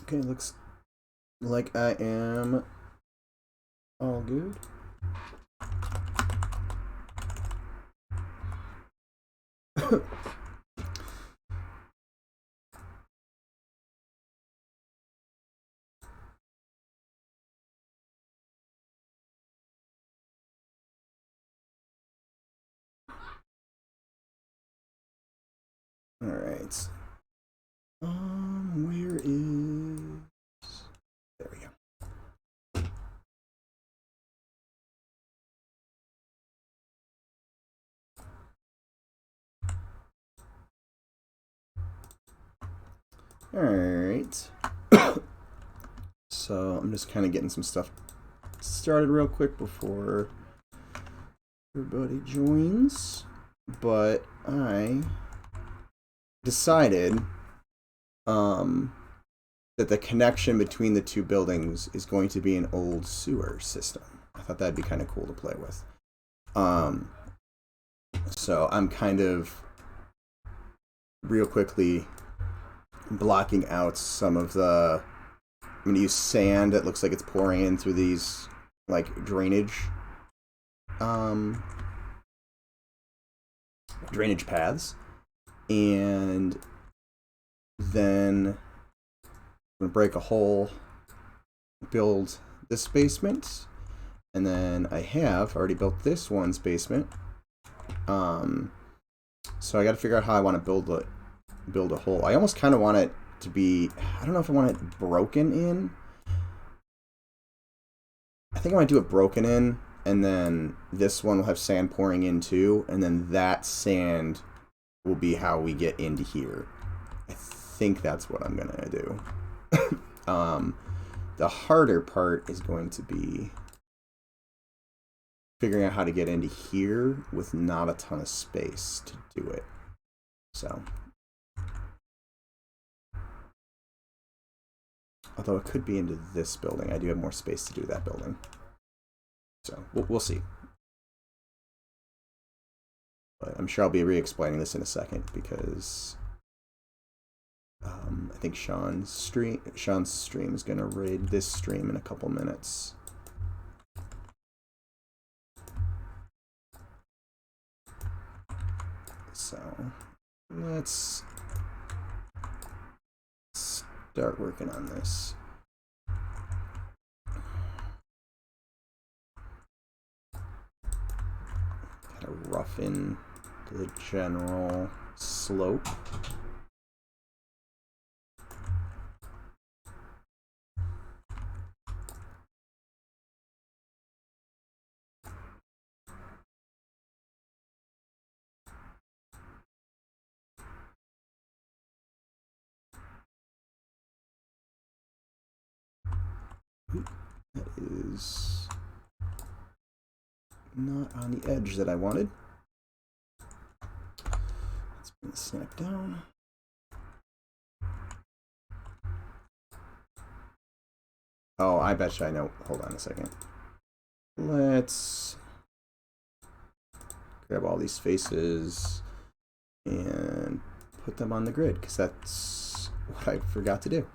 Okay, looks like I am all good. All right. Where is? There we go. All right. So I'm just kind of getting some stuff started real quick before everybody joins. But I decided that the connection between the two buildings is going to be an old sewer system. I thought that'd be kind of cool to play with. So I'm kind of real quickly blocking out some of the... I'm going to use sand that looks like it's pouring in through these like drainage paths. And then I'm going to break a hole, build this basement, and then I have already built this one's basement. So I got to figure out how I want to build a hole. I almost kind of want it to be, I don't know if I want it broken in. I think I might do it broken in, and then this one will have sand pouring in too, and then that sand will be how we get into here. I think that's what I'm gonna do. The harder part is going to be figuring out how to get into here with not a ton of space to do it. So, although it could be into this building, I do have more space to do that building. So we'll see. But I'm sure I'll be re-explaining this in a second because I think Sean's stream is going to raid this stream in a couple minutes. So let's start working on this. Kind of roughen the general slope. That is not on the edge that I wanted. Let's bring the snap down. Oh, I bet you I know. Hold on a second. Let's grab all these faces and put them on the grid, because that's what I forgot to do.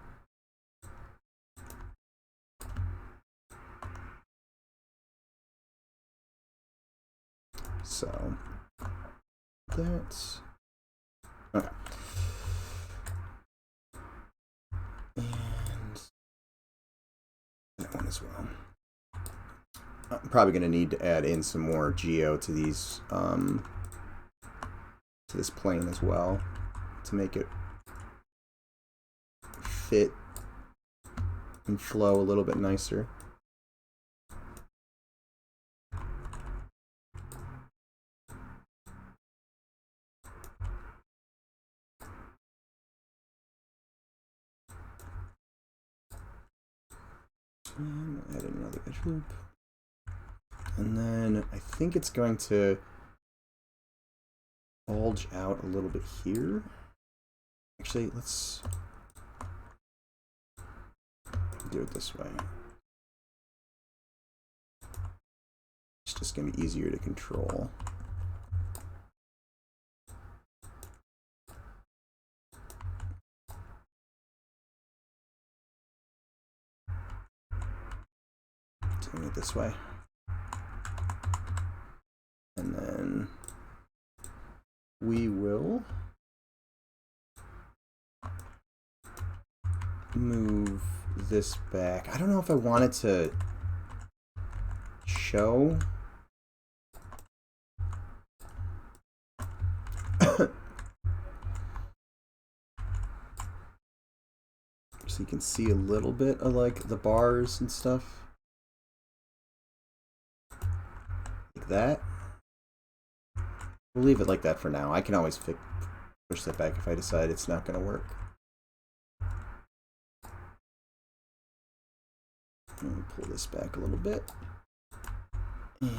So that's okay. And that one as well. I'm probably going to need to add in some more geo to these, to this plane as well, to make it fit and flow a little bit nicer. And add in another edge loop. And then I think it's going to bulge out a little bit here. Actually, let's do it this way. It's just going to be easier to control. doing it this way. And then we will move this back. I don't know if I wanted to show. So you can see a little bit of like the bars and stuff. Like that. We'll leave it like that for now. I can always push that back if I decide it's not going to work. And pull this back a little bit. And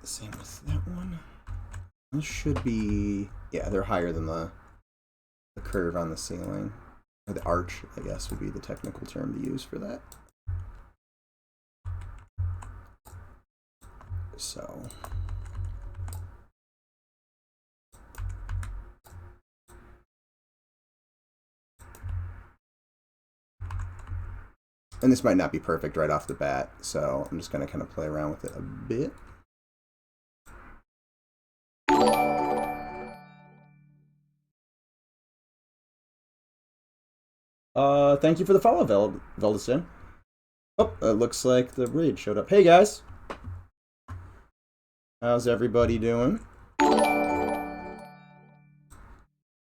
same with that one. This should be, yeah, they're higher than the curve on the ceiling. Or the arch, I guess, would be the technical term to use for that. So. And this might not be perfect right off the bat, so I'm just going to kind of play around with it a bit. Thank you for the follow, Veldiston. Oh, it looks like the raid showed up. Hey, guys. How's everybody doing?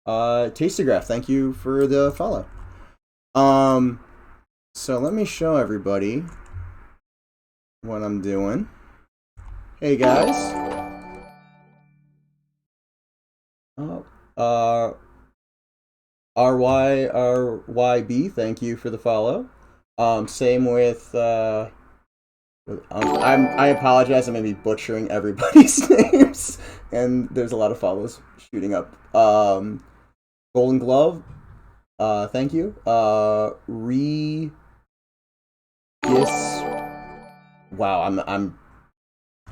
Tastygraph, thank you for the follow. So let me show everybody what I'm doing. Hey, guys. RYB, thank you for the follow. Same with I apologize, I'm gonna be butchering everybody's names, and there's a lot of follows shooting up. Golden Glove, thank you. Wow, I'm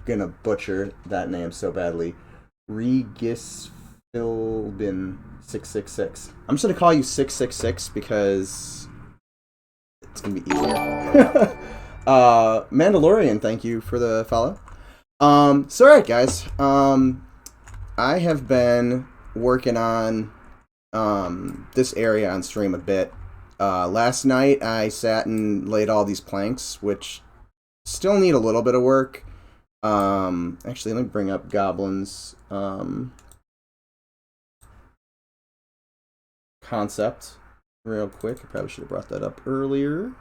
gonna butcher that name so badly. Regisfilbin 666. I'm just gonna call you 666 because it's gonna be easier. Mandalorian, thank you for the follow. So alright, guys. I have been working on this area on stream a bit. Last night I sat and laid all these planks, which still need a little bit of work. Actually, let me bring up Goblin's concept real quick. I probably should have brought that up earlier.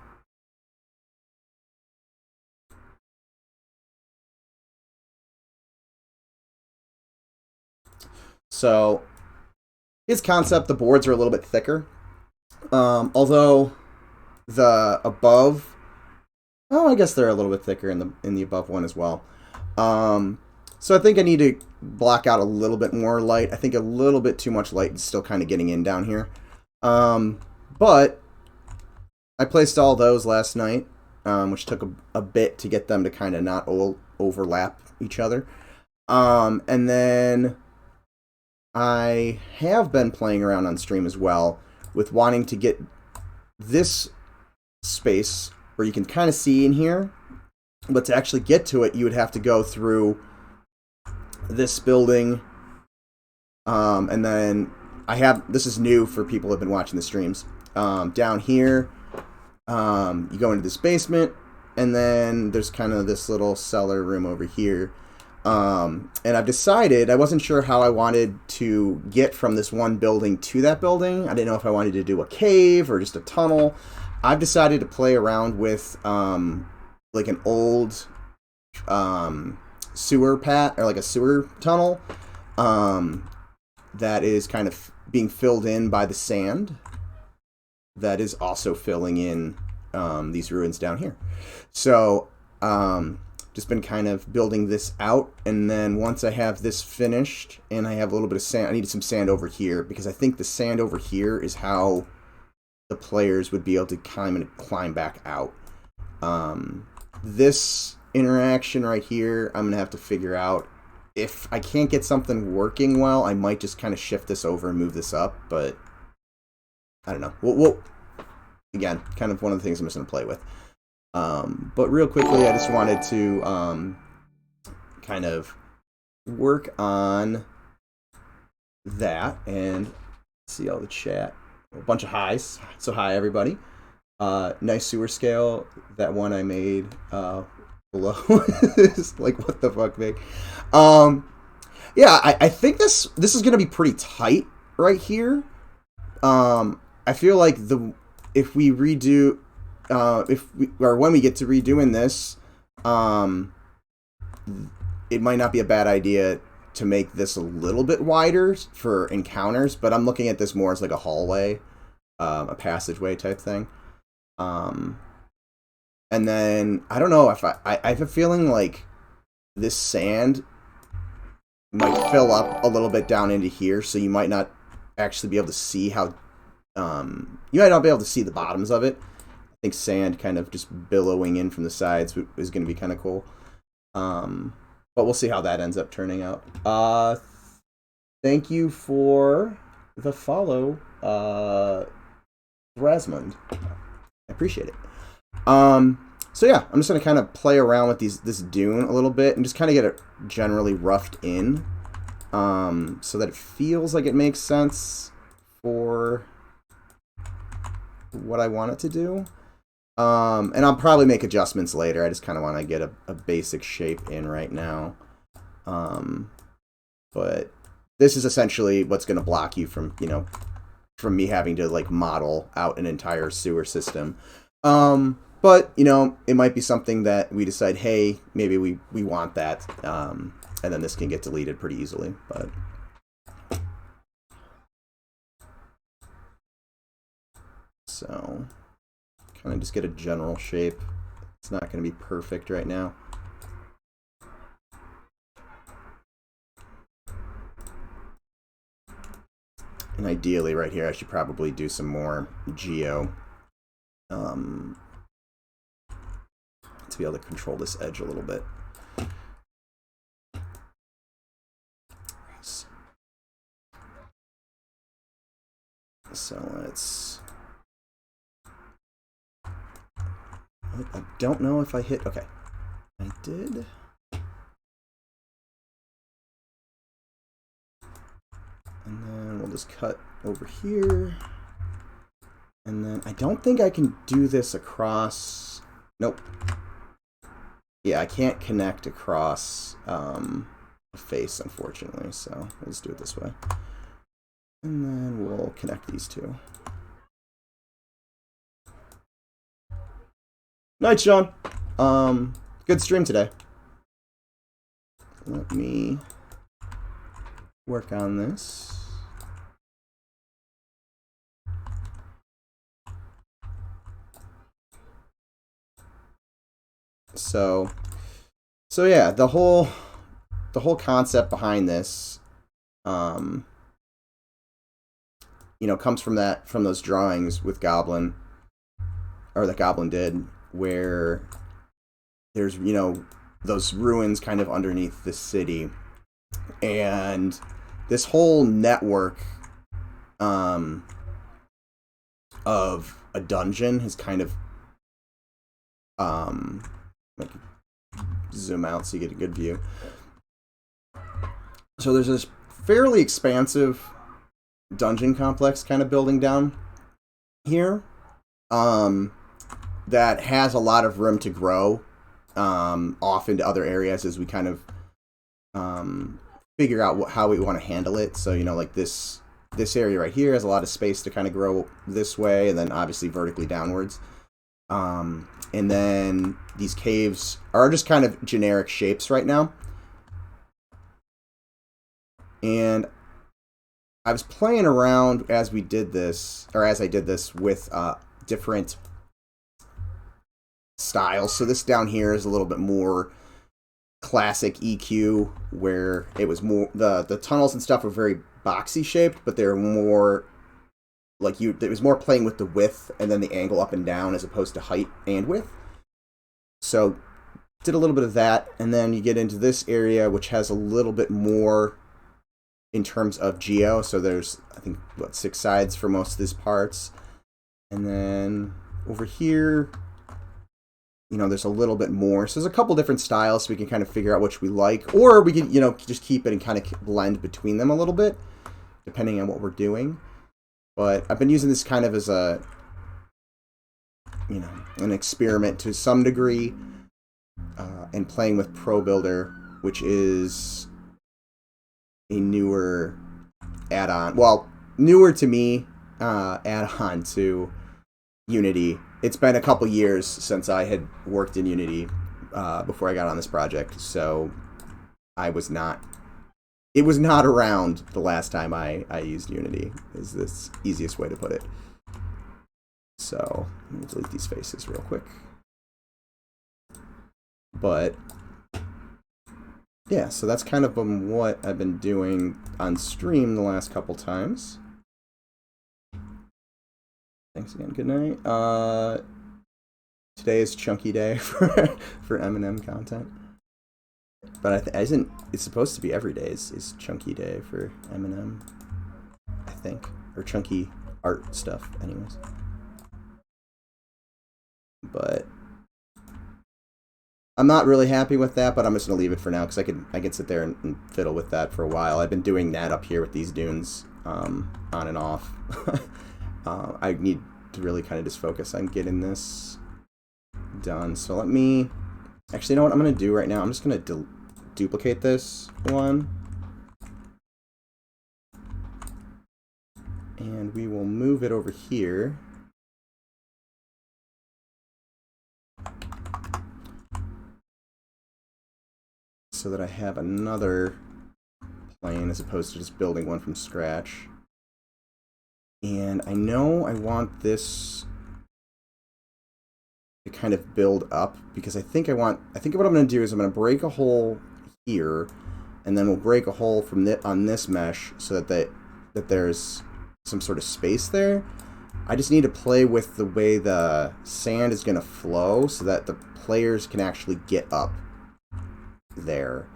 So his concept, the boards are a little bit thicker. Although the above, oh, I guess they're a little bit thicker in the above one as well. So I think I need to block out a little bit more light. I think a little bit too much light is still kind of getting in down here. But I placed all those last night, which took a bit to get them to kind of not overlap each other. And then I have been playing around on stream as well with wanting to get this space where you can kind of see in here, but to actually get to it, you would have to go through this building. And then this is new for people who have been watching the streams. Down here, you go into this basement, and then there's kind of this little cellar room over here. And I've decided, I wasn't sure how I wanted to get from this one building to that building. I didn't know if I wanted to do a cave or just a tunnel. I've decided to play around with like an old sewer path, or like a sewer tunnel that is kind of being filled in by the sand that is also filling in these ruins down here. So just been kind of building this out, and then once I have this finished and I have a little bit of sand, I needed some sand over here because I think the sand over here is how the players would be able to climb back out. This interaction right here, I'm gonna have to figure out if I can't get something working well, I might just kind of shift this over and move this up, but I don't know. We'll again, kind of one of the things I'm just going to play with. But real quickly, I just wanted to kind of work on that and see all the chat. A bunch of highs. So hi, everybody. Nice sewer scale. That one I made below. It's like, what the fuck, Vic? Yeah, I think this is going to be pretty tight right here. I feel like if we redo, when we get to redoing this, it might not be a bad idea to make this a little bit wider for encounters, but I'm looking at this more as like a hallway, a passageway type thing. And then I don't know if I have a feeling like this sand might fill up a little bit down into here, so you might not actually be able to see how you might not be able to see the bottoms of it. I think sand kind of just billowing in from the sides is going to be kind of cool. But we'll see how that ends up turning out. Thank you for the follow, Rasmund. I appreciate it. So yeah, I'm just going to kind of play around with this dune a little bit and just kind of get it generally roughed in, so that it feels like it makes sense for what I want it to do. And I'll probably make adjustments later. I just kind of want to get a basic shape in right now. But this is essentially what's going to block you from, from me having to like model out an entire sewer system. But, it might be something that we decide, hey, maybe we want that. And then this can get deleted pretty easily. But so kind of just get a general shape. It's not going to be perfect right now. And ideally right here I should probably do some more geo to be able to control this edge a little bit. So let's... I don't know if I hit... Okay. I did. And then we'll just cut over here. And then I don't think I can do this across... Nope. Yeah, I can't connect across a face, unfortunately. So we'll just do it this way. And then we'll connect these two. Night, Sean. Good stream today. Let me work on this. So yeah, the whole concept behind this, comes from those drawings with Goblin, or that Goblin did, where there's, those ruins kind of underneath the city. And this whole network of a dungeon has kind of like zoom out so you get a good view. So there's this fairly expansive dungeon complex kind of building down here that has a lot of room to grow off into other areas as we kind of figure out how we want to handle it. So, like this area right here has a lot of space to kind of grow this way, and then obviously vertically downwards. And then these caves are just kind of generic shapes right now. And I was playing around as I did this with different styles. So this down here is a little bit more classic EQ, where it was more the tunnels and stuff were very boxy shaped, but they're more like it was more playing with the width and then the angle up and down as opposed to height and width. So did a little bit of that, and then you get into this area, which has a little bit more in terms of geo. So there's, I think, what, 6 sides for most of these parts. And then over here, you know, there's a little bit more. So there's a couple different styles, so we can kind of figure out which we like. Or we can, you know, just keep it and kind of blend between them a little bit, depending on what we're doing. But I've been using this kind of as a, you know, an experiment to some degree, and playing with Pro Builder, which is a newer add-on. Well, newer to me, add-on to Unity. It's been a couple years since I had worked in Unity before I got on this project, so it was not around the last time I used Unity, is the easiest way to put it. So, let me delete these faces real quick. But, yeah, so that's kind of what I've been doing on stream the last couple times. Thanks again, good night. Today is chunky day for M&M content. But it's supposed to be every day is chunky day for M&M, I think. Or chunky art stuff, anyways. But I'm not really happy with that, but I'm just gonna leave it for now because I could sit there and fiddle with that for a while. I've been doing that up here with these dunes, on and off. I need to really kind of just focus on getting this done. So let me, actually, you know what I'm gonna do right now? I'm just gonna duplicate this one, and we will move it over here. So that I have another plane as opposed to just building one from scratch. And I know I want this to kind of build up because I think what I'm going to do is I'm going to break a hole here, and then we'll break a hole from on this mesh so that there's some sort of space there. I just need to play with the way the sand is going to flow so that the players can actually get up there,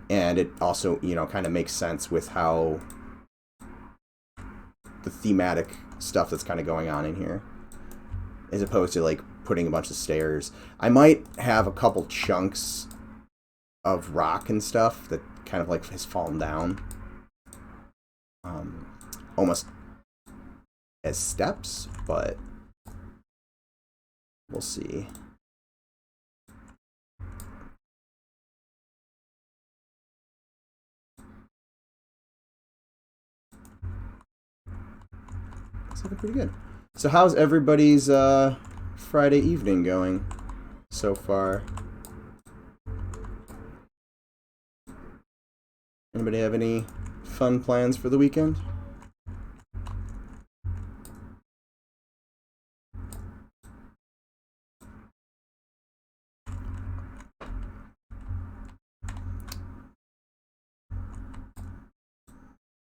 and it also, you know, kind of makes sense with how the thematic stuff that's kind of going on in here, as opposed to like putting a bunch of stairs. I might have a couple chunks of rock and stuff that kind of like has fallen down, almost as steps, but we'll see. It's looking pretty good. So how's everybody's Friday evening going so far? Anybody have any fun plans for the weekend?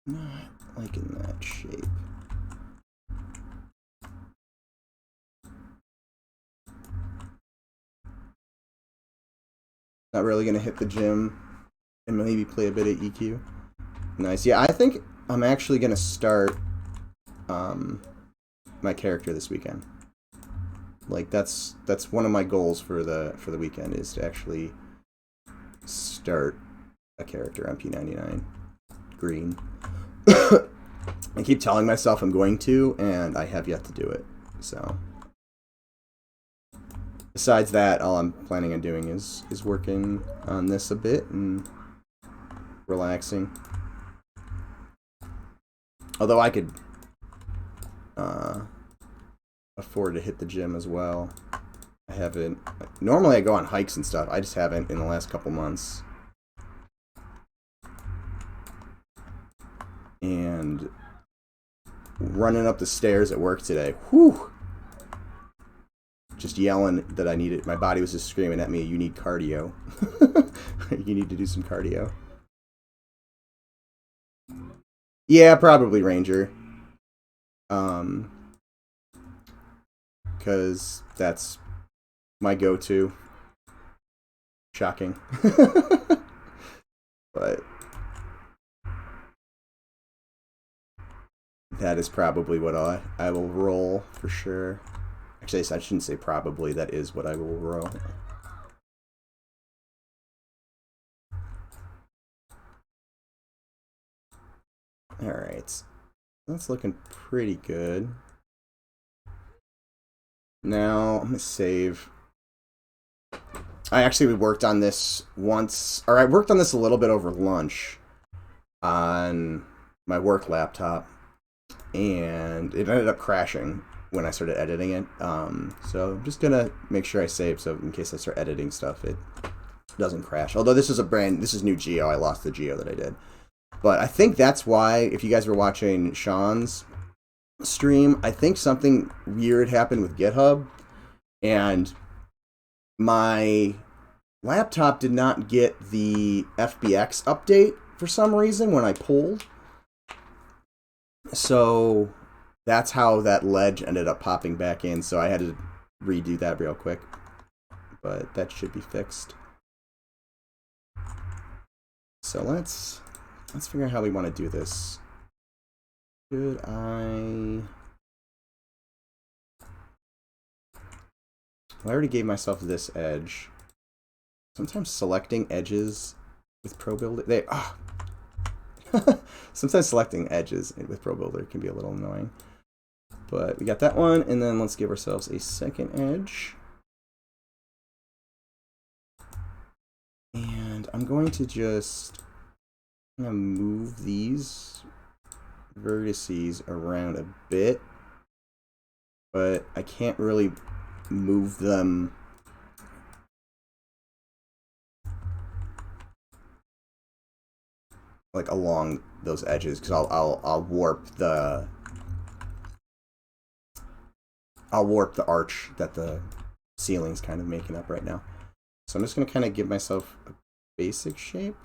Not liking that shape. Not really gonna hit the gym and maybe play a bit of EQ. Nice. Yeah, I think I'm actually gonna start my character this weekend. Like that's one of my goals for the weekend, is to actually start a character on P99 green. I keep telling myself I'm going to, and I have yet to do it. So besides that, all I'm planning on doing is working on this a bit and relaxing. Although I could afford to hit the gym as well. I haven't. Normally I go on hikes and stuff. I just haven't in the last couple months. And running up the stairs at work today, whew! Just yelling that I needed. My body was just screaming at me, "You need cardio. You need to do some cardio." Yeah, probably Ranger. Because that's my go-to. shocking. But that is probably what I will roll for sure. Actually, I shouldn't say probably. That is what I will roll. Alright. That's looking pretty good. Now, I'm going to save. I actually worked on this once, or I worked on this a little bit over lunch on my work laptop, and it ended up crashing when I started editing it. So I'm just going to make sure I save, so in case I start editing stuff, it doesn't crash. Although this is new Geo. I lost the Geo that I did. But I think that's why, if you guys were watching Sean's stream, I think something weird happened with GitHub, and my laptop did not get the FBX update for some reason when I pulled. So that's how that ledge ended up popping back in, so I had to redo that real quick. But that should be fixed. So let's figure out how we want to do this. Should I... Well, I already gave myself this edge. Sometimes selecting edges with ProBuilder... Sometimes selecting edges with ProBuilder can be a little annoying. But we got that one, and then let's give ourselves a second edge. And I'm going to just... I'm going to move these vertices around a bit, but I can't really move them like along those edges, because I'll warp the arch that the ceiling's kind of making up right now. So I'm just going to kind of give myself a basic shape.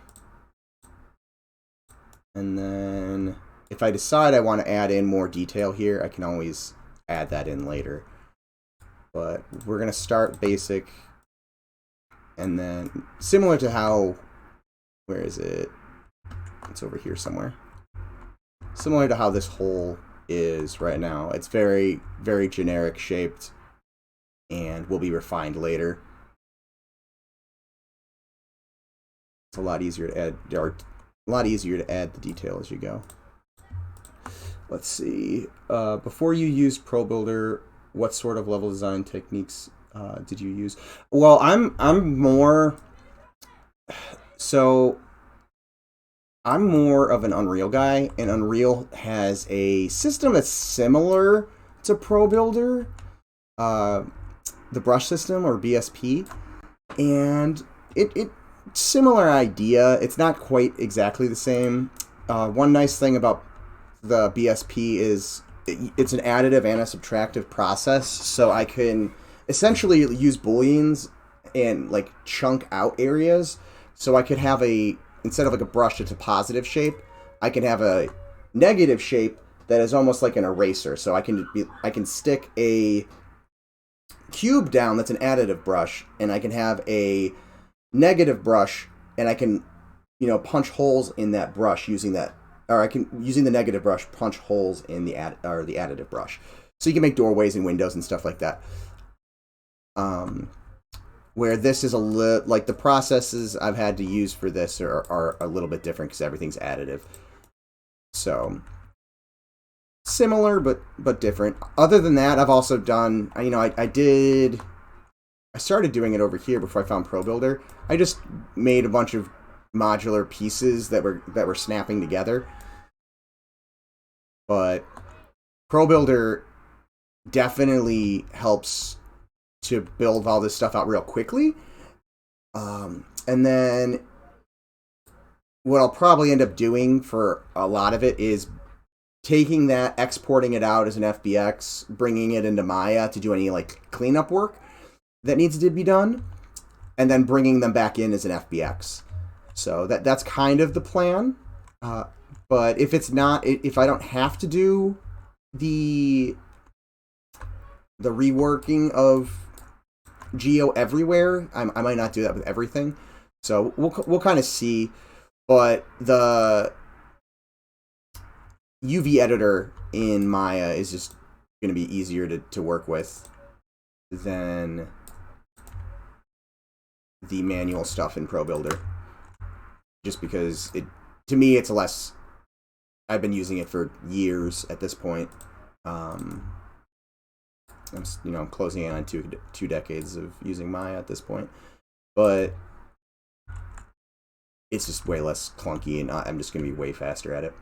And then if I decide I want to add in more detail here, I can always add that in later. But we're going to start basic. And then similar to how, where is it? It's over here somewhere. Similar to how this hole is right now. It's very, very generic shaped and will be refined later. It's a lot easier to add, or a lot easier to add the detail as you go. Let's see. Before you used ProBuilder, what sort of level design techniques did you use? Well, I'm more of an Unreal guy, and Unreal has a system that's similar to ProBuilder, the brush system, or BSP, and it similar idea. It's not quite exactly the same. One nice thing about the BSP is it's an additive and a subtractive process, so I can essentially use booleans and like chunk out areas. So I could have instead of like a brush that's a positive shape, I can have a negative shape that is almost like an eraser. So I can stick a cube down that's an additive brush, and I can have a negative brush, and I can, punch holes in that brush using that, or I can, using the negative brush, punch holes in the additive brush. So you can make doorways and windows and stuff like that. Where this is like the processes I've had to use for this are a little bit different because everything's additive. So similar but different. Other than that, I've also done, I started doing it over here before I found ProBuilder. I just made a bunch of modular pieces that were snapping together. But ProBuilder definitely helps to build all this stuff out real quickly. And then what I'll probably end up doing for a lot of it is taking that, exporting it out as an FBX, bringing it into Maya to do any like cleanup work that needs to be done, and then bringing them back in as an FBX. So that's kind of the plan. But if it's not, if I don't have to do the reworking of geo everywhere. I might not do that with everything, so we'll kind of see. But the UV editor in Maya is just going to be easier to work with than the manual stuff in Pro Builder, just because to me it's less. I've been using it for years at this point. I'm closing in on two decades of using Maya at this point, but it's just way less clunky, and I'm just going to be way faster at it.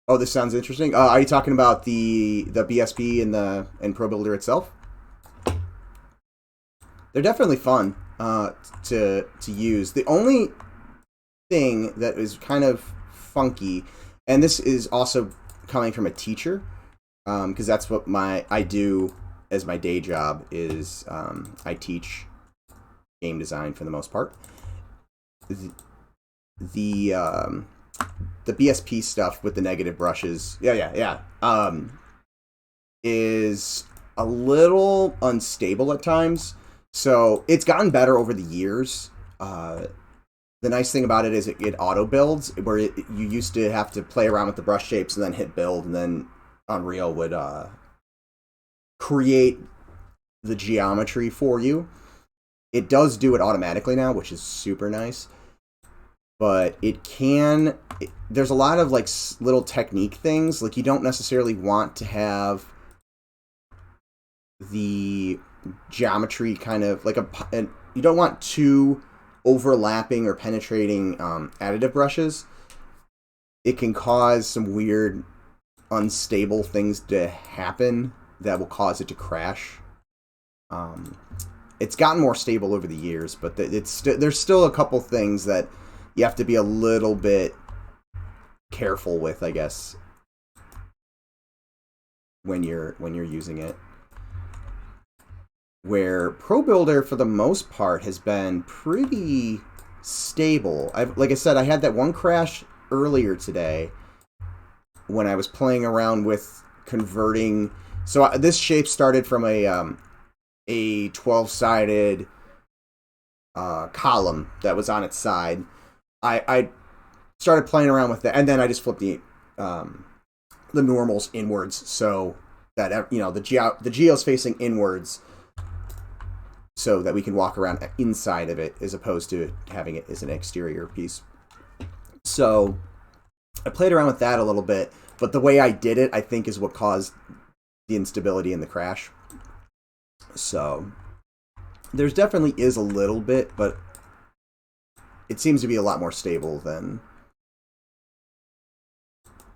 Oh, this sounds interesting. Are you talking about the BSP and Pro Builder itself? They're definitely fun to use. The only thing that is kind of funky, and this is also coming from a teacher, because that's what I do as my day job is I teach game design for the most part. The BSP stuff with the negative brushes, is a little unstable at times. So it's gotten better over the years. The nice thing about it is it auto builds, where you used to have to play around with the brush shapes and then hit build, and then Unreal would create the geometry for you. It does do it automatically now, which is super nice. But there's a lot of like little technique things. Like you don't necessarily want to have the geometry kind of like you don't want two overlapping or penetrating additive brushes. It can cause some weird unstable things to happen that will cause it to crash. It's gotten more stable over the years, but there's still a couple things that you have to be a little bit careful with, I guess, when you're using it. Where Pro Builder, for the most part, has been pretty stable. Like I said, I had that one crash earlier today when I was playing around with converting. So this shape started from a 12-sided column that was on its side. I started playing around with that, and then I just flipped the normals inwards, so that the geo's facing inwards, so that we can walk around inside of it as opposed to having it as an exterior piece. So I played around with that a little bit, but the way I did it, I think, is what caused the instability and the crash. So there's definitely is a little bit, but it seems to be a lot more stable than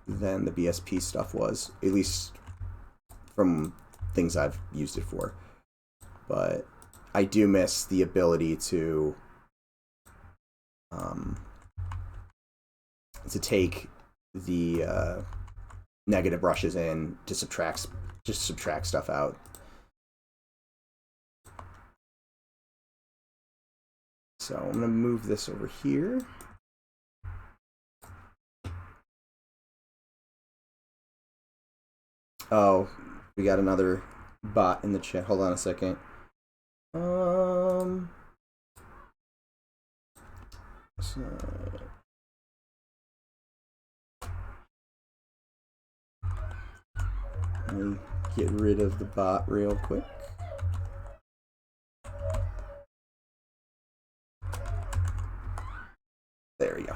the BSP stuff was, at least from things I've used it for. But I do miss the ability to take the negative brushes in to subtract stuff out. So I'm going to move this over here. Oh, we got another bot in the chat. Hold on a second. So let me get rid of the bot real quick. There we go.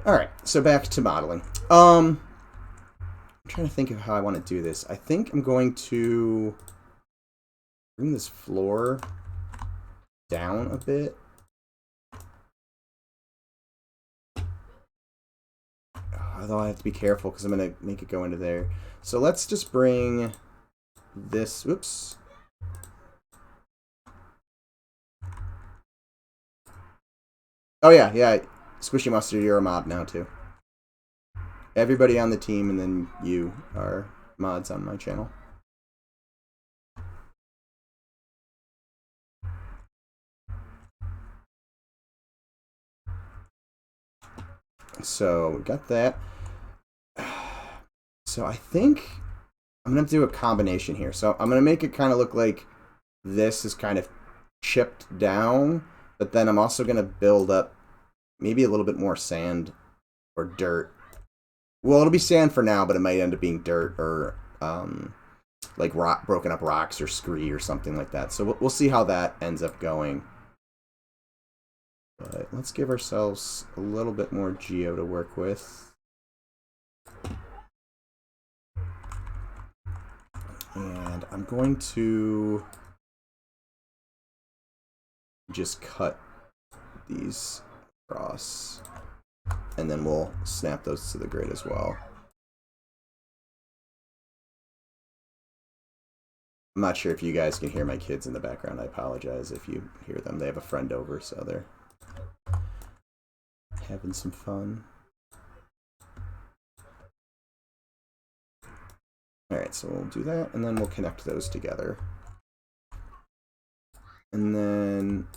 Alright, so back to modeling. I'm trying to think of how I want to do this. I think I'm going to bring this floor down a bit. Although I have to be careful because I'm going to make it go into there. So let's just bring this... Whoops. Oh, yeah. Squishy Mustard, you're a mod now, too. Everybody on the team, and then you are mods on my channel. So, we got that. So, I think I'm going to do a combination here. So I'm going to make it kind of look like this is kind of chipped down, but then I'm also going to build up maybe a little bit more sand or dirt. Well, it'll be sand for now, but it might end up being dirt or like broken up rocks or scree or something like that. So we'll see how that ends up going. But let's give ourselves a little bit more geo to work with. And I'm going to just cut these across. And then we'll snap those to the grid as well. I'm not sure if you guys can hear my kids in the background. I apologize if you hear them. They have a friend over, so they're having some fun. Alright, so we'll do that, and then we'll connect those together. And then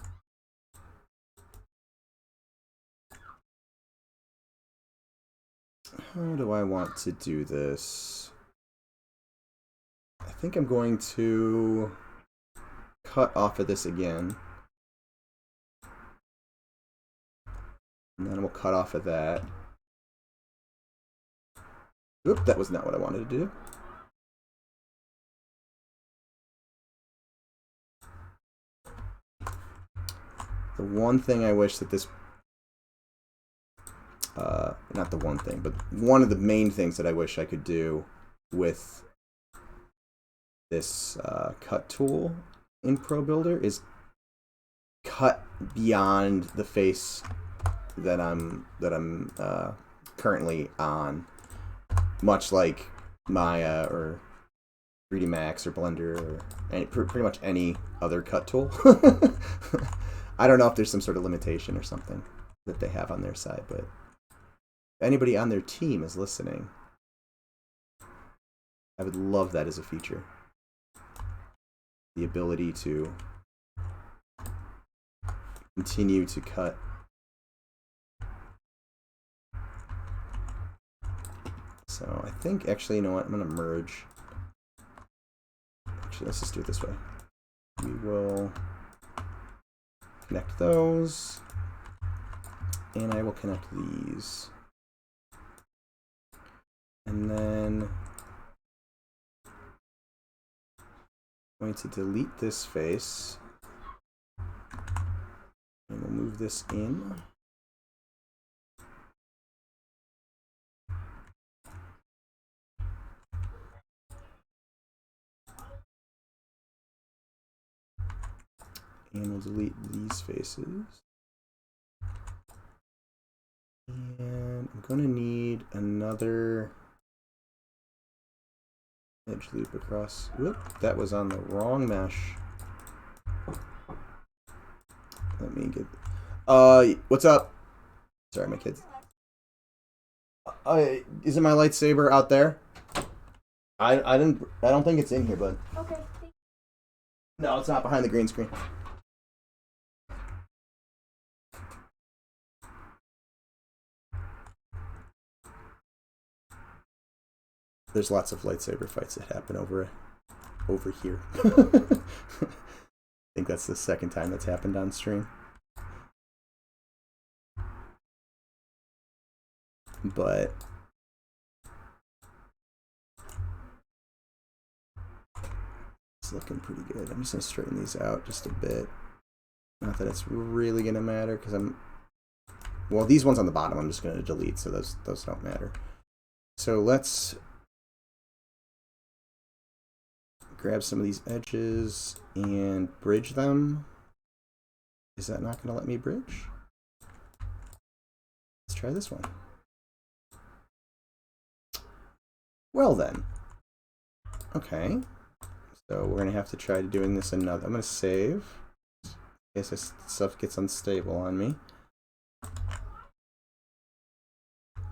how do I want to do this? I think I'm going to cut off of this again. And then we'll cut off of that. Oop, that was not what I wanted to do. The one thing I wish that this... not the one thing, but one of the main things that I wish I could do with this cut tool in Pro Builder is cut beyond the face that I'm currently on, much like Maya or 3D Max or Blender or pretty much any other cut tool. I don't know if there's some sort of limitation or something that they have on their side, but if anybody on their team is listening, I would love that as a feature. The ability to continue to cut. So I think, actually, you know what? I'm going to merge. Actually, let's just do it this way. We will connect those, and I will connect these. And then I'm going to delete this face, and we'll move this in. And we'll delete these faces. And I'm going to need another edge loop across. Whoop, that was on the wrong mesh. Let me get... what's up? Sorry, my kids. Isn't my lightsaber out there? I don't think it's in here, bud. Okay. No, it's not behind the green screen. There's lots of lightsaber fights that happen over here. I think that's the second time that's happened on stream. But it's looking pretty good. I'm just gonna straighten these out just a bit. Not that it's really gonna matter because well, these ones on the bottom I'm just gonna delete, so those don't matter. So let's grab some of these edges and bridge them. Is that not gonna let me bridge? Let's try this one. Well then. Okay. So we're gonna have to try doing this another. I'm gonna save. In case this stuff gets unstable on me.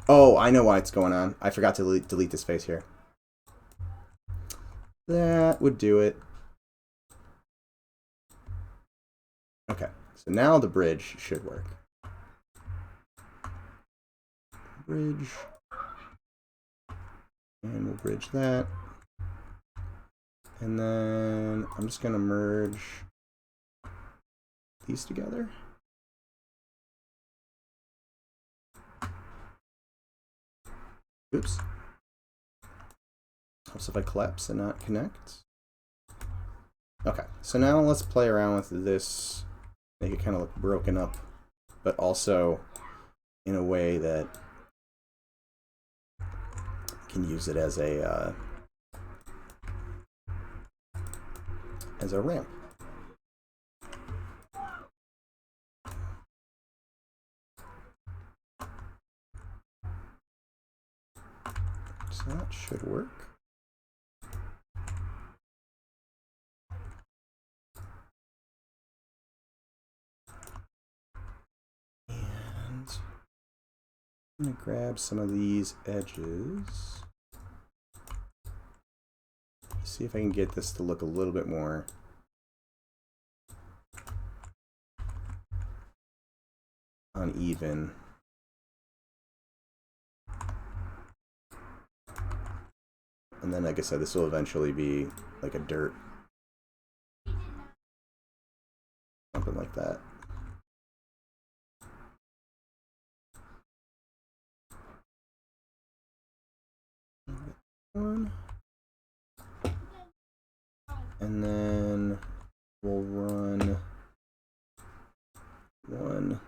Oh, I know why it's going on. I forgot to delete this face here. That would do it. Okay, so now the bridge should work. Bridge. And we'll bridge that. And then I'm just going to merge these together. Oops. Helps if I collapse and not connect. Okay, so now let's play around with this, make it kind of look broken up, but also in a way that I can use it as a ramp. So that should work. And I'm going to grab some of these edges. See if I can get this to look a little bit more uneven. And then, like I said, this will eventually be like a dirt. Something like that. One. And then we'll run one.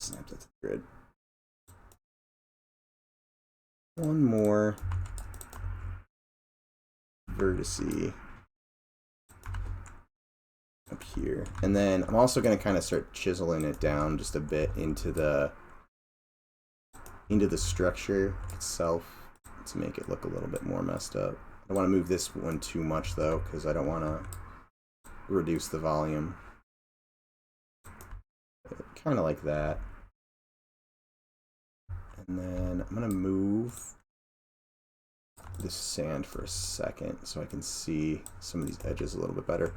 Snap that to the grid. One more vertice up here. And then I'm also going to kind of start chiseling it down just a bit into the structure itself to make it look a little bit more messed up. I don't want to move this one too much though, because I don't want to reduce the volume. Kind of like that. And then I'm going to move this sand for a second so I can see some of these edges a little bit better.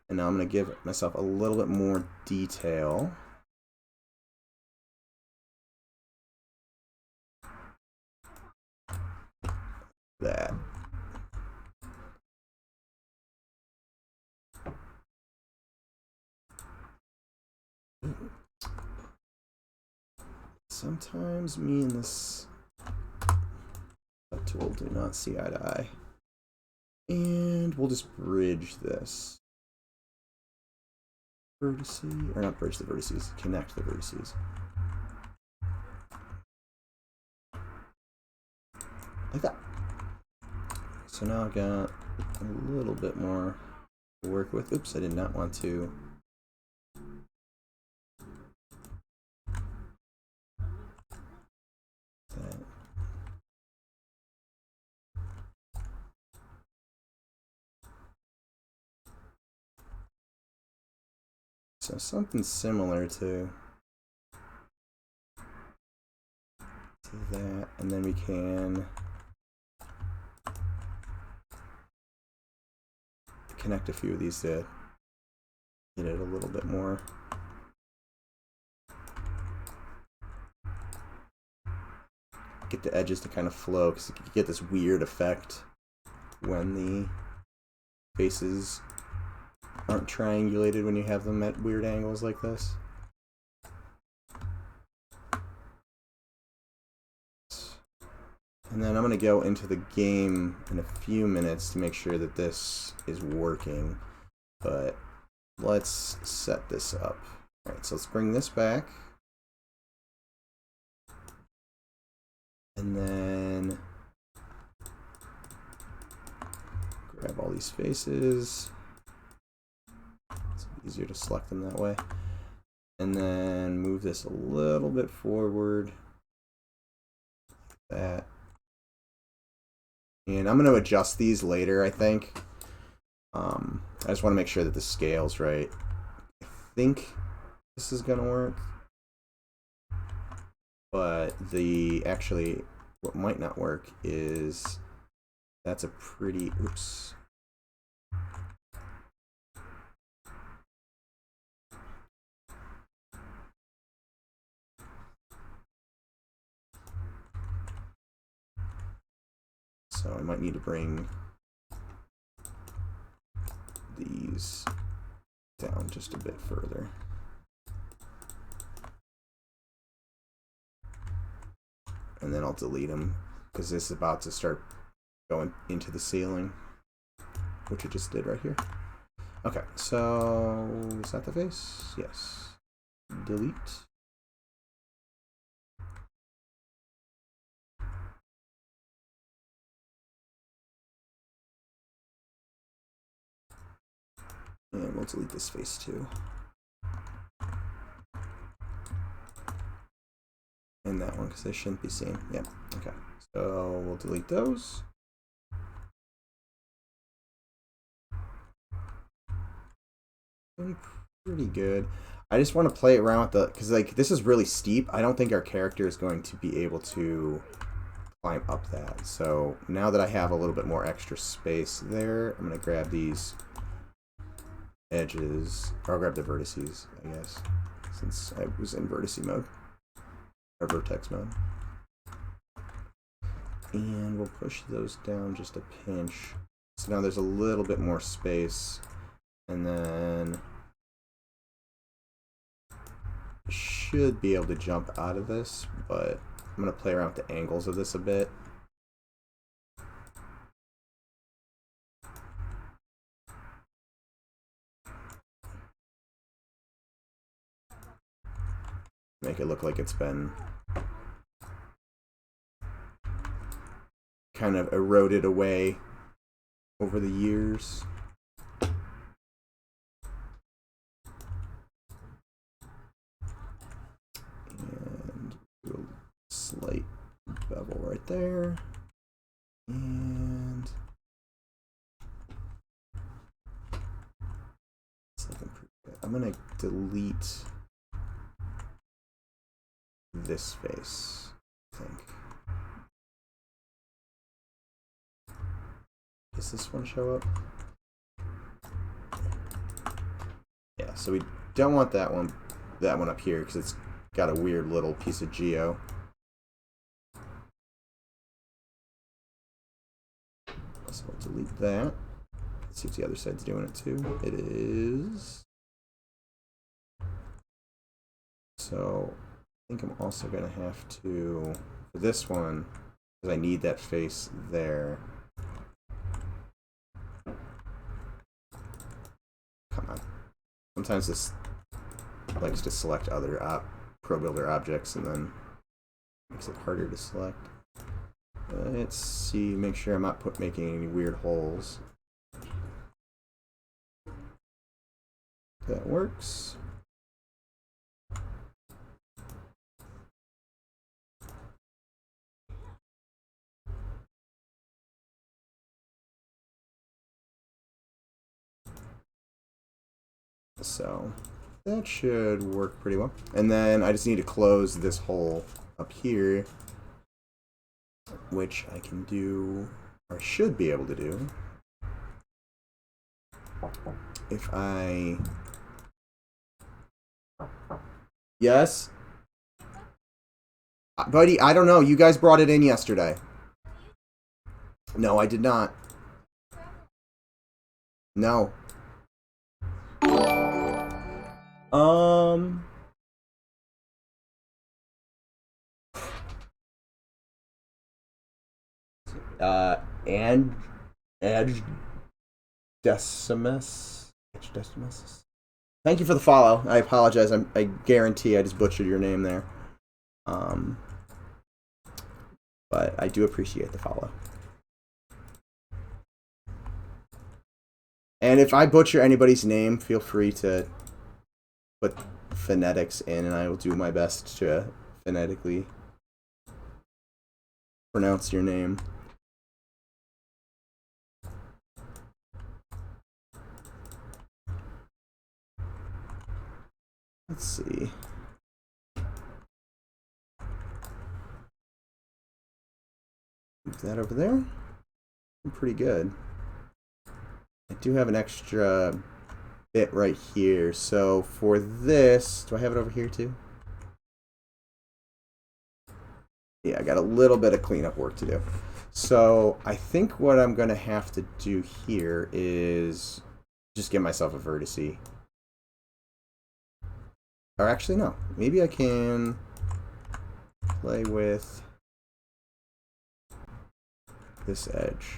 And now I'm going to give myself a little bit more detail. That. Sometimes me and this tool do not see eye to eye. And we'll just bridge this. Vertice, or not bridge the vertices, connect the vertices. Like that. So now I've got a little bit more to work with. Oops, I did not want to. So something similar to that, and then we can connect a few of these to get it a little bit more. Get the edges to kind of flow, because you get this weird effect when the faces aren't triangulated when you have them at weird angles like this. And then I'm going to go into the game in a few minutes to make sure that this is working. But let's set this up. Alright, so let's bring this back. And then grab all these faces. It's easier to select them that way. And then move this a little bit forward. Like that. And I'm going to adjust these later, I think. I just want to make sure that the scale's right. I think this is going to work. But what might not work is that's a pretty, oops. I might need to bring these down just a bit further. And then I'll delete them because this is about to start going into the ceiling, which it just did right here. Okay, so is that the face? Yes. Delete. And we'll delete this face too. And that one, because they shouldn't be seen. Yeah, okay. So we'll delete those. Pretty good. I just want to play around with the, because like this is really steep. I don't think our character is going to be able to climb up that. So now that I have a little bit more extra space there, I'm going to grab these edges, or I'll grab the vertices, I guess, since I was in vertice mode, or vertex mode. And we'll push those down just a pinch. So now there's a little bit more space. And then I should be able to jump out of this, but I'm going to play around with the angles of this a bit. Make it look like it's been kind of eroded away over the years. And do a slight bevel right there. And it's looking pretty good. I'm going to delete this face, I think. Does this one show up? Yeah, so we don't want that one up here because it's got a weird little piece of geo. So we'll delete that. Let's see if the other side's doing it too. It is. So I think I'm also going to have to, for this one, because I need that face there. Come on. Sometimes this likes to select other Pro Builder objects and then makes it harder to select. Let's see, make sure I'm not making any weird holes. That works. So that should work pretty well. And then I just need to close this hole up here, which I can do, or should be able to do, if I... Yes? Buddy, I don't know. You guys brought it in yesterday. No, I did not. No. And Edge Decimus. Thank you for the follow. I apologize. I guarantee I just butchered your name there. But I do appreciate the follow. And if I butcher anybody's name, feel free to put phonetics in, and I will do my best to phonetically pronounce your name. Let's see. Move that over there. Pretty good. I do have an extra bit right here. So for this, do I have it over here too? Yeah, I got a little bit of cleanup work to do. So I think what I'm going to have to do here is just get myself a vertice. Or actually, no. Maybe I can play with this edge.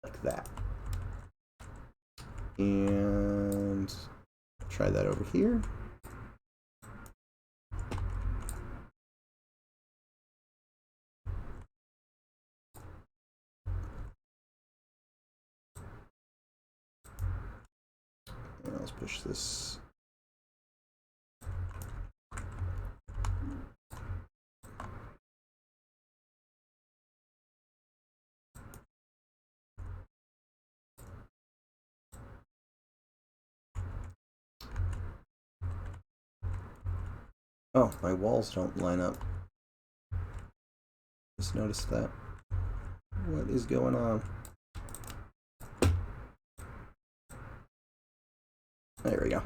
Like that. And try that over here. And let's push this. Oh, my walls don't line up. Just noticed that. What is going on? There we go.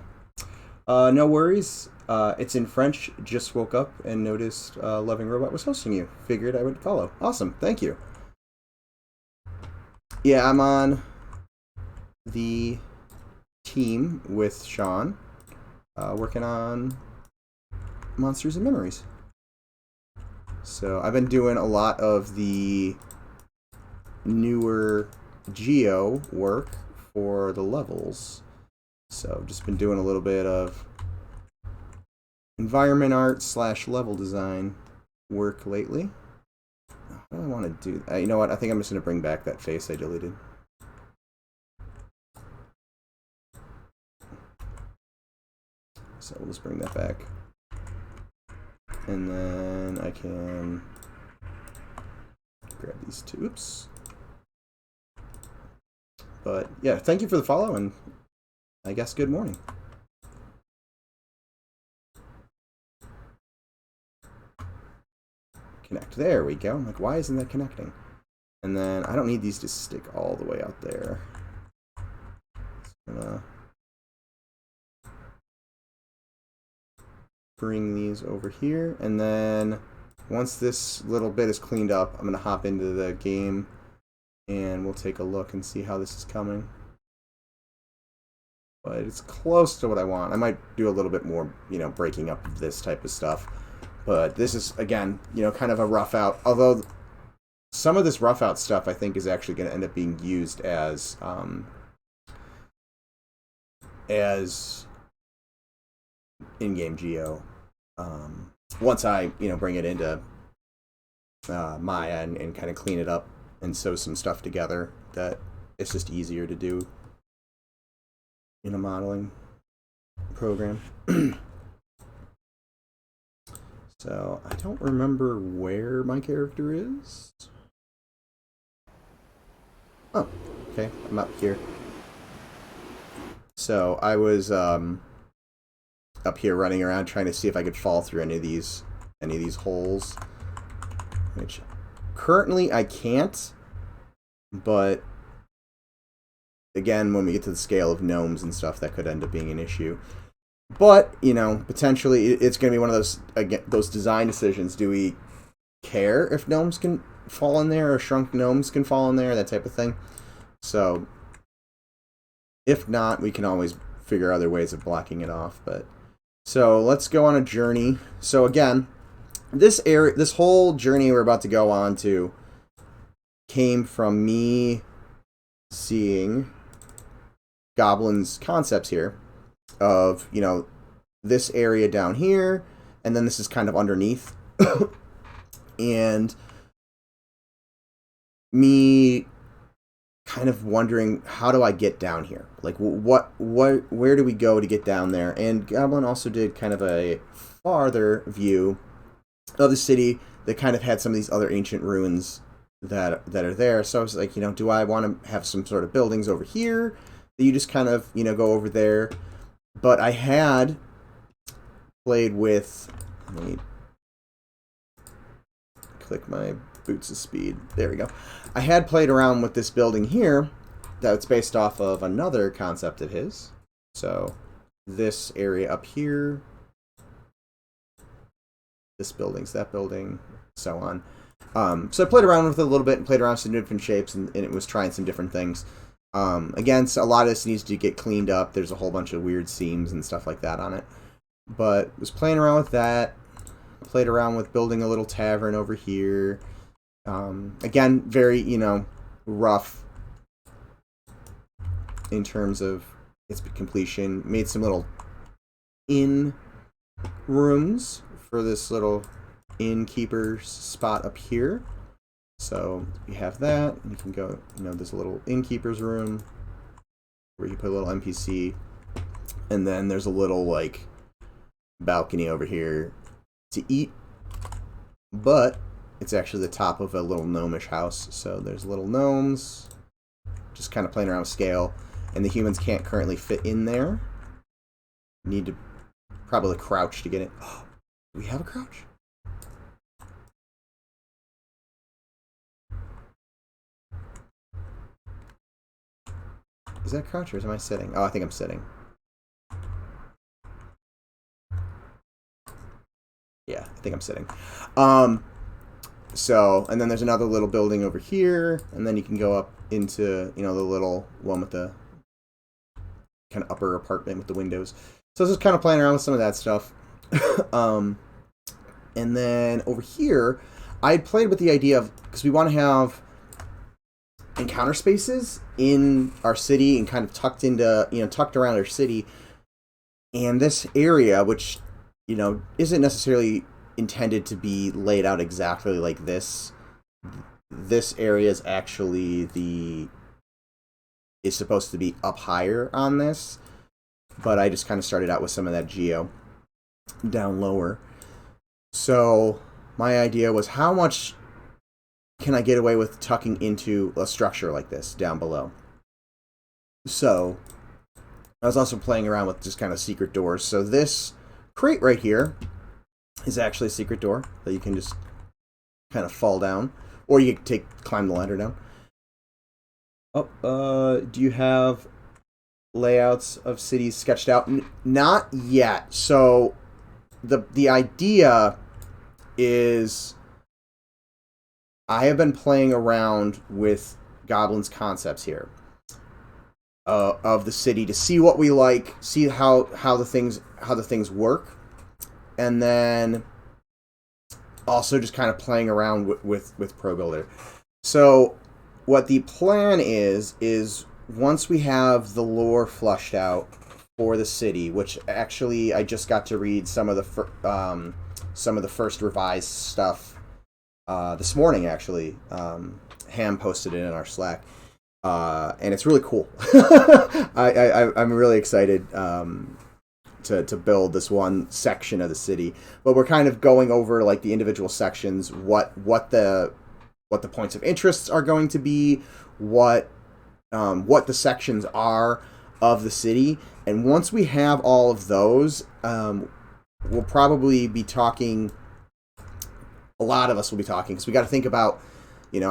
No worries. It's in French. Just woke up and noticed Loving Robot was hosting you. Figured I would follow. Awesome. Thank you. Yeah, I'm on the team with Sean, working on Monsters and Memories. So I've been doing a lot of the newer geo work for the levels. So I've just been doing a little bit of environment art / level design work lately. What do I want to do? You know what? I think I'm just going to bring back that face I deleted. So we'll just bring that back. And then I can grab these two. Oops. But yeah, thank you for the follow, and I guess good morning. Connect. There we go. I'm like, why isn't that connecting? And then I don't need these to stick all the way out there. Just gonna bring these over here, and then once this little bit is cleaned up, I'm gonna hop into the game and we'll take a look and see how this is coming. But it's close to what I want. I might do a little bit more, breaking up of this type of stuff. But this is, again, kind of a rough out. Although some of this rough out stuff, I think, is actually going to end up being used as in-game geo. Once I, bring it into Maya and kind of clean it up and sew some stuff together, that it's just easier to do in a modeling program. So I don't remember where my character is. Oh, okay, I'm up here. So I was up here running around trying to see if I could fall through any of these holes, which currently I can't. But again, when we get to the scale of gnomes and stuff, that could end up being an issue. But, potentially it's going to be one of those, again, those design decisions. Do we care if gnomes can fall in there, or shrunk gnomes can fall in there, that type of thing? So, if not, we can always figure other ways of blocking it off. But so let's go on a journey. So again, this whole journey we're about to go on to came from me seeing Goblin's concepts here of, this area down here, and then this is kind of underneath. And me kind of wondering, how do I get down here? Like, where do we go to get down there? And Goblin also did kind of a farther view of the city that kind of had some of these other ancient ruins that are there. So I was like, do I want to have some sort of buildings over here that you just kind of, go over there? But I had played with, let me click my boots of speed. There we go. I had played around with this building here that's based off of another concept of his. So this area up here, this building's that building, so on. So I played around with it a little bit and played around with some different shapes, and it was trying some different things. Again, so a lot of this needs to get cleaned up. There's a whole bunch of weird seams and stuff like that on it. But was playing around with that. Played around with building a little tavern over here. Again, very, rough in terms of its completion. Made some little inn rooms for this little innkeeper's spot up here. So we have that. You can go, there's a little innkeeper's room where you put a little NPC. And then there's a little, like, balcony over here to eat. But it's actually the top of a little gnomish house. So there's little gnomes just kind of playing around with scale. And the humans can't currently fit in there. Need to probably crouch to get it. Oh, do we have a crouch? Is that crouch or am I sitting? Oh, I think I'm sitting. Yeah, I think I'm sitting. So, and then there's another little building over here, and then you can go up into, the little one with the kind of upper apartment with the windows. So I was just kind of playing around with some of that stuff. And then over here, I had played with the idea of, because we want to have encounter spaces in our city and kind of tucked around our city. And this area, which, isn't necessarily intended to be laid out exactly like this. This area is actually is supposed to be up higher on this, but I just kind of started out with some of that geo down lower. So my idea was, how much can I get away with tucking into a structure like this down below? So I was also playing around with just kind of secret doors. So this crate right here is actually a secret door that you can just kind of fall down, or you can climb the ladder down. Oh, do you have layouts of cities sketched out? Not yet. So the idea is, I have been playing around with Goblin's concepts here of the city to see what we like, see how the things work, and then also just kind of playing around with Pro Builder. So what the plan is once we have the lore flushed out for the city, which actually I just got to read some of the first revised stuff this morning, actually. Ham posted it in our Slack. And it's really cool. I'm really excited to build this one section of the city. But we're kind of going over like the individual sections, what the points of interest are going to be, what the sections are of the city. And once we have all of those, we'll probably be talking. A lot of us will be talking, because we got to think about,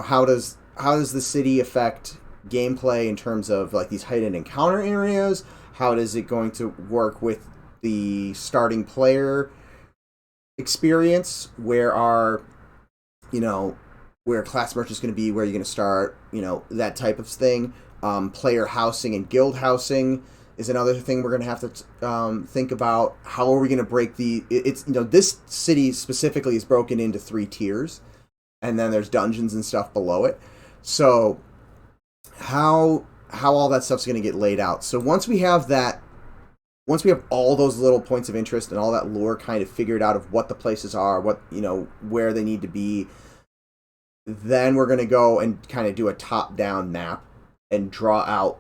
how does the city affect gameplay in terms of like these hidden encounter areas? How does it going to work with the starting player experience? Where class merchant is going to be, where you're going to start, that type of thing. Player housing and guild housing is another thing we're going to have to think about. How are we going to break this city specifically is broken into 3 tiers, and then there's dungeons and stuff below it. So how all that stuff's going to get laid out. So once we have all those little points of interest and all that lore kind of figured out of what the places are, what, where they need to be, then we're going to go and kind of do a top-down map and draw out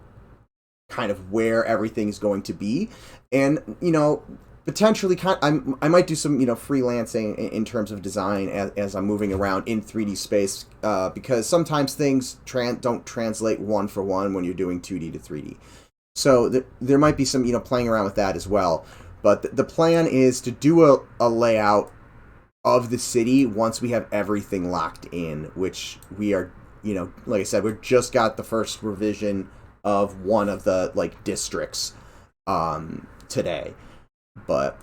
kind of where everything's going to be. And, potentially I might do some, freelancing in terms of design as I'm moving around in 3D space, because sometimes things don't translate one for one when you're doing 2D to 3D. So there might be some, playing around with that as well. But the plan is to do a layout of the city once we have everything locked in, which we are, like I said, we've just got the first revision of one of the, districts today. But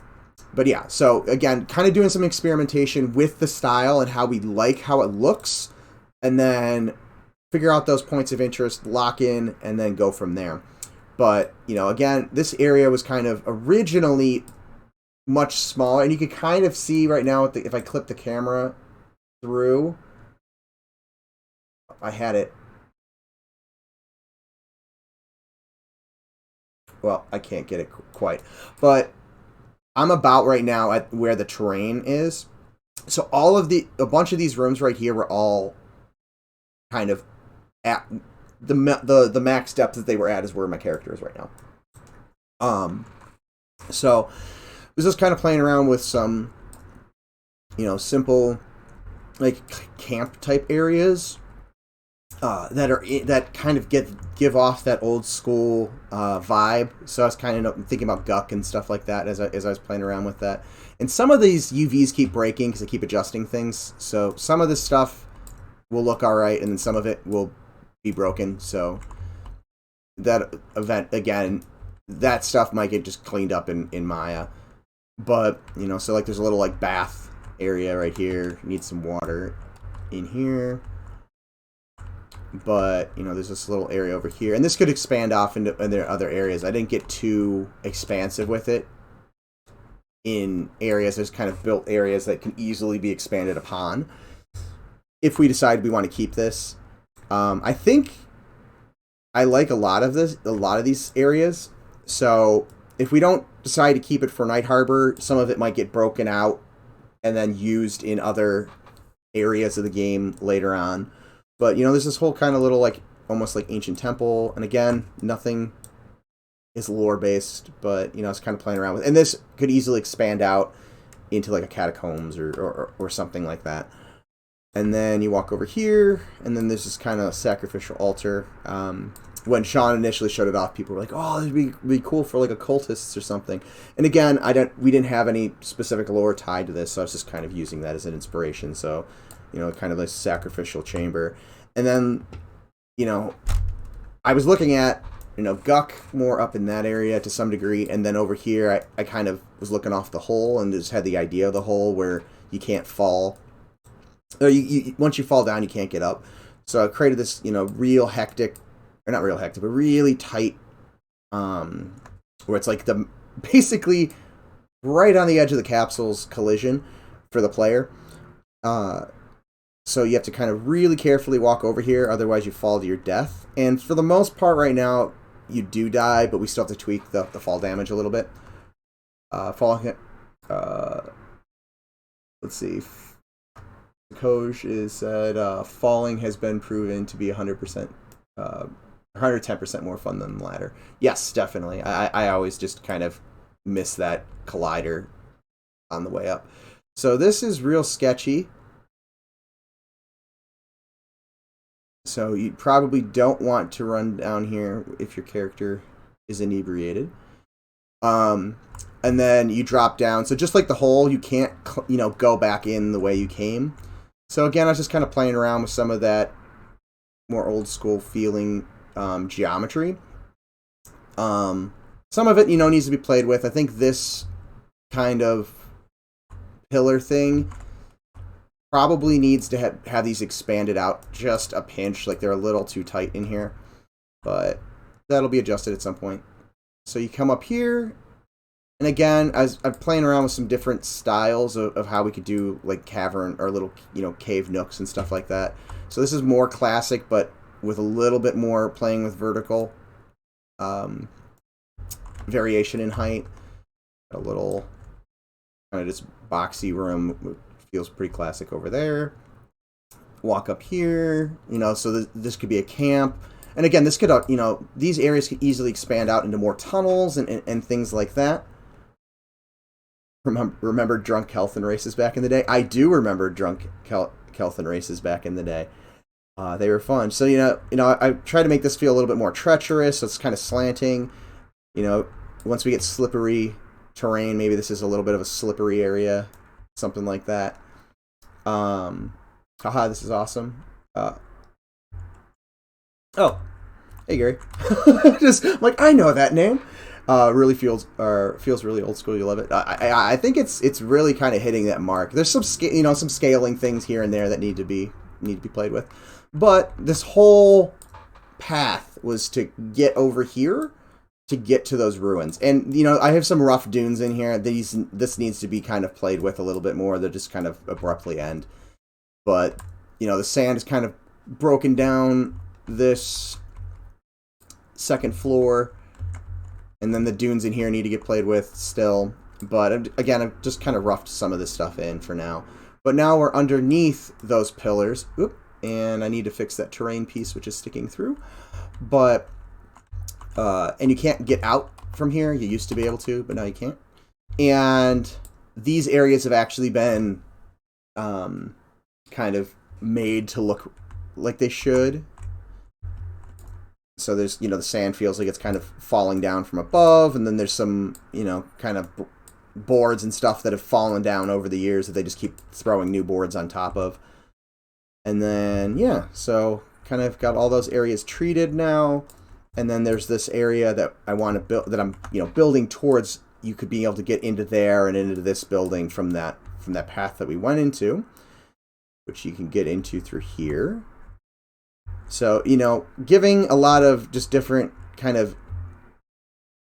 But yeah, so again, kind of doing some experimentation with the style and how we like how it looks, and then figure out those points of interest, lock in, and then go from there. But, you know, again, this area was kind of originally much smaller, and you can kind of see right now if I clip the camera through, I had it. Well, I can't get it quite, but I'm about right now at where the terrain is. So a bunch of these rooms right here were all kind of at the max depth that they were at is where my character is right now. So I was just kind of playing around with some, you know, simple like camp type areas that kind of give off that old school vibe. So I was kind of thinking about Guck and stuff like that as I was playing around with that. And some of these UVs keep breaking because I keep adjusting things. So some of this stuff will look all right, and then some of it will be broken. So that event again, that stuff might get just cleaned up in Maya. But you know, so like there's a little like bath area right here. Need some water in here. But, you know, there's this little area over here. And this could expand off into other areas. I didn't get too expansive with it in areas. There's kind of built areas that can easily be expanded upon if we decide we want to keep this. I think I like a lot of these areas. So if we don't decide to keep it for Night Harbor, some of it might get broken out and then used in other areas of the game later on. But, you know, there's this whole kind of little, like, almost like ancient temple. And again, nothing is lore-based, but, you know, it's kind of playing around with. And this could easily expand out into, like, a catacombs or something like that. And then you walk over here, and then there's this kind of sacrificial altar. When Sean initially showed it off, people were like, oh, this would be cool for, like, occultists or something. And again, we didn't have any specific lore tied to this, so I was just kind of using that as an inspiration. So, you know, kind of like sacrificial chamber. And then, you know, I was looking at, you know, Guck more up in that area to some degree. And then over here, I kind of was looking off the hole and just had the idea of the hole where you can't fall. Or once you fall down, you can't get up. So I created this, you know, real hectic, or not real hectic, but really tight, where it's like basically right on the edge of the capsule's collision for the player. So you have to kind of really carefully walk over here, otherwise you fall to your death. And for the most part right now, you do die, but we still have to tweak the fall damage a little bit. Let's see. Koj is said, falling has been proven to be 100%, 110% more fun than the ladder. Yes, definitely. I always just kind of miss that collider on the way up. So this is real sketchy. So you probably don't want to run down here if your character is inebriated. And then you drop down. So just like the hole, you can't, you know, go back in the way you came. So again, I was just kind of playing around with some of that more old school feeling geometry. Some of it, you know, needs to be played with. I think this kind of pillar thing probably needs to have these expanded out just a pinch. Like they're a little too tight in here. But that'll be adjusted at some point. So you come up here. And again, I'm playing around with some different styles of how we could do like cavern or little, you know, cave nooks and stuff like that. So this is more classic, but with a little bit more playing with vertical variation in height. A little kind of just boxy room. Feels pretty classic over there. Walk up here, you know, so this could be a camp. And again, this could, you know, these areas could easily expand out into more tunnels and things like that. Remember drunk Kelthan races back in the day? I do remember drunk Kelthan races back in the day. They were fun. So, you know, I try to make this feel a little bit more treacherous. So it's kind of slanting. You know, once we get slippery terrain, maybe this is a little bit of a slippery area. Something like that. Haha, this is awesome. Oh, hey Gary. Just like I know that name. Really feels really old school. You love it. I think it's really kind of hitting that mark. There's some some scaling things here and there that need to be played with, but this whole path was to get over here to get to those ruins. And I have some rough dunes in here. This needs to be kind of played with a little bit more. They just kind of abruptly end. But the sand is kind of broken down this second floor. And then the dunes in here need to get played with still. But again, I've just kind of roughed some of this stuff in for now. But now we're underneath those pillars. Oop, and I need to fix that terrain piece, which is sticking through. But, and you can't get out from here. You used to be able to, but now you can't. And these areas have actually been kind of made to look like they should. So there's, the sand feels like it's kind of falling down from above, and then there's some, kind of boards and stuff that have fallen down over the years that they just keep throwing new boards on top of. And then, yeah, so kind of got all those areas treated now. And then there's this area that I want to build, that I'm, building towards. You could be able to get into there and into this building from that path that we went into, which you can get into through here. So, giving a lot of just different kind of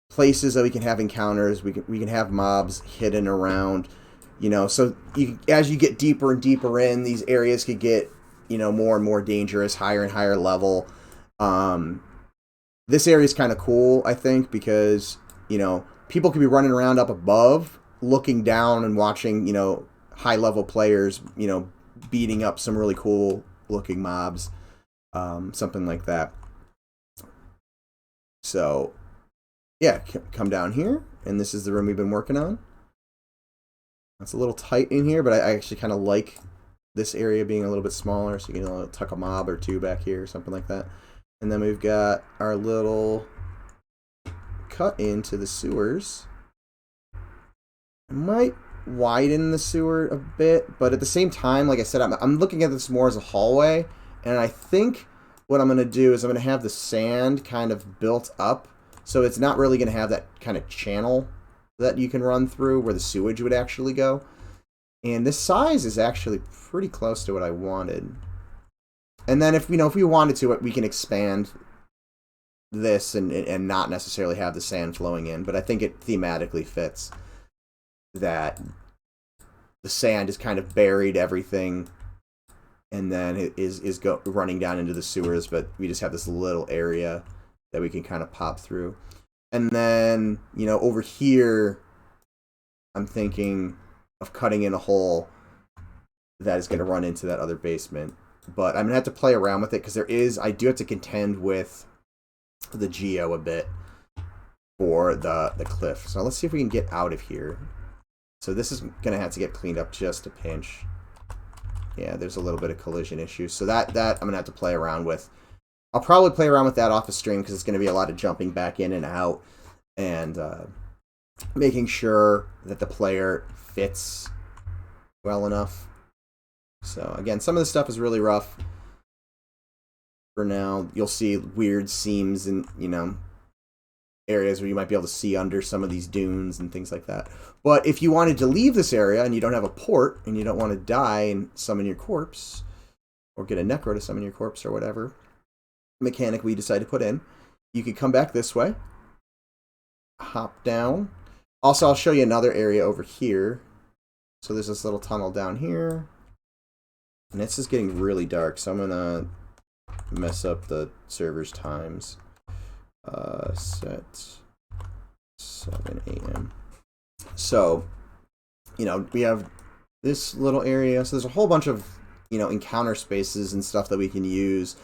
places that we can have encounters. We can have mobs hidden around, so as you get deeper and deeper in, these areas could get, more and more dangerous, higher and higher level. This area is kind of cool, I think, because, people could be running around up above, looking down and watching, high level players, beating up some really cool looking mobs. Something like that. So, yeah, come down here, and this is the room we've been working on. It's a little tight in here, but I actually kind of like this area being a little bit smaller, so you can tuck a mob or two back here, something like that. And then we've got our little cut into the sewers. I might widen the sewer a bit, but at the same time, like I said, I'm looking at this more as a hallway. And I think what I'm going to do is I'm going to have the sand kind of built up, so it's not really going to have that kind of channel that you can run through where the sewage would actually go. And this size is actually pretty close to what I wanted. And then if we wanted to, we can expand this and not necessarily have the sand flowing in. But I think it thematically fits that the sand has kind of buried everything. And then it is running down into the sewers, but we just have this little area that we can kind of pop through. And then, over here, I'm thinking of cutting in a hole that is going to run into that other basement. But I'm going to have to play around with it because I do have to contend with the geo a bit for the cliff. So let's see if we can get out of here. So this is going to have to get cleaned up just a pinch. Yeah, there's a little bit of collision issues. So that I'm going to have to play around with. I'll probably play around with that off the stream because it's going to be a lot of jumping back in and out and making sure that the player fits well enough. So, again, some of the stuff is really rough for now. You'll see weird seams in, areas where you might be able to see under some of these dunes and things like that. But if you wanted to leave this area and you don't have a port and you don't want to die and summon your corpse or get a necro to summon your corpse or whatever mechanic we decide to put in, you could come back this way, hop down. Also, I'll show you another area over here. So there's this little tunnel down here. And it's just getting really dark, so I'm going to mess up the server's times. Set 7 a.m. So, we have this little area. So there's a whole bunch of, encounter spaces and stuff that we can use.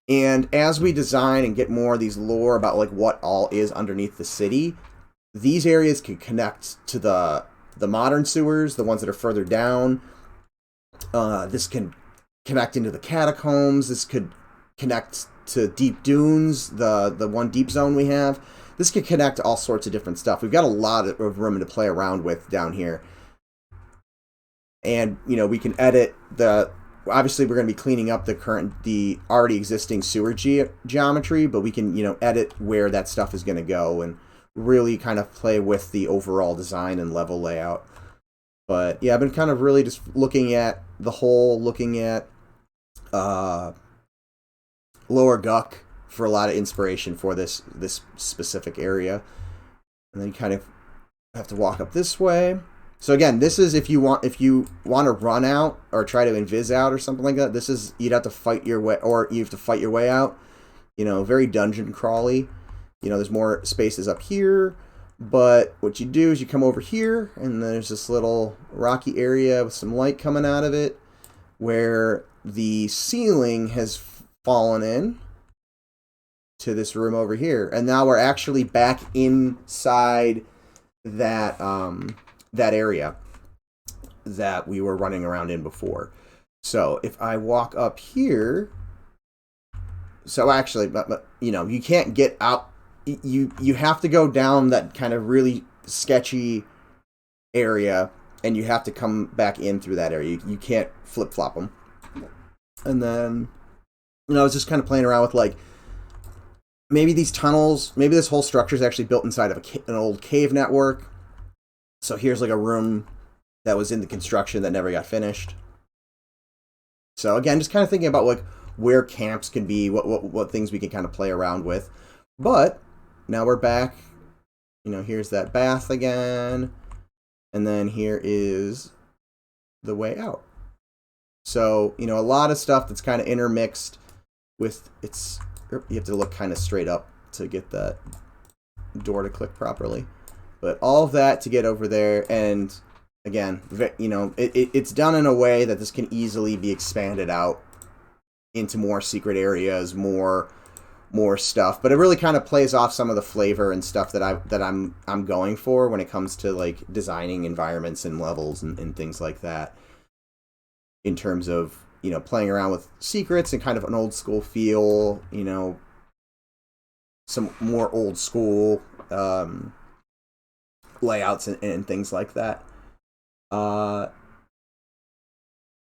And as we design and get more of these lore about like what all is underneath the city, these areas can connect to the modern sewers, the ones that are further down. This can connect into the catacombs. This could connect to deep dunes, the one deep zone we have. This could connect to all sorts of different stuff. We've got a lot of room to play around with down here. And, we can edit obviously we're going to be cleaning up the already existing sewer geometry, but we can, edit where that stuff is going to go and really kind of play with the overall design and level layout. But yeah, I've been kind of really just looking at the whole, looking at Lower Guck for a lot of inspiration for this specific area. And then you kind of have to walk up this way. So again, this is if you want to run out or try to invis out or something like that. This is, you'd have to fight your way, or you have to fight your way out. You know, very dungeon crawly. You know, there's more spaces up here, but what you do is you come over here, and there's this little rocky area with some light coming out of it, where the ceiling has fallen in to this room over here, and now we're actually back inside that that area that we were running around in before. So if I walk up here, so actually, but you know, you can't get out. You have to go down that kind of really sketchy area, and you have to come back in through that area. You can't flip-flop them. And then, you know, I was just kind of playing around with, like, maybe these tunnels, maybe this whole structure is actually built inside of an old cave network. So here's, like, a room that was in the construction that never got finished. So, again, just kind of thinking about, like, where camps can be, what things we can kind of play around with. But now we're back. You know, here's that bath again. And then here is the way out. So, you know, a lot of stuff that's kind of intermixed with its... You have to look kind of straight up to get that door to click properly. But all of that to get over there. And, again, you know, it's done in a way that this can easily be expanded out into more secret areas, more stuff, but it really kind of plays off some of the flavor and stuff that I'm going for when it comes to, like, designing environments and levels and things like that, in terms of, you know, playing around with secrets and kind of an old school feel, you know, some more old school layouts and things like that.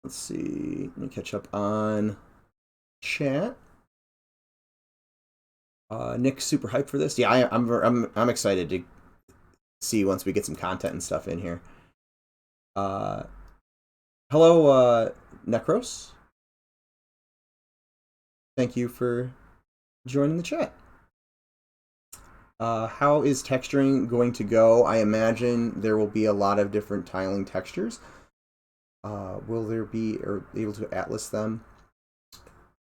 Let's see, let me catch up on chat. Nick's super hyped for this. Yeah, I'm excited to see once we get some content and stuff in here. Hello, Necros. Thank you for joining the chat. How is texturing going to go? I imagine there will be a lot of different tiling textures. Will there be able to atlas them?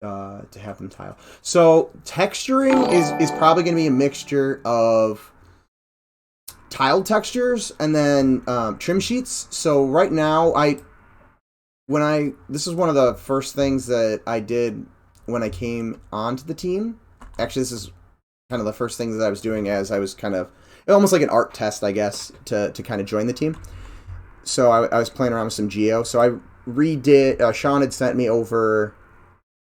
To have them tile. So texturing is probably going to be a mixture of tiled textures and then trim sheets. So right now, this is one of the first things that I did when I came onto the team. Actually, this is kind of the first thing that I was doing as I was kind of almost like an art test, I guess, to kind of join the team. So I was playing around with some geo. So I redid. Sean had sent me over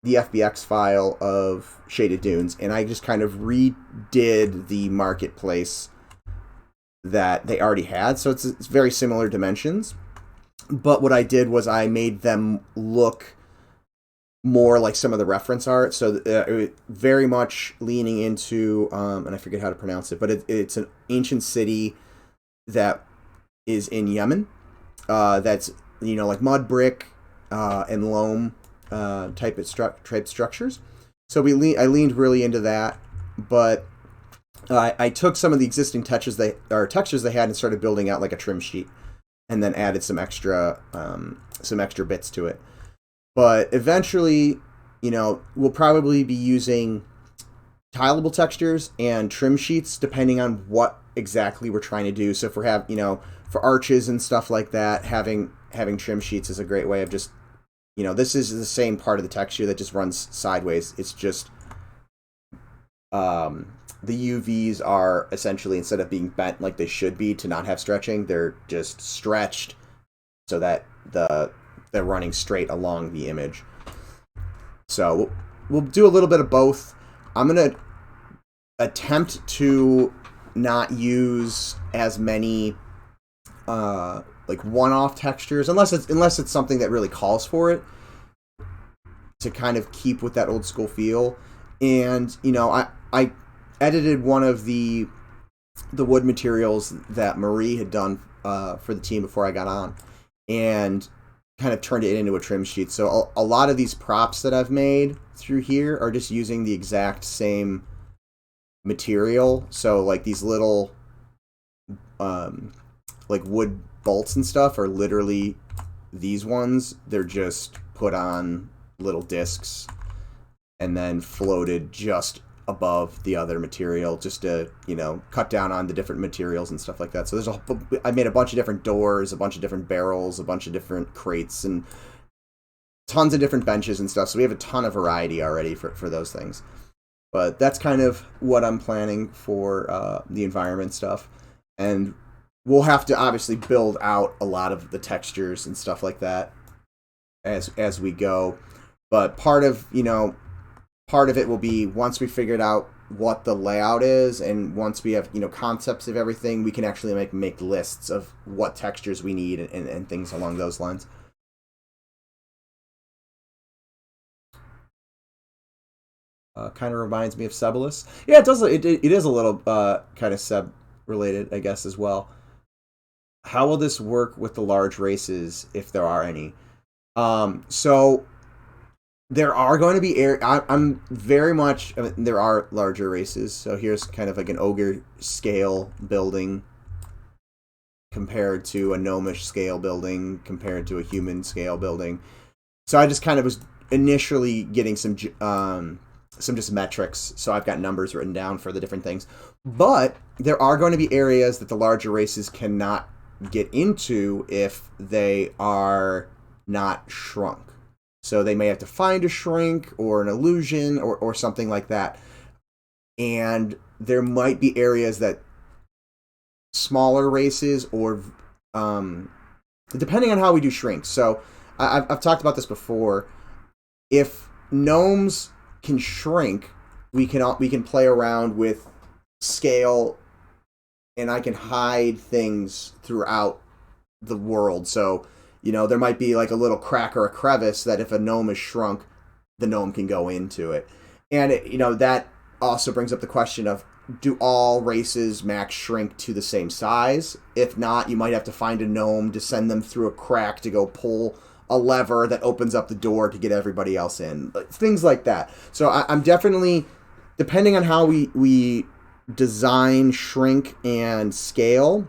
the FBX file of Shaded Dunes, and I just kind of redid the marketplace that they already had. So it's very similar dimensions, but what I did was I made them look more like some of the reference art. So very much leaning into, and I forget how to pronounce it, but it's an ancient city that is in Yemen. That's, you know, like mud brick and loam type structures. So I leaned really into that, but I took some of the existing textures they had and started building out like a trim sheet, and then added some extra bits to it. But eventually, you know, we'll probably be using tileable textures and trim sheets depending on what exactly we're trying to do. So if for arches and stuff like that, having trim sheets is a great way of just, you know, this is the same part of the texture that just runs sideways. It's just the UVs are essentially, instead of being bent like they should be to not have stretching, they're just stretched so that they're running straight along the image. So we'll do a little bit of both. I'm going to attempt to not use as many like one-off textures, unless it's something that really calls for it, to kind of keep with that old school feel. And, you know, I edited one of the the wood materials that Marie had done for the team before I got on, and kind of turned it into a trim sheet. So a lot of these props that I've made through here are just using the exact same material. So like these little like wood bolts and stuff are literally these ones. They're just put on little discs and then floated just above the other material, just to, you know, cut down on the different materials and stuff like that. So I made a bunch of different doors, a bunch of different barrels, a bunch of different crates, and tons of different benches and stuff. So we have a ton of variety already for those things. But that's kind of what I'm planning for the environment stuff. And we'll have to obviously build out a lot of the textures and stuff like that as we go. But part of it will be, once we figured out what the layout is, and once we have, you know, concepts of everything, we can actually make lists of what textures we need and things along those lines. Kind of reminds me of Sebulus. Yeah, it does. It is a little kind of Seb related, I guess, as well. How will this work with the large races, if there are any? So there are going to be I'm very much. I mean, there are larger races. So here's kind of like an ogre scale building compared to a gnomish scale building, compared to a human scale building. So I just kind of was initially getting some just metrics. So I've got numbers written down for the different things. But there are going to be areas that the larger races cannot get into if they are not shrunk. So they may have to find a shrink or an illusion or something like that. And there might be areas that smaller races, or depending on how we do shrinks. So I've talked about this before. If gnomes can shrink, we can play around with scale, and I can hide things throughout the world. So, you know, there might be like a little crack or a crevice that if a gnome is shrunk, the gnome can go into it. And, you know, that also brings up the question of, do all races max shrink to the same size? If not, you might have to find a gnome to send them through a crack to go pull a lever that opens up the door to get everybody else in. Things like that. So I'm definitely, depending on how we design, shrink, and scale,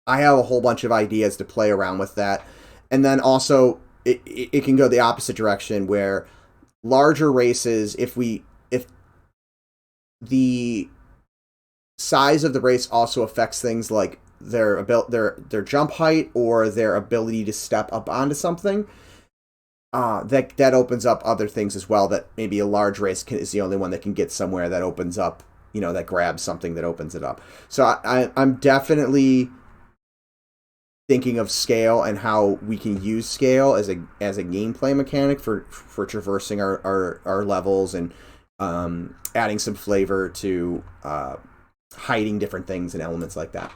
I have a whole bunch of ideas to play around with that. And then also, it can go the opposite direction, where larger races, if the size of the race also affects things like their jump height or their ability to step up onto something, that opens up other things as well, that maybe a large race is the only one that can get somewhere that opens up, you know, that grabs something that opens it up. So I'm definitely thinking of scale and how we can use scale as a gameplay mechanic for traversing our levels, and adding some flavor to hiding different things and elements like that.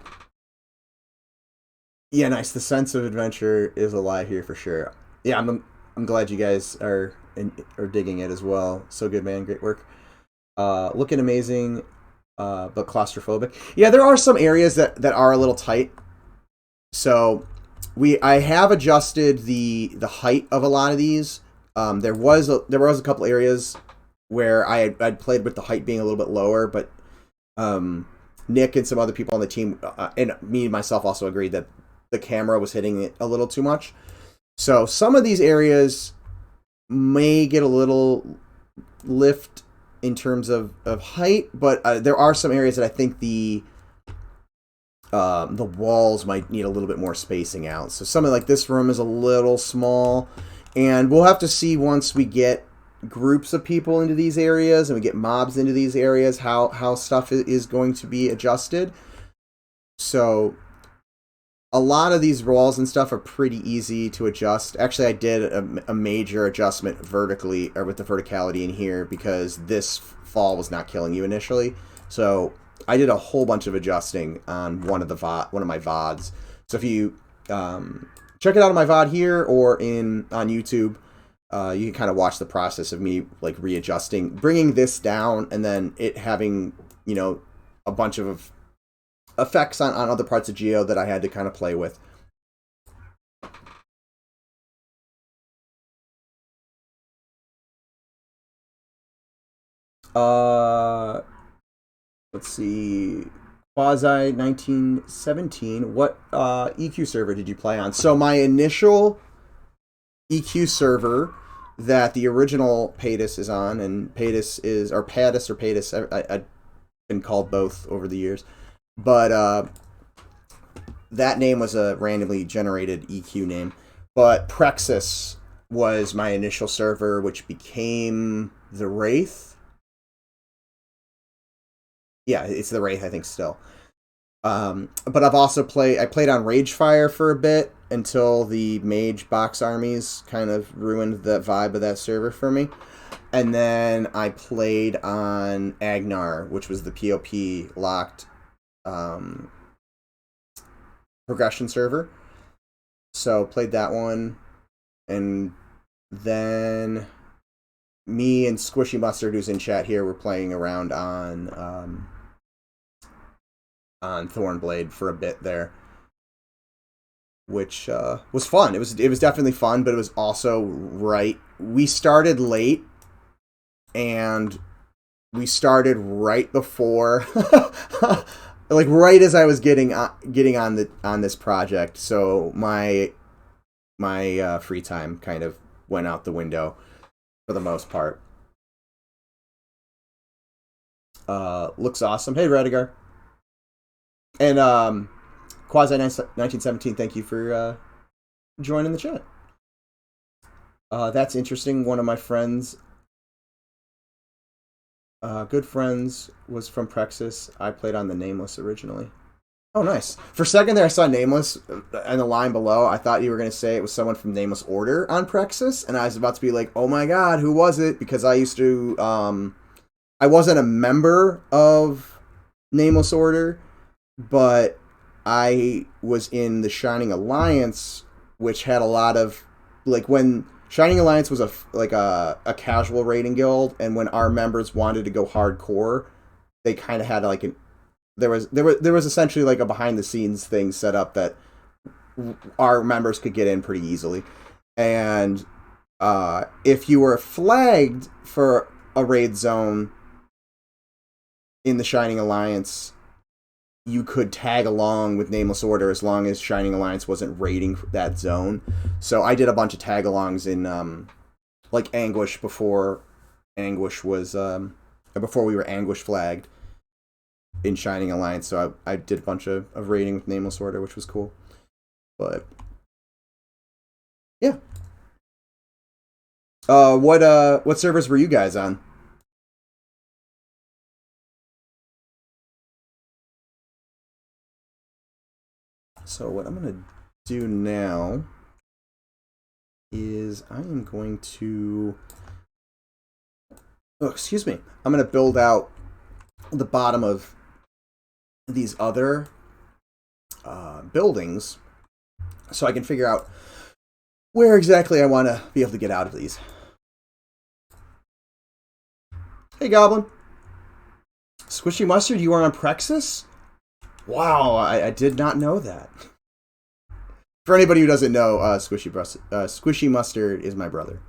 Yeah, nice. The sense of adventure is alive here for sure. Yeah, I'm glad you guys are digging it as well. So good, man. Great work. Looking amazing, but claustrophobic. Yeah, there are some areas that are a little tight. So I have adjusted the height of a lot of these. There was a couple areas where I'd played with the height being a little bit lower, but Nick and some other people on the team, and me and myself, also agreed that the camera was hitting it a little too much. So some of these areas may get a little lift in terms of height, but there are some areas that I think the walls might need a little bit more spacing out. So something like this room is a little small, and we'll have to see once we get groups of people into these areas and we get mobs into these areas how stuff is going to be adjusted. So a lot of these walls and stuff are pretty easy to adjust. Actually, I did a major adjustment vertically, or with the verticality in here, because this fall was not killing you initially. So I did a whole bunch of adjusting on one of my VODs. So if you check it out on my VOD here or on YouTube, you can kind of watch the process of me like readjusting, bringing this down, and then it having, you know, a bunch of effects on other parts of Geo that I had to kind of play with. Let's see. Quasi 1917. What EQ server did you play on? So my initial EQ server that the original Padis is on, and Padis is, or Padis or Padis, I've been called both over the years, but that name was a randomly generated EQ name. But Praxis was my initial server, which became the Wraith. Yeah, it's the Wraith, I think, still. But I've also played on Ragefire for a bit until the Mage box armies kind of ruined the vibe of that server for me. And then I played on Agnar, which was the POP locked progression server. So played that one. And then me and Squishy Mustard, who's in chat here, were playing around on Thornblade for a bit there, which was fun. It was definitely fun, but it was also right. We started late, and we started right before, like right as I was getting on this project. So my free time kind of went out the window for the most part. Looks awesome. Hey, Redigar. And Quasi 1917, thank you for joining the chat. That's interesting. One of my friends, good friends, was from Praxis. I played on the Nameless originally. Oh, nice. For a second there, I saw Nameless in the line below. I thought you were going to say it was someone from Nameless Order on Praxis, and I was about to be like, oh my god, who was it? Because I used to, I wasn't a member of Nameless Order, but I was in the Shining Alliance, which had a lot of, like, when Shining Alliance was a casual raiding guild, and when our members wanted to go hardcore, they kind of had like there was essentially like a behind the scenes thing set up that our members could get in pretty easily, and if you were flagged for a raid zone in the Shining Alliance, you could tag along with Nameless Order as long as Shining Alliance wasn't raiding that zone. So I did a bunch of tag-alongs in, like, Anguish before Anguish was, before we were Anguish flagged in Shining Alliance. So I did a bunch of raiding with Nameless Order, which was cool. But, yeah. What servers were you guys on? So what I'm going to do now is I am going to... Oh, excuse me. I'm going to build out the bottom of these other buildings so I can figure out where exactly I want to be able to get out of these. Hey, Goblin. Squishy Mustard, you are on Praxis? Wow, I did not know that. For anybody who doesn't know, Squishy Mustard is my brother.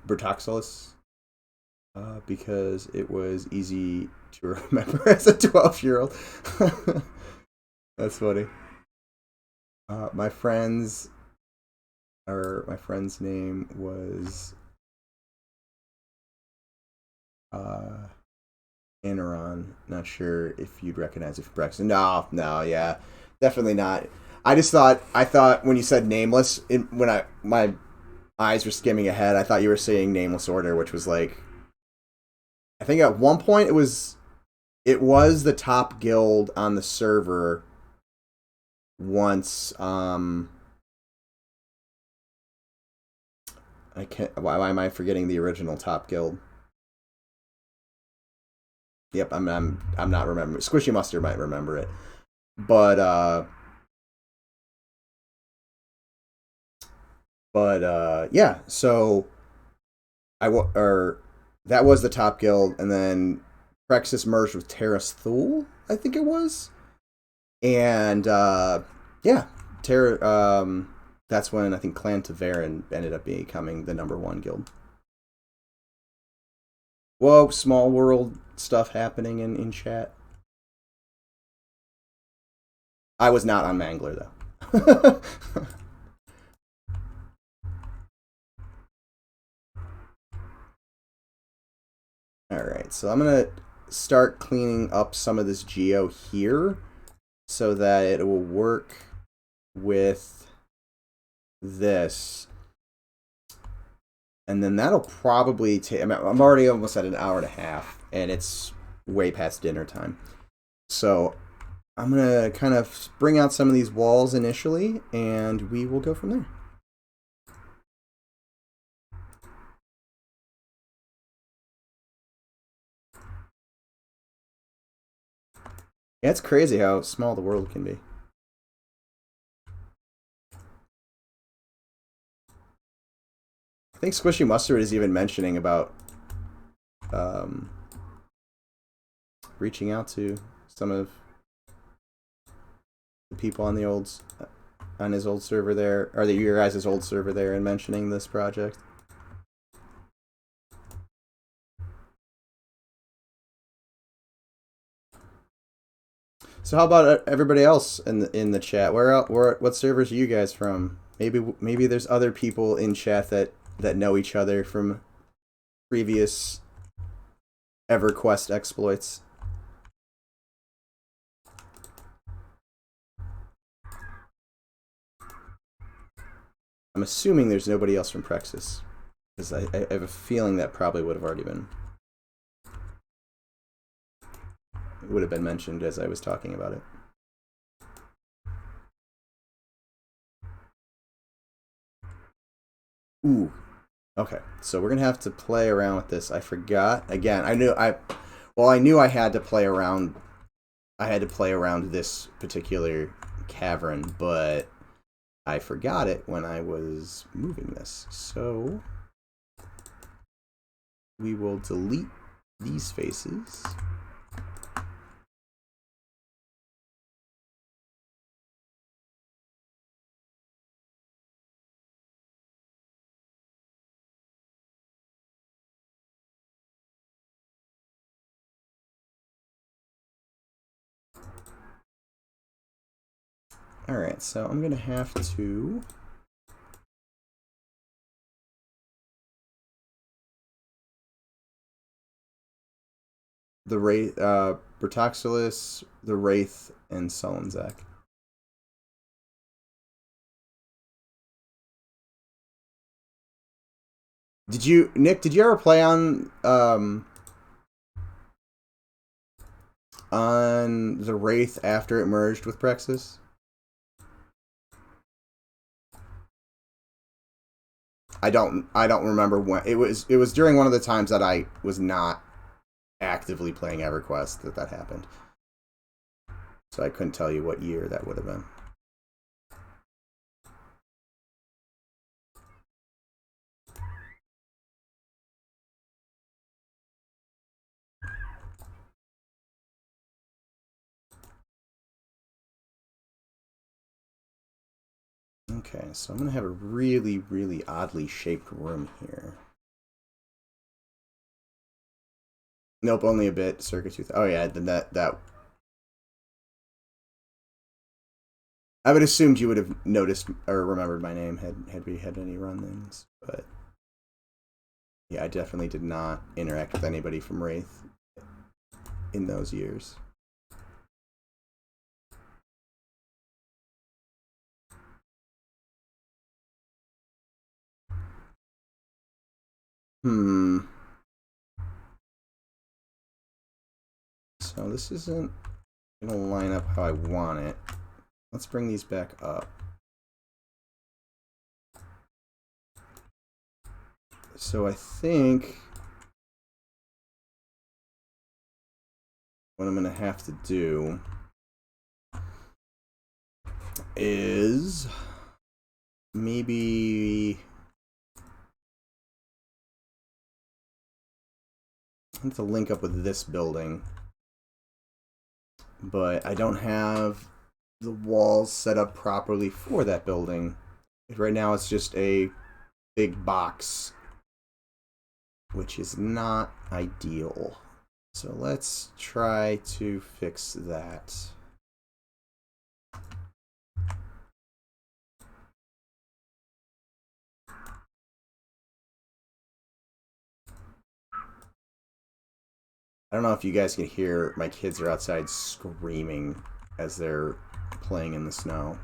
Bertoxilus, because it was easy to remember as a 12-year-old. That's funny. My friend's name was Anaron. Not sure if you'd recognize it from Brexit. No, yeah, definitely not. I thought when you said Nameless, my eyes were skimming ahead, I thought you were saying Nameless Order, which was like, I think at one point it was the top guild on the server once. I can't. Why am I forgetting the original top guild? Yep, I'm not remembering. Squishy Mustard might remember it, but But yeah, so that was the top guild, and then Praxis merged with Terra's Thule, I think it was, and yeah, that's when I think Clan Taverin ended up becoming the #1 guild. Whoa, small world stuff happening in chat. I was not on Mangler though. Alright, so I'm going to start cleaning up some of this geo here so that it will work with this. And then that'll probably take... I'm already almost at an hour and a half, and it's way past dinner time. So I'm going to kind of bring out some of these walls initially, and we will go from there. Yeah, it's crazy how small the world can be. I think Squishy Mustard is even mentioning about reaching out to some of the people on his old server there, or your guys' old server there, and mentioning this project. So how about everybody else in the chat? What servers are you guys from? Maybe there's other people in chat that know each other from previous EverQuest exploits. I'm assuming there's nobody else from Praxis, because I have a feeling that probably would have already been. It would have been mentioned as I was talking about it. Ooh. Okay, so we're gonna have to play around with this. I forgot again. I knew I had to play around. I had to play around this particular cavern, but I forgot it when I was moving this. So we will delete these faces. Alright, so I'm going to have to... the Wraith, Bertoxilus, the Wraith, and Sullenzac. Nick, did you ever play on the Wraith after it merged with Praxis? I don't remember when. It was during one of the times that I was not actively playing EverQuest that happened. So I couldn't tell you what year that would have been. Okay, so I'm going to have a really, really oddly shaped room here. Nope, only a bit. Circa 2000. Oh yeah, then that. I would assumed you would have noticed or remembered my name had we had any run-ins, but yeah, I definitely did not interact with anybody from Wraith in those years. So this isn't gonna line up how I want it. Let's bring these back up. So I think what I'm gonna have to do is maybe have to link up with this building. But I don't have the walls set up properly for that building. Right now it's just a big box, which is not ideal. So let's try to fix that. I don't know if you guys can hear, my kids are outside screaming as they're playing in the snow.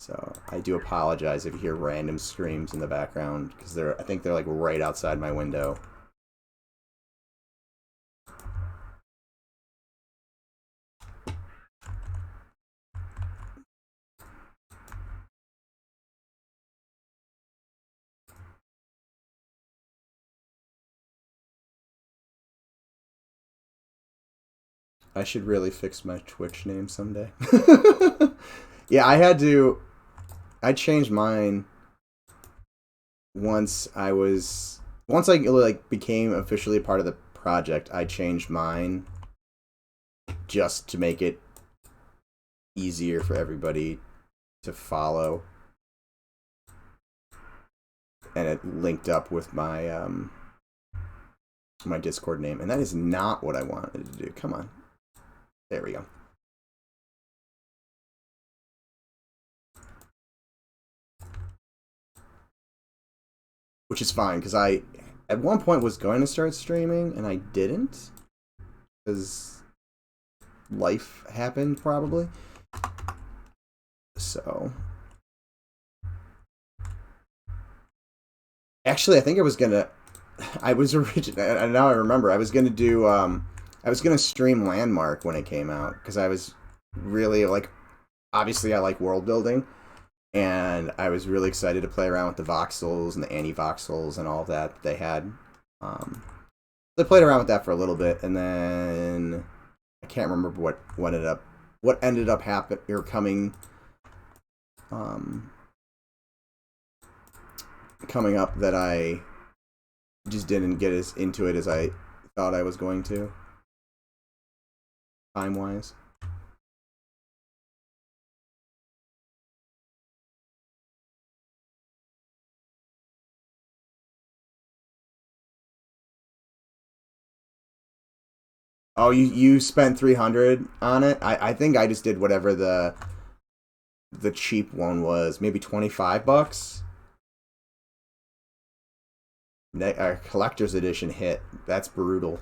So I do apologize if you hear random screams in the background, because I think they're like right outside my window. I should really fix my Twitch name someday. Yeah, I changed mine once I like became officially a part of the project. I changed mine just to make it easier for everybody to follow. And it linked up with my my Discord name, and that is not what I wanted to do. Come on. There we go. Which is fine, because I, at one point, was going to start streaming, and I didn't. Because life happened, probably. So. Actually, I think I was gonna... now I remember. I was gonna do... I was going to stream Landmark when it came out, because I was really, like, obviously I like world building, and I was really excited to play around with the voxels and the anti-voxels and all of that they had. I played around with that for a little bit, and then I can't remember what ended up happening or coming up that I just didn't get as into it as I thought I was going to. Time-wise. Oh, you spent 300 on it? I think I just did whatever the cheap one was. Maybe 25 bucks? A collector's edition hit. That's brutal.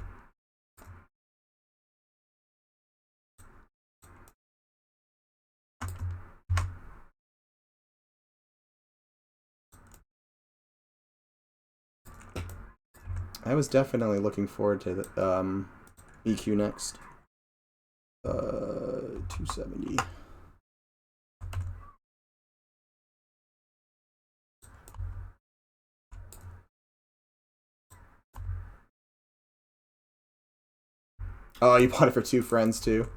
I was definitely looking forward to the EQ next. 270. Oh, you bought it for 2 friends too?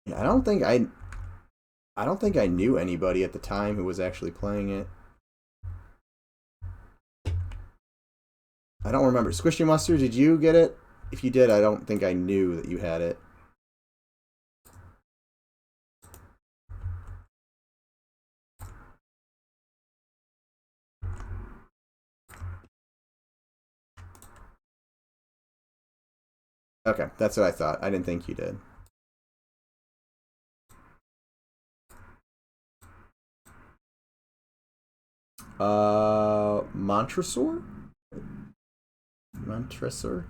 Yeah, I don't think I knew anybody at the time who was actually playing it. I don't remember. Squishy Mustard, did you get it? If you did, I don't think I knew that you had it. Okay, that's what I thought. I didn't think you did. Montresor? Montresor?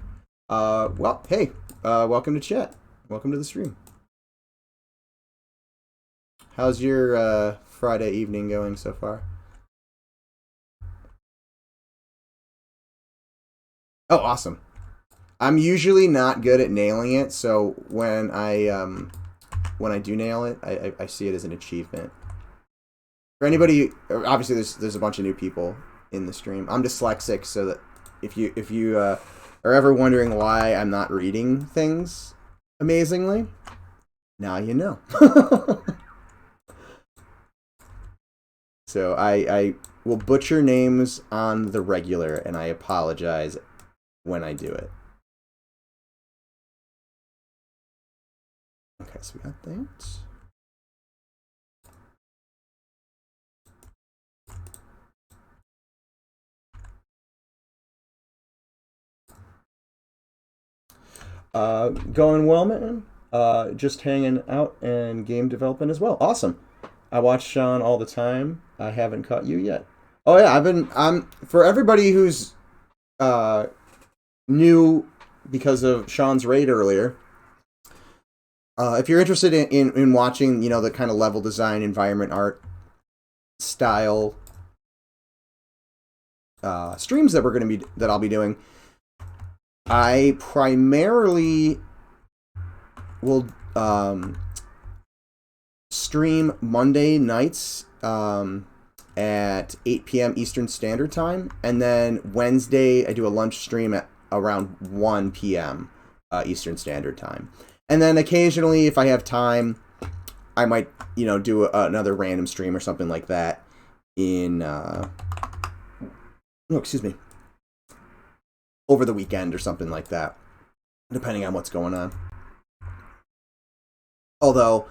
Well, hey, welcome to chat. Welcome to the stream. How's your Friday evening going so far? Oh, awesome. I'm usually not good at nailing it, so when I do nail it, I see it as an achievement. For anybody, obviously there's a bunch of new people in the stream. I'm dyslexic, so that if you are ever wondering why I'm not reading things amazingly, now you know. So I will butcher names on the regular, and I apologize when I do it. Okay, so we got that. Going well, man. Just hanging out and game development as well. Awesome. I watch Sean all the time. I haven't caught you yet. Oh yeah, I'm for everybody who's new because of Sean's raid earlier. If you're interested in watching, you know, the kind of level design, environment art style streams that I'll be doing, I primarily will stream Monday nights at 8 p.m. Eastern Standard Time, and then Wednesday I do a lunch stream at around 1 p.m. Eastern Standard Time. And then occasionally, if I have time, I might, you know, do another random stream or something like that in, over the weekend or something like that, depending on what's going on. Although,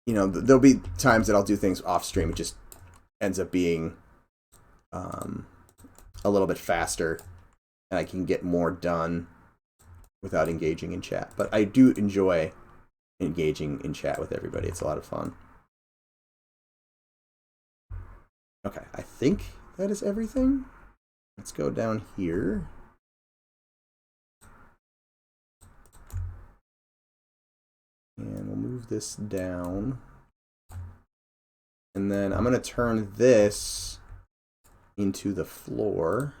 you know, there'll be times that I'll do things off stream. It just ends up being a little bit faster, and I can get more done without engaging in chat. But I do enjoy engaging in chat with everybody. It's a lot of fun. Okay, I think that is everything. Let's go down here. And we'll move this down. And then I'm going to turn this into the floor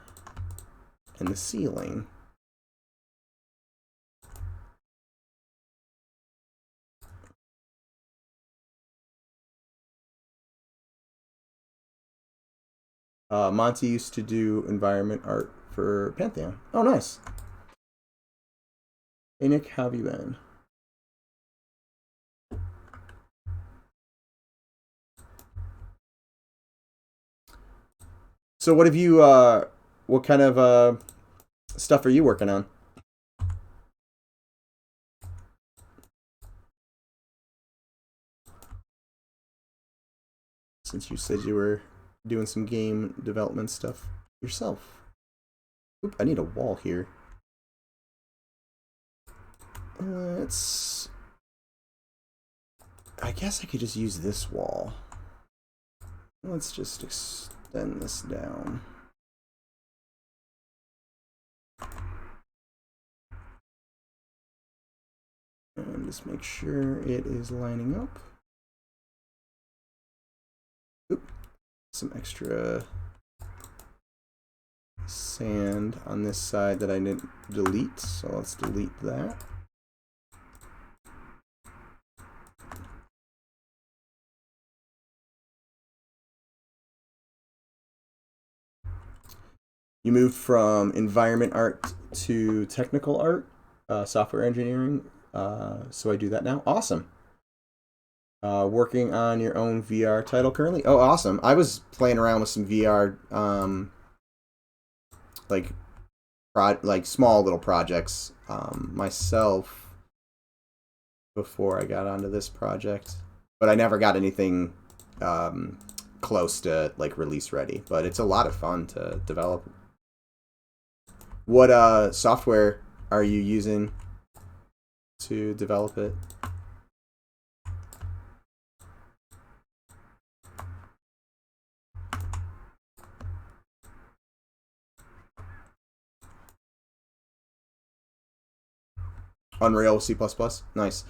and the ceiling. Monty used to do environment art for Pantheon. Oh, nice. Hey, Nick, how have you been? So what have you, what kind of stuff are you working on? Since you said you were doing some game development stuff yourself. Oop, I need a wall here. I guess I could just use this wall. Let's just extend this down. And just make sure it is lining up. Oop, some extra sand on this side that I didn't delete, so let's delete that. You moved from environment art to technical art, software engineering, so I do that now. Awesome. Working on your own VR title currently? Oh, awesome. I was playing around with some VR, like small little projects myself before I got onto this project, but I never got anything close to like release ready. But it's a lot of fun to develop. What software are you using to develop it? Unreal C++? Nice.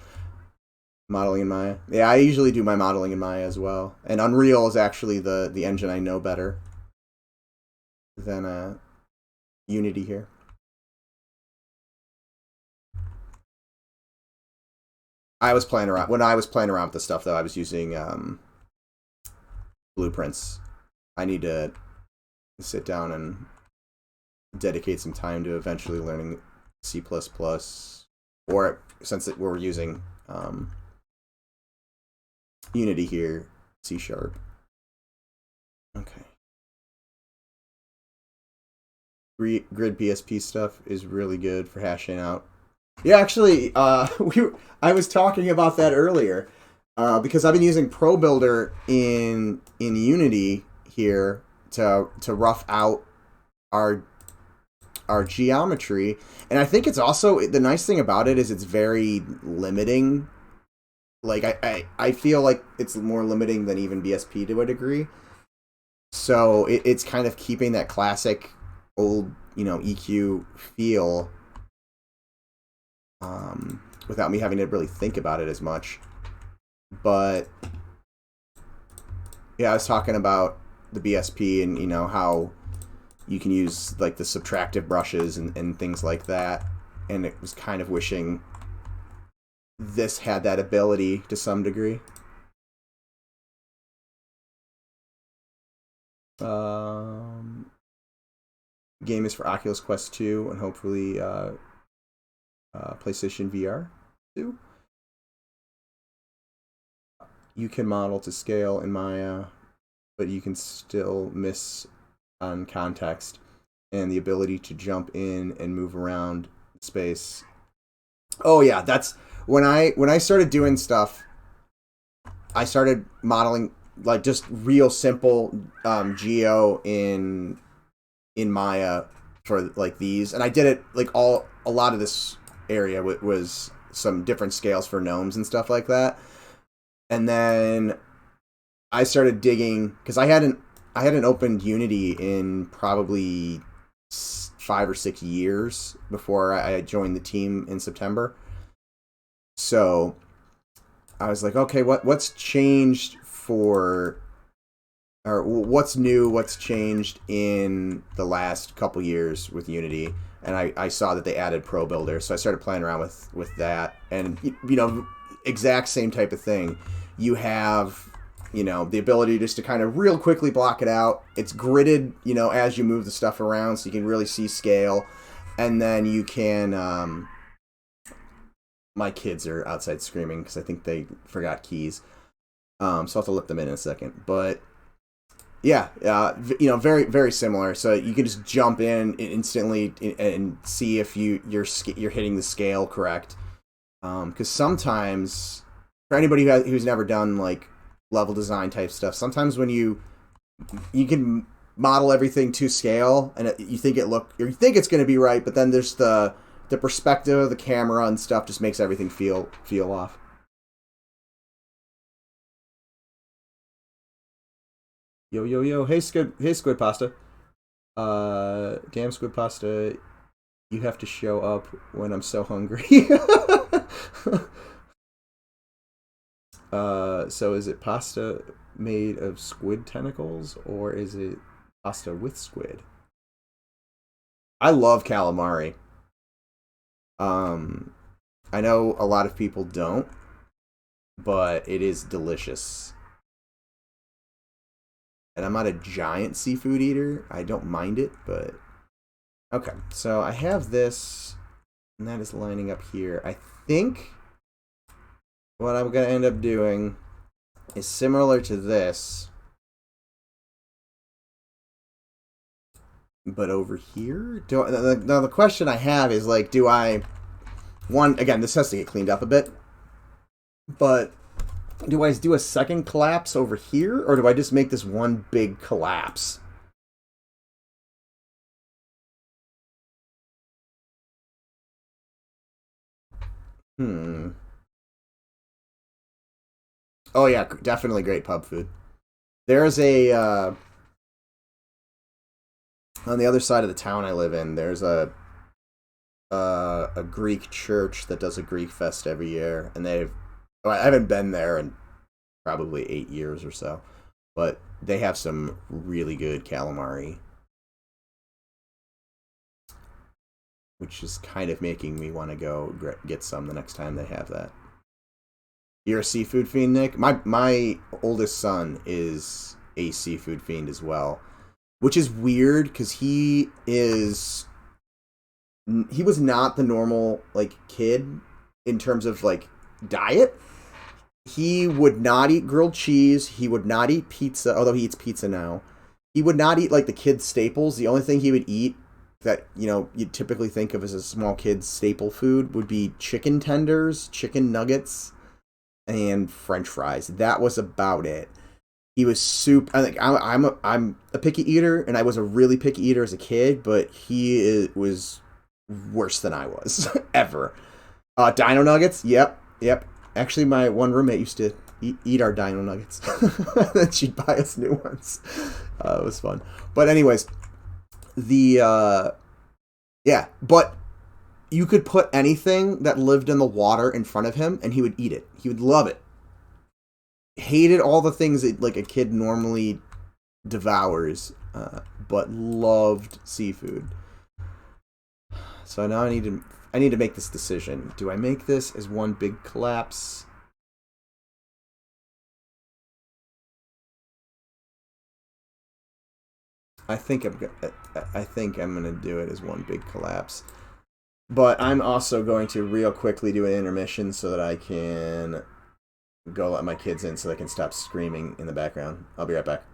Modeling in Maya. Yeah, I usually do my modeling in Maya as well. And Unreal is actually the engine I know better than Unity here. I was playing around when I was playing around with the stuff though. I was using blueprints. I need to sit down and dedicate some time to eventually learning C++, or since we're using Unity here, C#. Okay. Grid BSP stuff is really good for hashing out. Yeah, actually, I was talking about that earlier because I've been using Pro Builder in Unity here to rough out our geometry, and I think it's also the nice thing about it is it's very limiting. Like I feel like it's more limiting than even BSP to a degree. So it's kind of keeping that classic old, EQ feel without me having to really think about it as much. But yeah, I was talking about the BSP and how you can use like the subtractive brushes and things like that, and it was kind of wishing this had that ability to some degree. Game is for Oculus Quest 2 and hopefully PlayStation VR 2. You can model to scale in Maya, but you can still miss on context and the ability to jump in and move around space. Oh yeah, that's when I started doing stuff. I started modeling like just real simple geo in Maya for like these, and I did it like a lot of this area was some different scales for gnomes and stuff like that. And then I started digging because I hadn't opened Unity in probably 5 or 6 years before I joined the team in September. So I was like, okay, what's changed or what's new, what's changed in the last couple years with Unity? And I saw that they added Pro Builder, so I started playing around with that, and exact same type of thing. You have the ability just to kind of real quickly block it out. It's gridded, as you move the stuff around, so you can really see scale. And then you can, my kids are outside screaming because I think they forgot keys. So I'll have to let them in a second. But yeah, very, very similar. So you can just jump in instantly and see if you're hitting the scale correct. Because sometimes, for anybody who's never done like level design type stuff, sometimes when you can model everything to scale and you think it's going to be right, but then there's the perspective of the camera and stuff just makes everything feel off. Yo, hey squid pasta. Damn squid pasta, you have to show up when I'm so hungry. So is it pasta made of squid tentacles or is it pasta with squid? I love calamari. I know a lot of people don't, but it is delicious. And I'm not a giant seafood eater. I don't mind it, but okay. So I have this, and that is lining up here. I think what I'm going to end up doing is similar to this, but over here. Now the question I have is like, do I again, this has to get cleaned up a bit, but do I do a second collapse over here, or do I just make this one big collapse? Oh yeah, definitely great pub food. There's on the other side of the town I live in, there's a Greek church that does a Greek fest every year, and I haven't been there in probably 8 years or so, but they have some really good calamari, which is kind of making me want to go get some the next time they have that. You're a seafood fiend, Nick? My oldest son is a seafood fiend as well, which is weird because he was not the normal like kid in terms of like diet. He would not eat grilled cheese. He would not eat pizza, although he eats pizza now. he would not eat like the kids' staples. The only thing he would eat that, you know, you'd typically think of as a small kid's staple food would be chicken tenders, chicken nuggets, and French fries. That was about it. He was I think I'm a picky eater, and I was a really picky eater as a kid, but was worse than I was ever. Dino nuggets, yep. Actually, my one roommate used to eat our dino nuggets. Then she'd buy us new ones. It was fun. But anyways, but you could put anything that lived in the water in front of him, and he would eat it. He would love it. Hated all the things that like a kid normally devours, but loved seafood. So now I need to make this decision. Do I make this as one big collapse? I think I'm gonna do it as one big collapse. But I'm also going to real quickly do an intermission so that I can go let my kids in so they can stop screaming in the background. I'll be right back.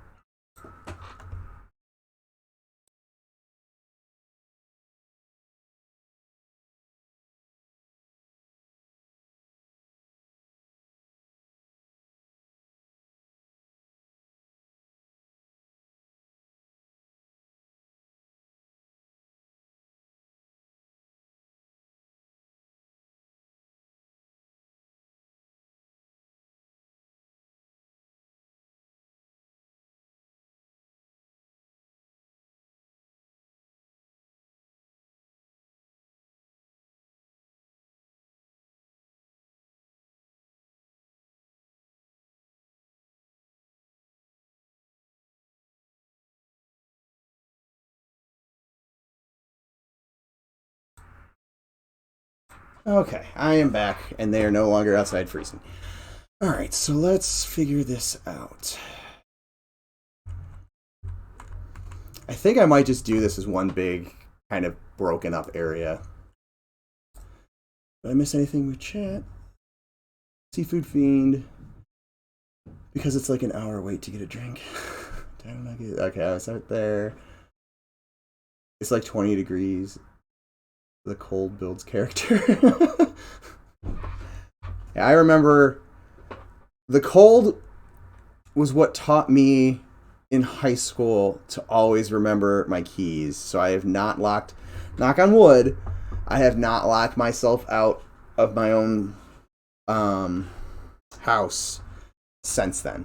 Okay, I am back, and they are no longer outside freezing. Alright, so let's figure this out. I think I might just do this as one big, kind of broken up area. Did I miss anything with chat? Seafood Fiend. Because it's like an hour wait to get a drink. Okay, I was out there. It's like 20 degrees. The cold builds character. Yeah, I remember the cold was what taught me in high school to always remember my keys. So I have not locked, knock on wood, I have not locked myself out of my own house since then.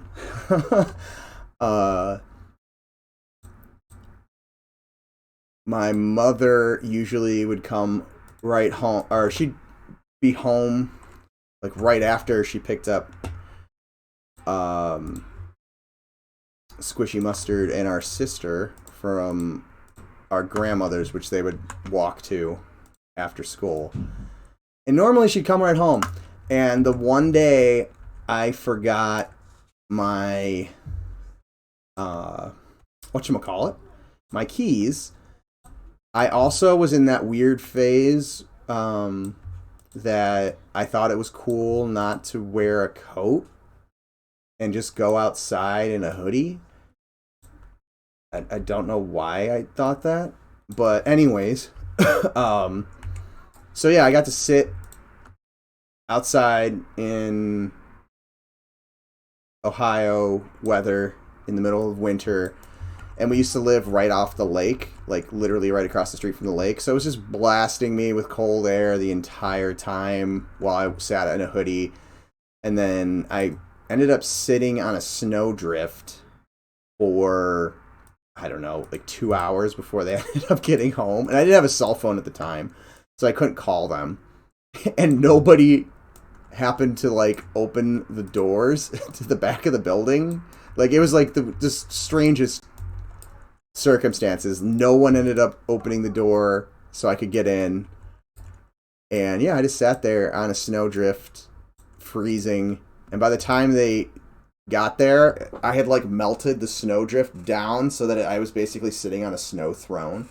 My mother usually would come right home, or she'd be home like right after she picked up Squishy Mustard and our sister from our grandmother's, which they would walk to after school. And normally she'd come right home. And the one day I forgot my whatchamacallit? My keys. I also was in that weird phase that I thought it was cool not to wear a coat and just go outside in a hoodie. I don't know why I thought that. But anyways, so yeah, I got to sit outside in Ohio weather in the middle of winter. And we used to live right off the lake, like literally right across the street from the lake. So it was just blasting me with cold air the entire time while I sat in a hoodie. And then I ended up sitting on a snowdrift for, I don't know, like 2 hours before they ended up getting home. And I didn't have a cell phone at the time, so I couldn't call them. And nobody happened to like open the doors to the back of the building. Like it was like the just strangest circumstances. No one ended up opening the door so I could get in. And yeah, I just sat there on a snowdrift, freezing. And by the time they got there, I had like melted the snowdrift down so that I was basically sitting on a snow throne.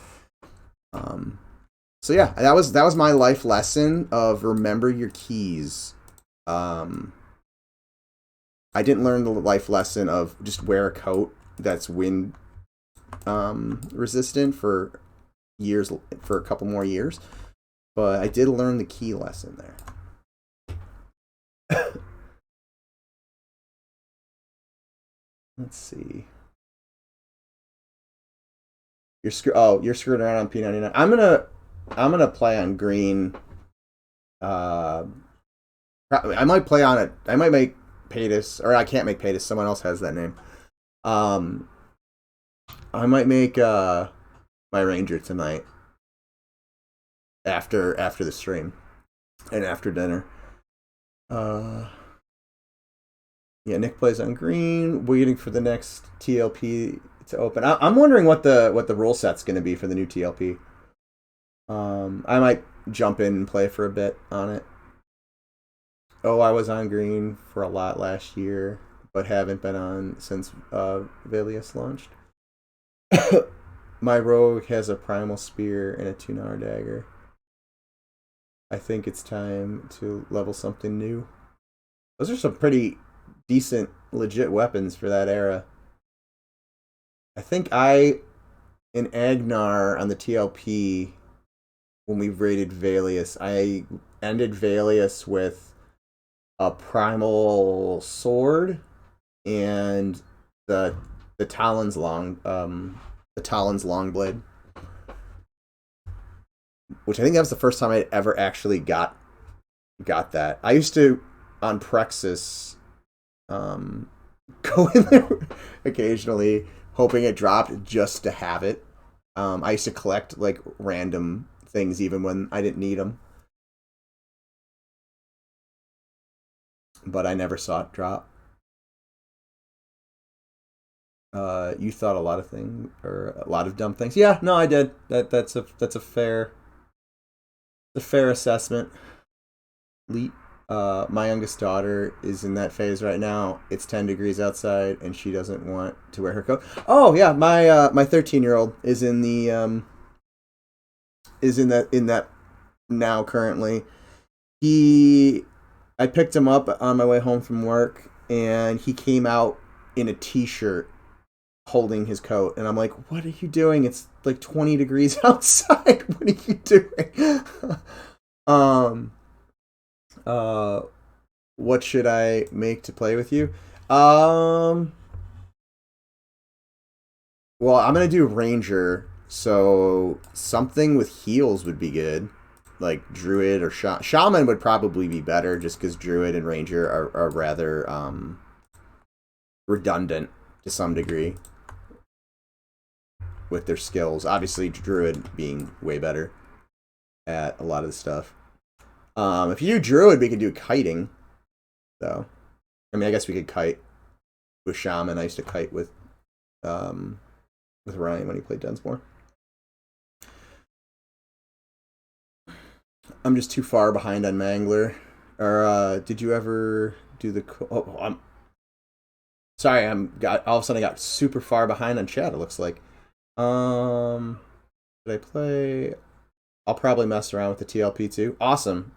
So yeah, that was my life lesson of remember your keys. I didn't learn the life lesson of just wear a coat that's wind resistant for a couple more years. But I did learn the key lesson there. Let's see. You're screwing around on P99. I'm gonna play on green. I might play on it. I might make Paytas, or I can't make Paytas. Someone else has that name. I might make my Ranger tonight after the stream and after dinner. Yeah, Nick plays on green, waiting for the next TLP to open. I'm wondering what the rule set's going to be for the new TLP. I might jump in and play for a bit on it. Oh, I was on green for a lot last year, but haven't been on since Valius launched. My rogue has a primal spear and a 2-hour dagger. I think it's time to level something new. Those are some pretty decent, legit weapons for that era. I think in Agnar on the TLP, when we raided Valius, I ended Valius with a primal sword and the Talon's Longblade, which I think that was the first time I ever actually got that. I used to on Praxis go in there occasionally, hoping it dropped just to have it. I used to collect like random things even when I didn't need them, but I never saw it drop. You thought a lot of things, or a lot of dumb things. Yeah, no, I did. That's a fair assessment. My youngest daughter is in that phase right now. It's 10 degrees outside, and she doesn't want to wear her coat. Oh yeah, my 13-year-old is in that now currently. I picked him up on my way home from work, and he came out in a t-shirt holding his coat, and I'm like, what are you doing? It's like 20 degrees outside. What are you doing? What should I make to play with you? Well, I'm gonna do Ranger, so something with heals would be good, like Druid or Shaman would probably be better, just because Druid and Ranger are rather redundant to some degree with their skills. Obviously, Druid being way better at a lot of the stuff. If you do Druid, we could do kiting, though. I mean, I guess we could kite with Shaman. I used to kite with Ryan when he played Dunsmore. I'm just too far behind on Mangler. Or did you ever do the? Oh, I'm sorry. All of a sudden I got super far behind on chat. It looks like. Did I play? I'll probably mess around with the TLP too. Awesome.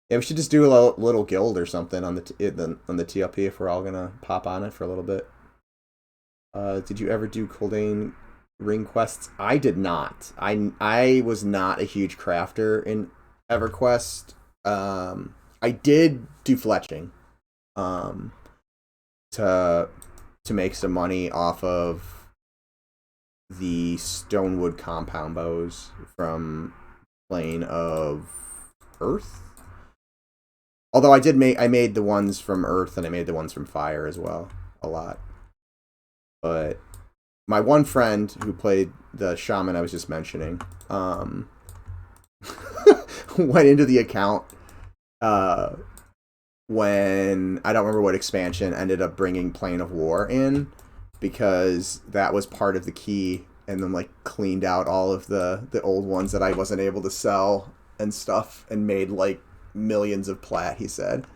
Yeah, we should just do a little guild or something on the TLP if we're all gonna pop on it for a little bit. Did you ever do Coldane ring quests? I did not. I was not a huge crafter in EverQuest. I did do fletching, to make some money off of the Stonewood compound bows from Plane of Earth. Although I made the ones from Earth and I made the ones from Fire as well, a lot. But my one friend who played the Shaman I was just mentioning, went into the account when I don't remember what expansion ended up bringing Plane of War in, because that was part of the key, and then like cleaned out all of the old ones that I wasn't able to sell and stuff, and made like millions of plat, he said,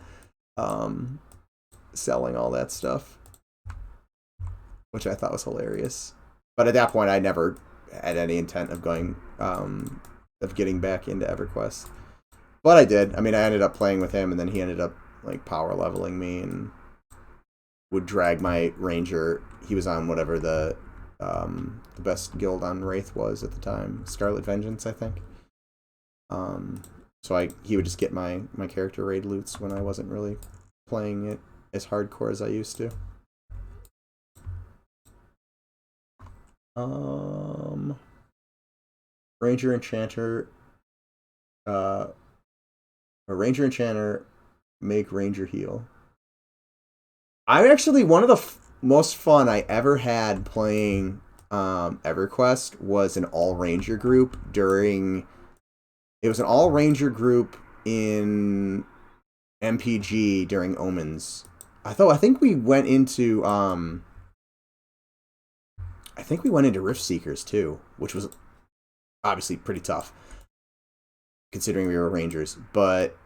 selling all that stuff, which I thought was hilarious. But at that point I never had any intent of going of getting back into EverQuest, but I did. I mean, I ended up playing with him, and then he ended up like power leveling me and would drag my Ranger. He was on whatever the the best guild on Wraith was at the time. Scarlet Vengeance, I think. So he would just get my character raid loots when I wasn't really playing it as hardcore as I used to. Ranger Enchanter. A Ranger Enchanter make Ranger heal. I actually, one of the most fun I ever had playing EverQuest was an all Ranger group during. It was an all Ranger group in MPG during Omens. I think we went into Rift Seekers too, which was obviously pretty tough considering we were Rangers, but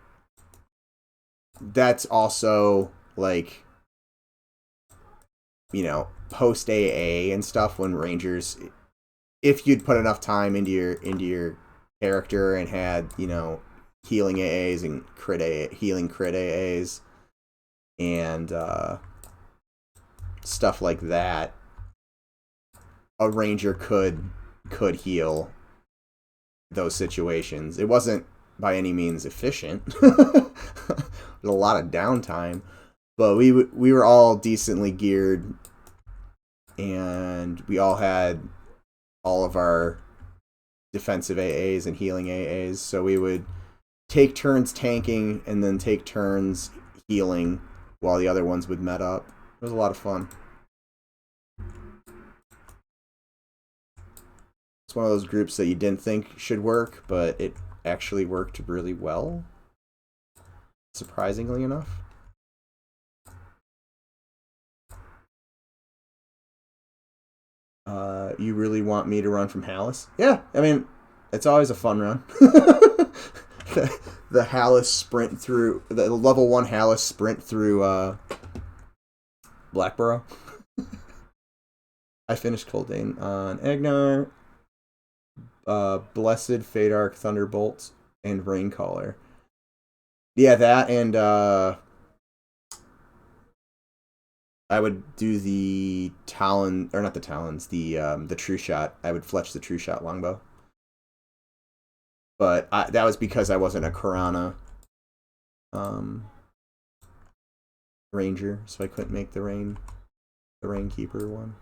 that's also like, you know, post AA and stuff when Rangers, if you'd put enough time into your character and had, you know, healing AAs and healing crit AAs and stuff like that, a Ranger could heal those situations. It wasn't by any means efficient. A lot of downtime, but we were all decently geared, and we all had all of our defensive AAs and healing AAs, so we would take turns tanking and then take turns healing while the other ones would met up. It was a lot of fun. It's one of those groups that you didn't think should work, but it actually worked really well, surprisingly enough. You really want me to run from Hallis? Yeah, I mean, it's always a fun run. The Hallis sprint through, the level 1 Hallis sprint through Blackborough. I finished Coldane on Agnar, Blessed, Fadark, Thunderbolt, and Raincaller. Yeah, that, and I would do the Talon, or not the Talons, the True Shot. I would fletch the True Shot longbow. But that was because I wasn't a Karana Ranger, so I couldn't make the Rainkeeper one.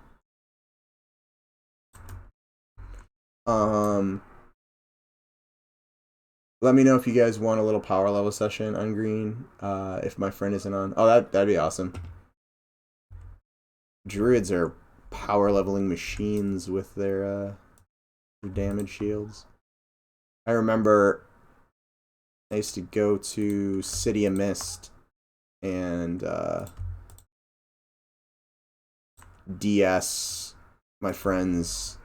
Let me know if you guys want a little power level session on green. If my friend isn't on. Oh, that'd be awesome. Druids are power leveling machines with their damage shields. I remember I used to go to City of Mist and DS my friend's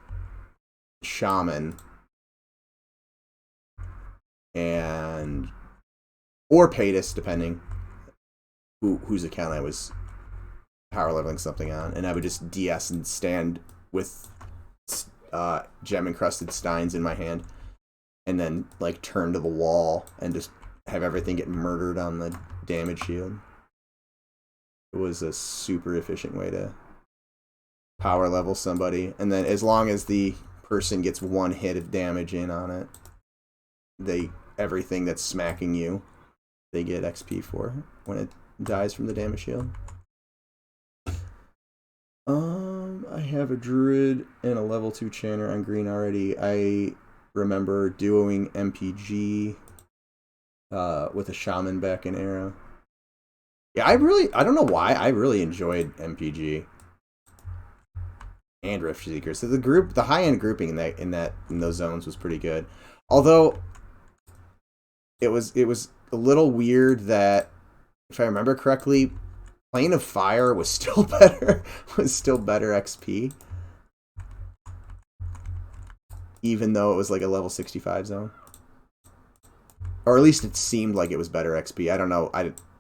shaman and or Paytas, depending whose account I was power leveling something on, and I would just DS and stand with gem encrusted steins in my hand, and then like turn to the wall and just have everything get murdered on the damage shield. It was a super efficient way to power level somebody, and then as long as the person gets one hit of damage in on it, everything that's smacking you, they get XP for when it dies from the damage shield. I have a druid and a level 2 chanter on green already. I remember duoing MPG with a shaman back in Era. Yeah, I don't know why, I really enjoyed MPG and Rift Seeker. So the high end grouping in those zones was pretty good. Although it was a little weird that, if I remember correctly, Plane of Fire was still better XP, even though it was like a level 65 zone, or at least it seemed like it was better XP. I don't know.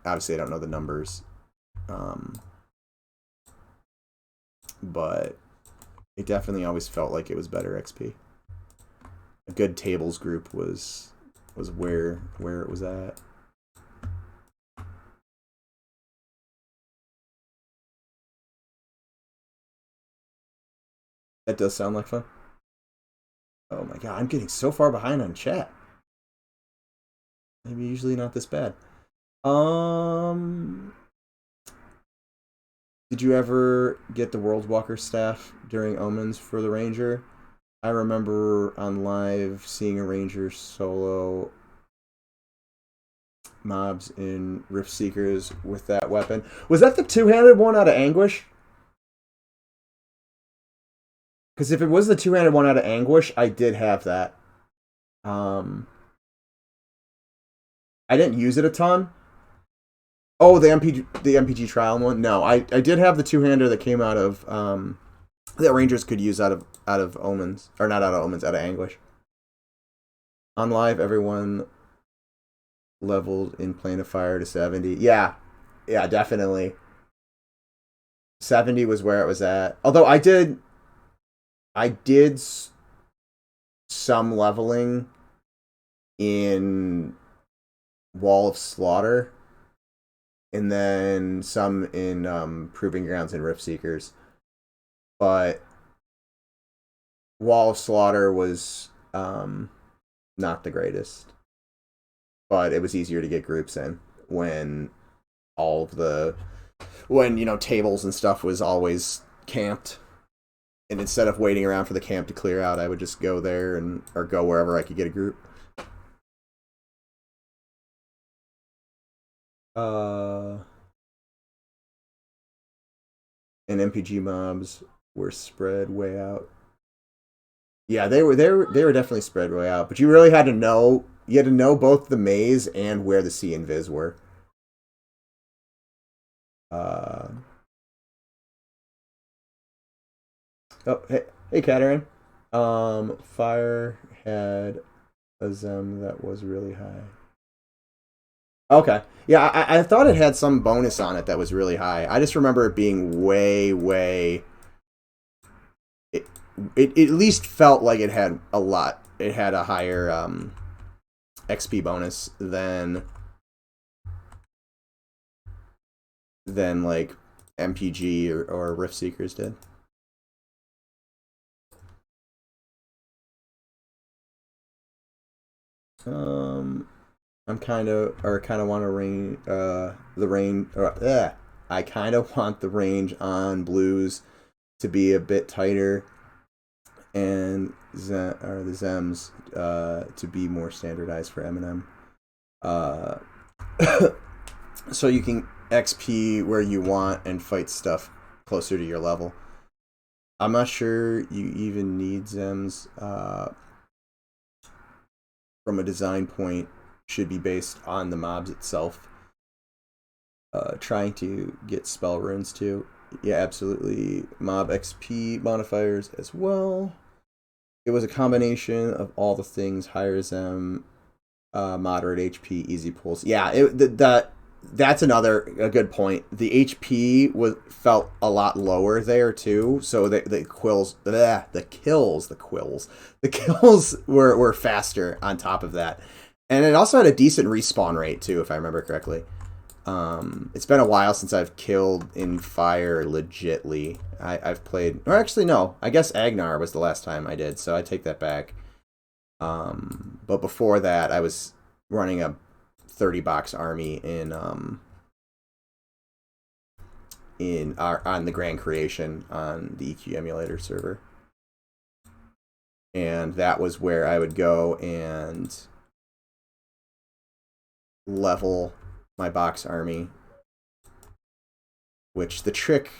Obviously I don't know the numbers, but it definitely always felt like it was better XP. A good tables group was where it was at. That does sound like fun. Oh my god, I'm getting so far behind on chat. Maybe usually not this bad. Did you ever get the World Walker staff during Omens for the Ranger? I remember on live seeing a Ranger solo mobs in Rift Seekers with that weapon. Was that the two-handed one out of Anguish? Because if it was the two-handed one out of Anguish, I did have that. I didn't use it a ton. Oh, the MPG trial one? No, I did have the two-hander that came out of that Rangers could use out of Omens, or not out of Omens, out of Anguish. On live, everyone leveled in Plane of Fire to 70. Yeah, definitely. 70 was where it was at. Although I did some leveling in Wall of Slaughter, and then some in Proving Grounds and Rift Seekers. But Wall of Slaughter was not the greatest. But it was easier to get groups in when tables and stuff was always camped. And instead of waiting around for the camp to clear out, I would just go there or go wherever I could get a group. And MPG mobs were spread way out. Yeah, they were definitely spread way out. But you really had to know both the maze and where the C and Viz were. Oh, hey, Katerin. Fire had a Zem that was really high. Okay. Yeah, I thought it had some bonus on it that was really high. I just remember it being way... It at least felt like it had a lot. It had a higher XP bonus than like MPG or Rift Seekers did. I kind of want I kind of want the range on blues to be a bit tighter, and the Zems to be more standardized for M&M. So you can XP where you want and fight stuff closer to your level. I'm not sure you even need Zems. From a design point, should be based on the mobs itself. Trying to get spell runes too. Yeah, absolutely. Mob XP modifiers as well. It was a combination of all the things: higher Zem, moderate HP, easy pulls. Yeah, that's a good point. The HP felt a lot lower there too, so the kills were faster on top of that, and it also had a decent respawn rate too, if I remember correctly. It's been a while since I've killed in fire legitly. I've played, or actually no, I guess Agnar was the last time I did, so I take that back. But before that, I was running a 30-box army on the Grand Creation on the EQ emulator server, and that was where I would go and level my box army, which the trick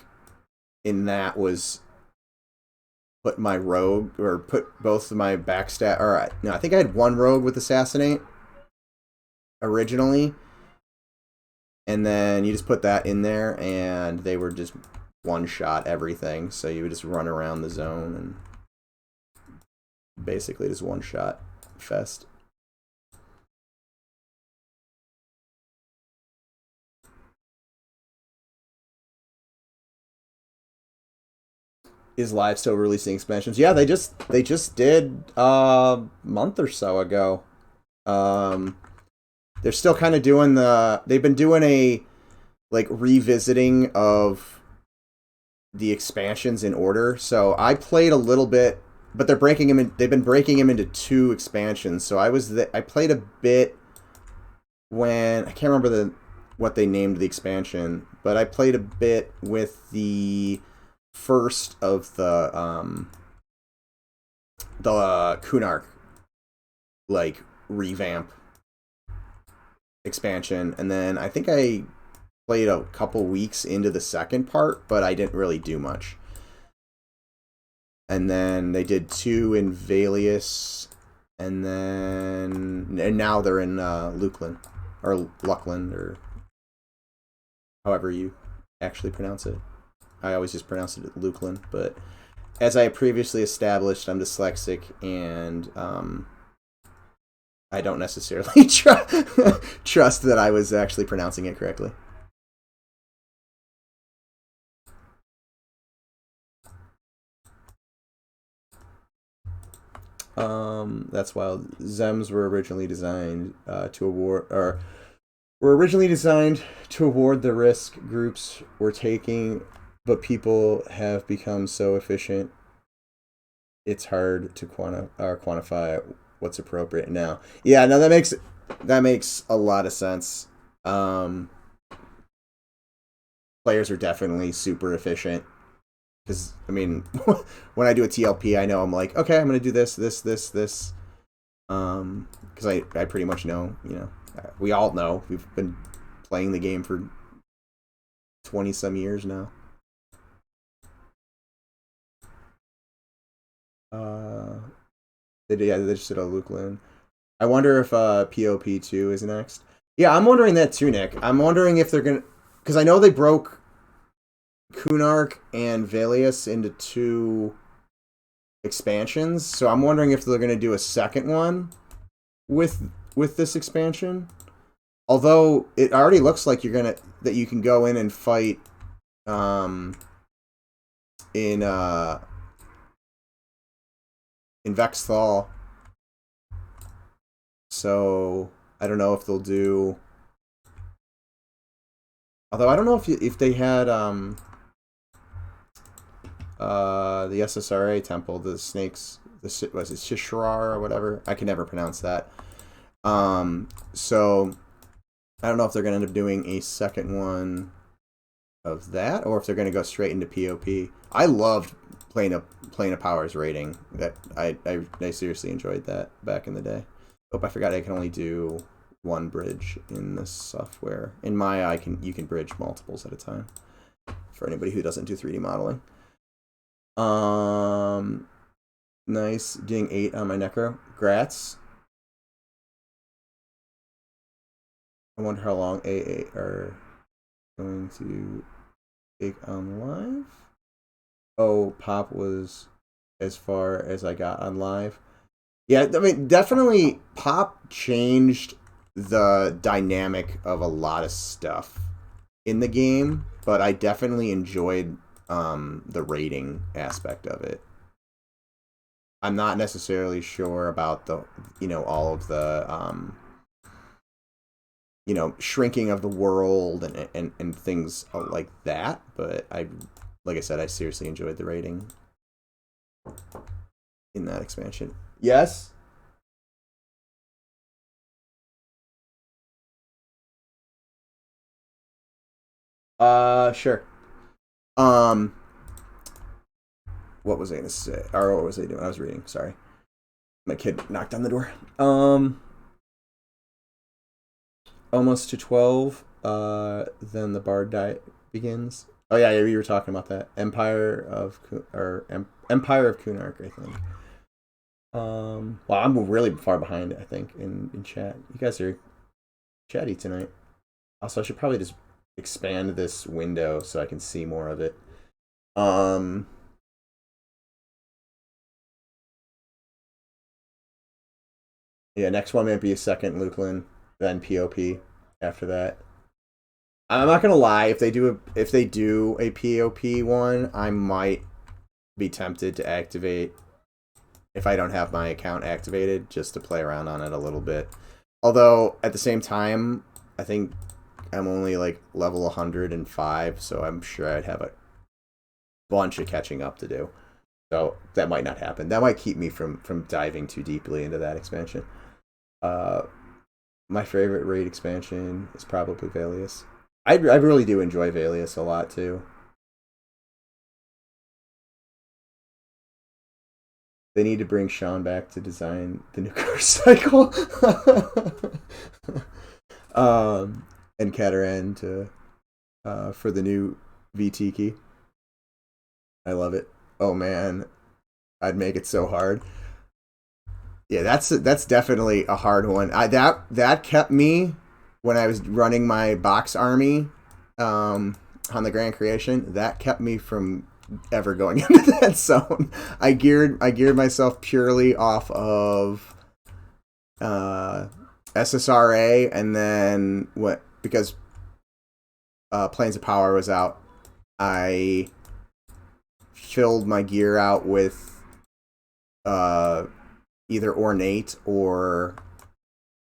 in that was put my rogue, or put both of my backstat, or no, I think I had one rogue with assassinate originally, and then you just put that in there and they were just one-shot everything, so you would just run around the zone and basically just one-shot fest. Is Live still releasing expansions? Yeah, they just did a month or so ago. They're still kind of doing they've been doing a revisiting of the expansions in order. So I played a little bit, but they're breaking him in, they've been breaking him into 2 expansions. So I played a bit when I can't remember what they named the expansion, but I played a bit with the first of the Kunark like revamp expansion, and then I think I played a couple weeks into the second part, but I didn't really do much. And then they did 2 in Valius, and now they're in Luckland, or Luckland, or however you actually pronounce it. I always just pronounce it Luckland, but as I previously established, I'm dyslexic, and I don't necessarily trust that I was actually pronouncing it correctly. That's wild. Zems were originally designed to award the risk groups were taking, but people have become so efficient it's hard to quantify what's appropriate now. Yeah, no, that makes a lot of sense. Players are definitely super efficient. Because, I mean, when I do a TLP, I know I'm like, okay, I'm going to do this. Because I pretty much know, we all know. We've been playing the game for 20-some years now. They just did a Lukeland. I wonder if POP2 is next. Yeah, I'm wondering that too, Nick. I'm wondering if they're going to... Because I know they broke Kunark and Valius into 2 expansions, so I'm wondering if they're going to do a second one with this expansion. Although it already looks like that you can go in and fight in Vexthal. So I don't know if they'll do. Although I don't know if they had the SSRA temple, the snakes, was it Shishrar or whatever? I can never pronounce that. So I don't know if they're going to end up doing a second one of that, or if they're going to go straight into POP. I loved playing a Powers rating. That I seriously enjoyed that back in the day. Oh, I forgot I can only do 1 bridge in this software. In Maya, you can bridge multiples at a time. For anybody who doesn't do 3D modeling. Nice. Doing 8 on my Necro. Grats. I wonder how long A8 are going to take on live. Oh, Pop was as far as I got on live. Yeah, I mean, definitely Pop changed the dynamic of a lot of stuff in the game, but I definitely enjoyed the rating aspect of it. I'm not necessarily sure about the, all of the, shrinking of the world and things like that, but like I said, I seriously enjoyed the rating in that expansion. Yes? Sure. What was I gonna say? Or what was I doing? I was reading, sorry. My kid knocked on the door. Almost to 12, then the bard diet begins. Oh yeah, you were talking about that. Empire of Kunark, I think. Well, I'm really far behind, I think, in chat. You guys are chatty tonight. Also, I should probably just expand this window so I can see more of it. Yeah, next one might be a second Lukeland, then POP after that. I'm not gonna lie, if they do a POP one, I might be tempted to activate if I don't have my account activated, just to play around on it a little bit. Although at the same time, I think I'm only like level 105, so I'm sure I'd have bunch of catching up to do. So that might not happen. That might keep me from diving too deeply into that expansion. My favorite raid expansion is probably Valius. I really do enjoy Valius a lot too. They need to bring Sean back to design the new curse cycle. And Kataran to for the new VT key. I love it. Oh man, I'd make it so hard. Yeah, that's definitely a hard one. That kept me when I was running my box army on the Grand Creation. That kept me from ever going into that zone. I geared myself purely off of SSRA, and then because Planes of Power was out, I filled my gear out with either Ornate or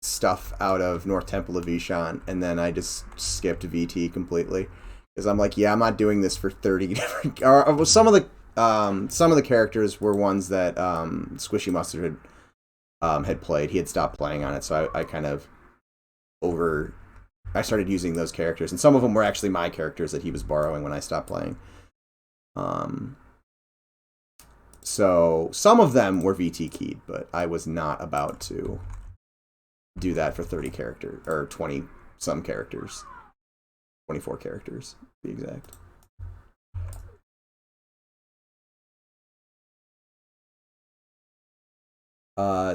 stuff out of North Temple of Vishan, and then I just skipped VT completely because I'm like, yeah, I'm not doing this for 30 different. Or some of the characters were ones that Squishy Mustard had played. He had stopped playing on it, so I kind of I started using those characters, and some of them were actually my characters that he was borrowing when I stopped playing. So some of them were VT keyed, but I was not about to do that for 30 characters, or 20 some characters. 24 characters, to be exact.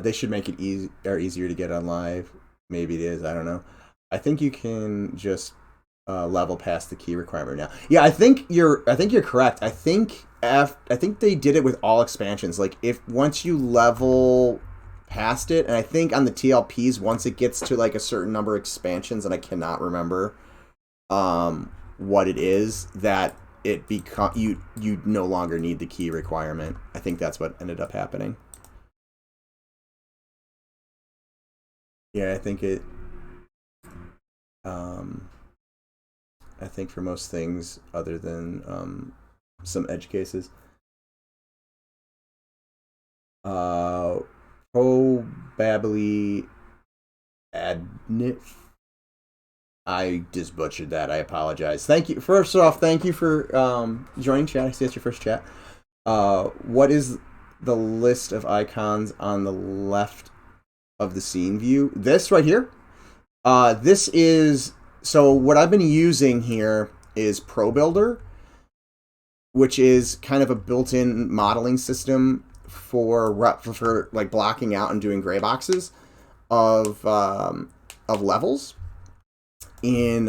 They should make it easier to get on live. Maybe it is, I don't know. I think you can just level past the key requirement now. Yeah, I think you're correct. I think they did it with all expansions. Like, if once you level past it, and I think on the TLPs, once it gets to like a certain number of expansions, and I cannot remember what it is, that it you no longer need the key requirement. I think that's what ended up happening. Yeah, I think it. I think for most things, other than some edge cases, probably Adnif. I just butchered that. I apologize. Thank you. First off, thank you for joining chat. I see that's your first chat. What is the list of icons on the left of the scene view? This right here. This is, so what I've been using here is Pro Builder, which is kind of a built-in modeling system for like blocking out and doing gray boxes of levels in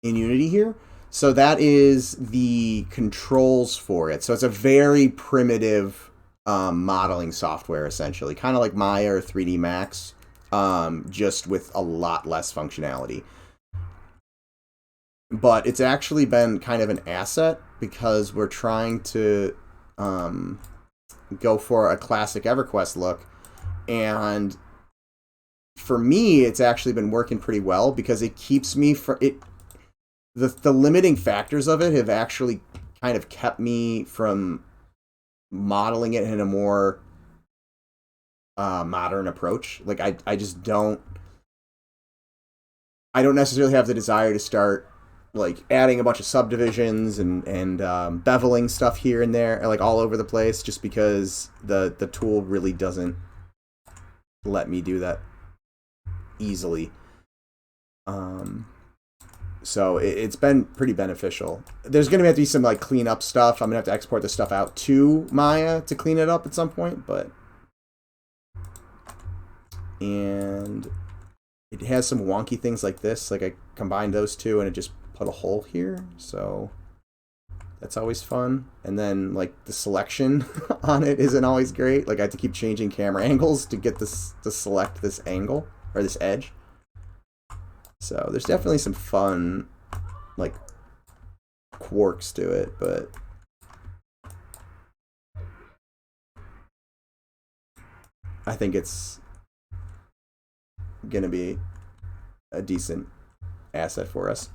Unity here. So that is the controls for it. So it's a very primitive modeling software, essentially, kind of like Maya or 3D Max. Just with a lot less functionality. But it's actually been kind of an asset because we're trying to go for a classic EverQuest look. And for me, it's actually been working pretty well because it keeps me from it. The limiting factors of it have actually kind of kept me from modeling it in a more modern approach. Like I just don't necessarily have the desire to start like adding a bunch of subdivisions and beveling stuff here and there, like all over the place, just because the tool really doesn't let me do that easily. So it's been pretty beneficial. There's going to have to be some like cleanup stuff. I'm going to have to export the stuff out to Maya to clean it up at some point, but and it has some wonky things like this. Like I combined those two and it just put a hole here, so that's always fun. And then like the selection on it isn't always great. Like I have to keep changing camera angles to get this to select this angle or this edge. So there's definitely some fun like quirks to it, but I think it's gonna be a decent asset for us.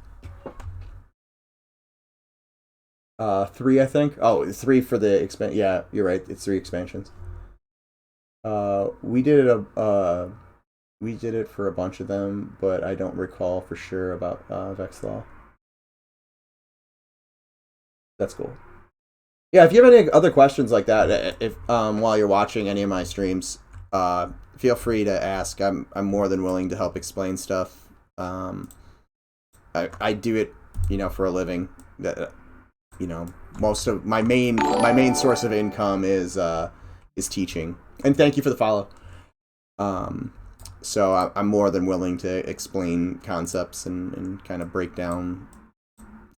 3, I think. Oh, 3 for the expand. Yeah, you're right. It's 3 expansions. We did it we did it for a bunch of them, but I don't recall for sure about Vexlaw. That's cool. Yeah, if you have any other questions like that, if while you're watching any of my streams, feel free to ask. I'm more than willing to help explain stuff. I do it, for a living. That most of my main source of income is teaching. And thank you for the follow. So I'm more than willing to explain concepts and kind of break down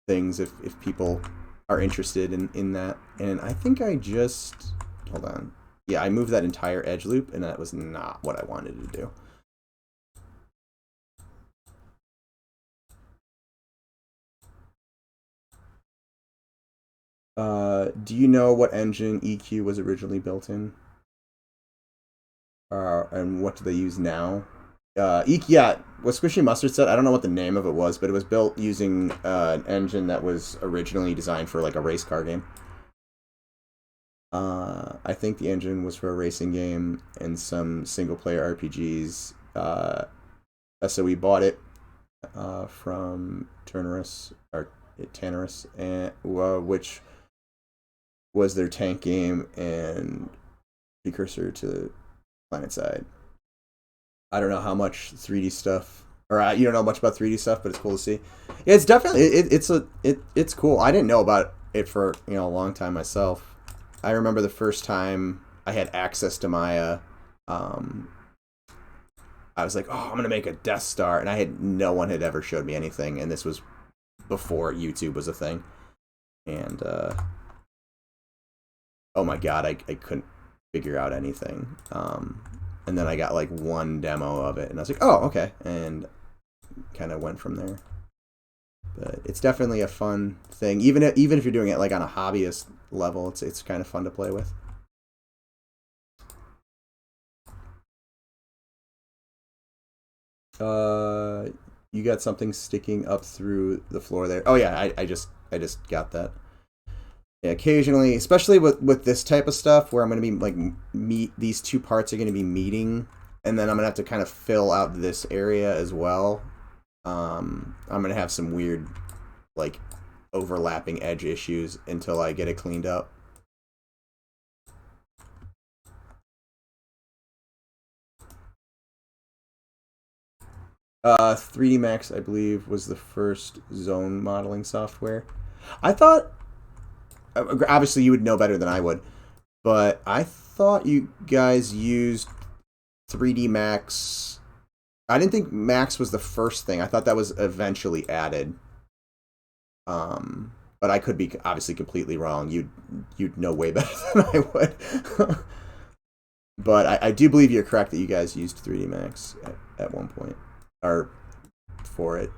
things if people are interested in that. And I think I just... Hold on. Yeah, I moved that entire edge loop, and that was not what I wanted to do. Do you know what engine EQ was originally built in? And what do they use now? Yeah, what Squishy Mustard said, I don't know what the name of it was, but it was built using an engine that was originally designed for like a race car game. I think the engine was for a racing game and some single-player RPGs. So we bought it from Tannerus, and which was their tank game and precursor to PlanetSide. I don't know how much 3D stuff, or you don't know much about 3D stuff, but it's cool to see. Yeah, it's definitely it's cool. I didn't know about it for a long time myself. I remember the first time I had access to Maya. I was like, oh, I'm gonna make a Death Star, and no one had ever showed me anything, and this was before YouTube was a thing. And oh my god, I couldn't figure out anything. And then I got like one demo of it, and I was like, oh, okay, and kind of went from there. But it's definitely a fun thing, even if you're doing it like on a hobbyist level. It's kind of fun to play with. You got something sticking up through the floor there. Oh yeah, I just got that. Yeah, occasionally, especially with this type of stuff, where I'm going to be like these two parts are going to be meeting, and then I'm going to have to kind of fill out this area as well. I'm going to have some weird, like, overlapping edge issues until I get it cleaned up. Uh, 3D Max, I believe, was the first zone modeling software. I thought, obviously, you would know better than I would, but I thought you guys used 3D Max. I didn't think Max was the first thing. I thought that was eventually added. But I could be obviously completely wrong. You'd know way better than I would. But I do believe you're correct that you guys used 3D Max at one point, or for it.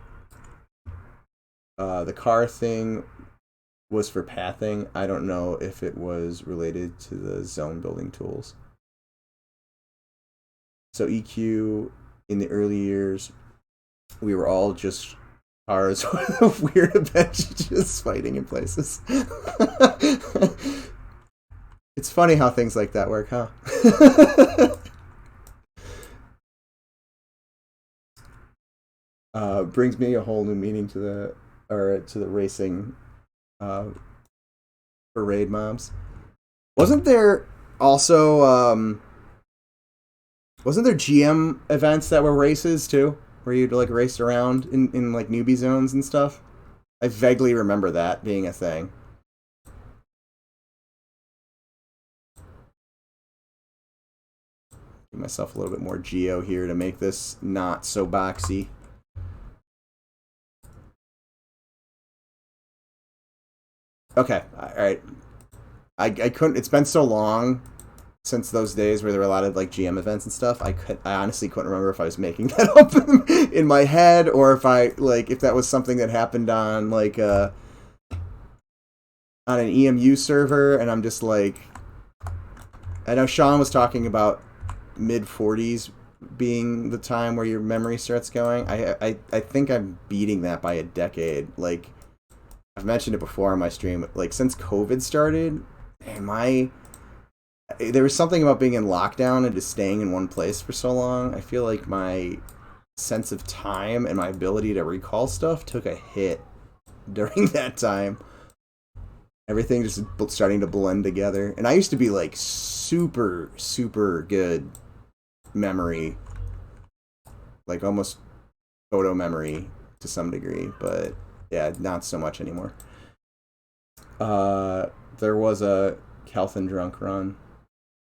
The car thing was for pathing. I don't know if it was related to the zone building tools. So EQ in the early years, we were all just cars with weird adventures fighting in places. It's funny how things like that work, huh? Brings me a whole new meaning to the racing parade mobs. Wasn't there also wasn't there GM events that were races too, where you'd like race around in like newbie zones and stuff? I vaguely remember that being a thing. Give myself a little bit more geo here to make this not so boxy. Okay, alright. I couldn't, it's been so long since those days where there were a lot of like GM events and stuff. I honestly couldn't remember if I was making that up in my head, or if that was something that happened on like on an EMU server, and I'm just like, I know Sean was talking about mid 40s being the time where your memory starts going. I think I'm beating that by a decade. Like, I've mentioned it before on my stream. Like since COVID started, man, there was something about being in lockdown and just staying in one place for so long. I feel like my sense of time and my ability to recall stuff took a hit during that time. Everything just starting to blend together. And I used to be like super, super good memory, like almost photo memory to some degree, but yeah, not so much anymore. There was a Calthan drunk run.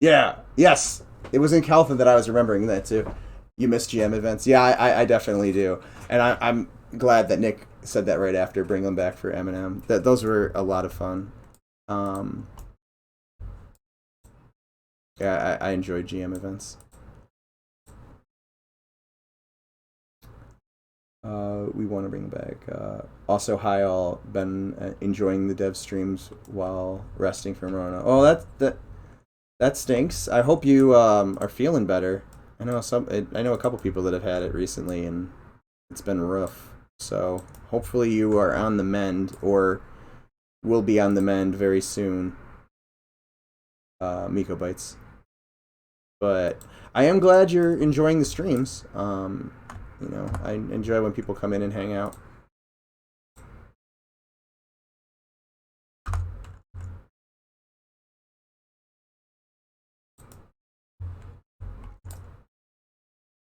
Yeah, yes, it was in Calthan that I was remembering that too. You miss GM events? Yeah, I definitely do, and I'm glad that Nick said that right after. Bring them back for Eminem. That those were a lot of fun. Yeah, I enjoyed GM events. We want to bring back. Also, hi all. Been enjoying the dev streams while resting from Rona. Oh, that stinks. I hope you are feeling better. I know I know a couple people that have had it recently, and it's been rough. So hopefully you are on the mend, or will be on the mend very soon. Miko bites. But I am glad you're enjoying the streams. You know, I enjoy when people come in and hang out.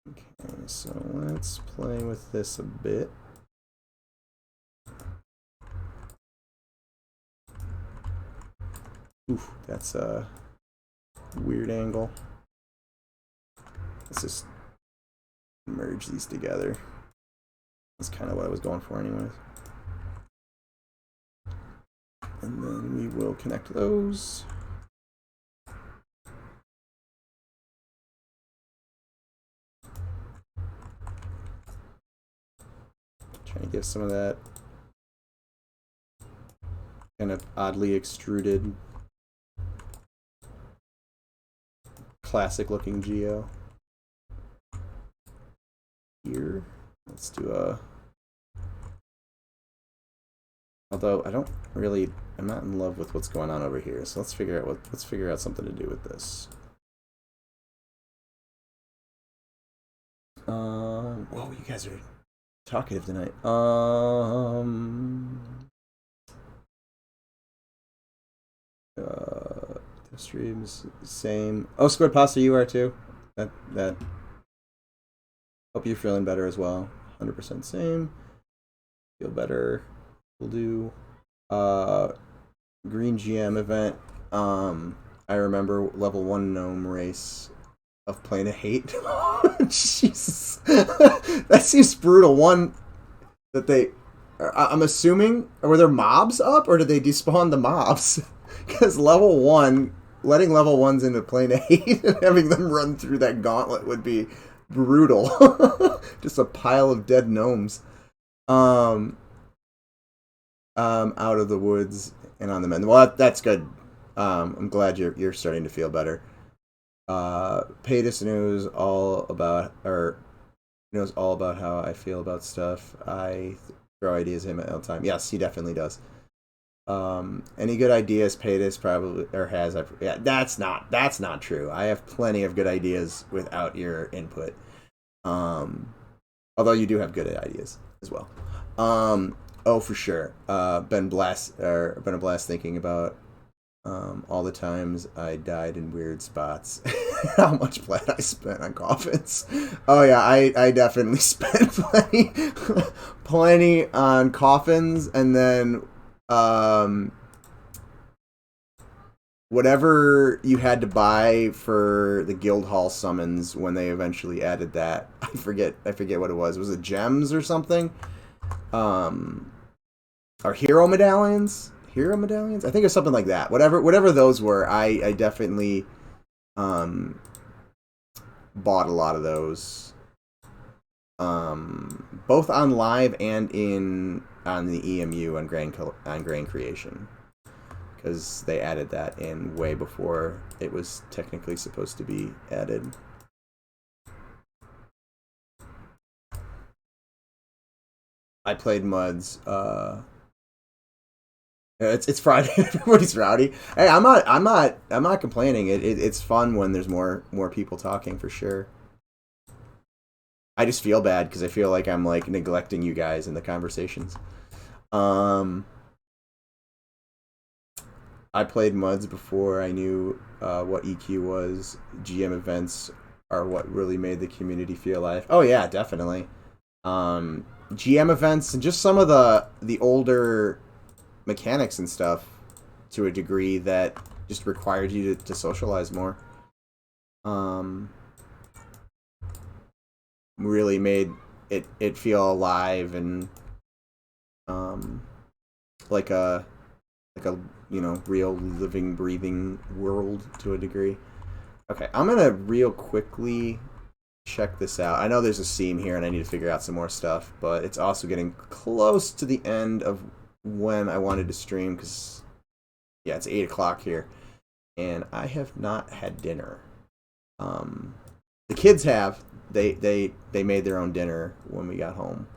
Okay, so let's play with this a bit. Oof, that's a weird angle. Let's just merge these together. That's kind of what I was going for anyways. And then we will connect those. Trying to give some of that kind of oddly extruded, classic looking geo. Here, let's do a. Although I'm not in love with what's going on over here. So let's figure out something to do with this. Whoa, you guys are talkative tonight. Streams same. Oh, Squid Pasta, you are too. That. Hope you're feeling better as well. 100% same. Feel better. We'll do Green GM event. I remember level 1 gnome race of Plane of Hate. Jesus. That seems brutal. One that they I'm assuming, were there mobs up or did they despawn the mobs? Because level 1, letting level 1s into Plane of Hate and having them run through that gauntlet would be brutal. Just a pile of dead gnomes. Out of the woods and on the mend. Well, that's good. I'm glad you're starting to feel better. Paytas knows all about how I feel about stuff. I throw ideas at him all the time. Yes, he definitely does. Any good ideas Paytas probably or has? Yeah, that's not true. I have plenty of good ideas without your input. Although you do have good ideas as well. Oh, for sure. Been a blast thinking about all the times I died in weird spots. How much blood I spent on coffins. Oh yeah, I definitely spent plenty on coffins, and then whatever you had to buy for the guild hall summons when they eventually added that. I forget what it was. Was it gems or something? Or hero medallions? I think it was something like that. Whatever those were, I definitely bought a lot of those. Both on live and on the EMU on Grain Creation. Because they added that in way before it was technically supposed to be added. I played Muds It's Friday. Everybody's rowdy. Hey, I'm not complaining. It's fun when there's more people talking for sure. I just feel bad because I feel like I'm like neglecting you guys in the conversations. I played MUDs before I knew what EQ was. GM events are what really made the community feel alive. Oh yeah, definitely. GM events and just some of the older mechanics and stuff to a degree that just required you to socialize more. Really made it feel alive and like a real living breathing world to a degree. Okay, I'm gonna real quickly check this out. I know there's a seam here and I need to figure out some more stuff, but it's also getting close to the end of when I wanted to stream because yeah, it's 8 o'clock here and I have not had dinner. The kids have. They made their own dinner when we got home.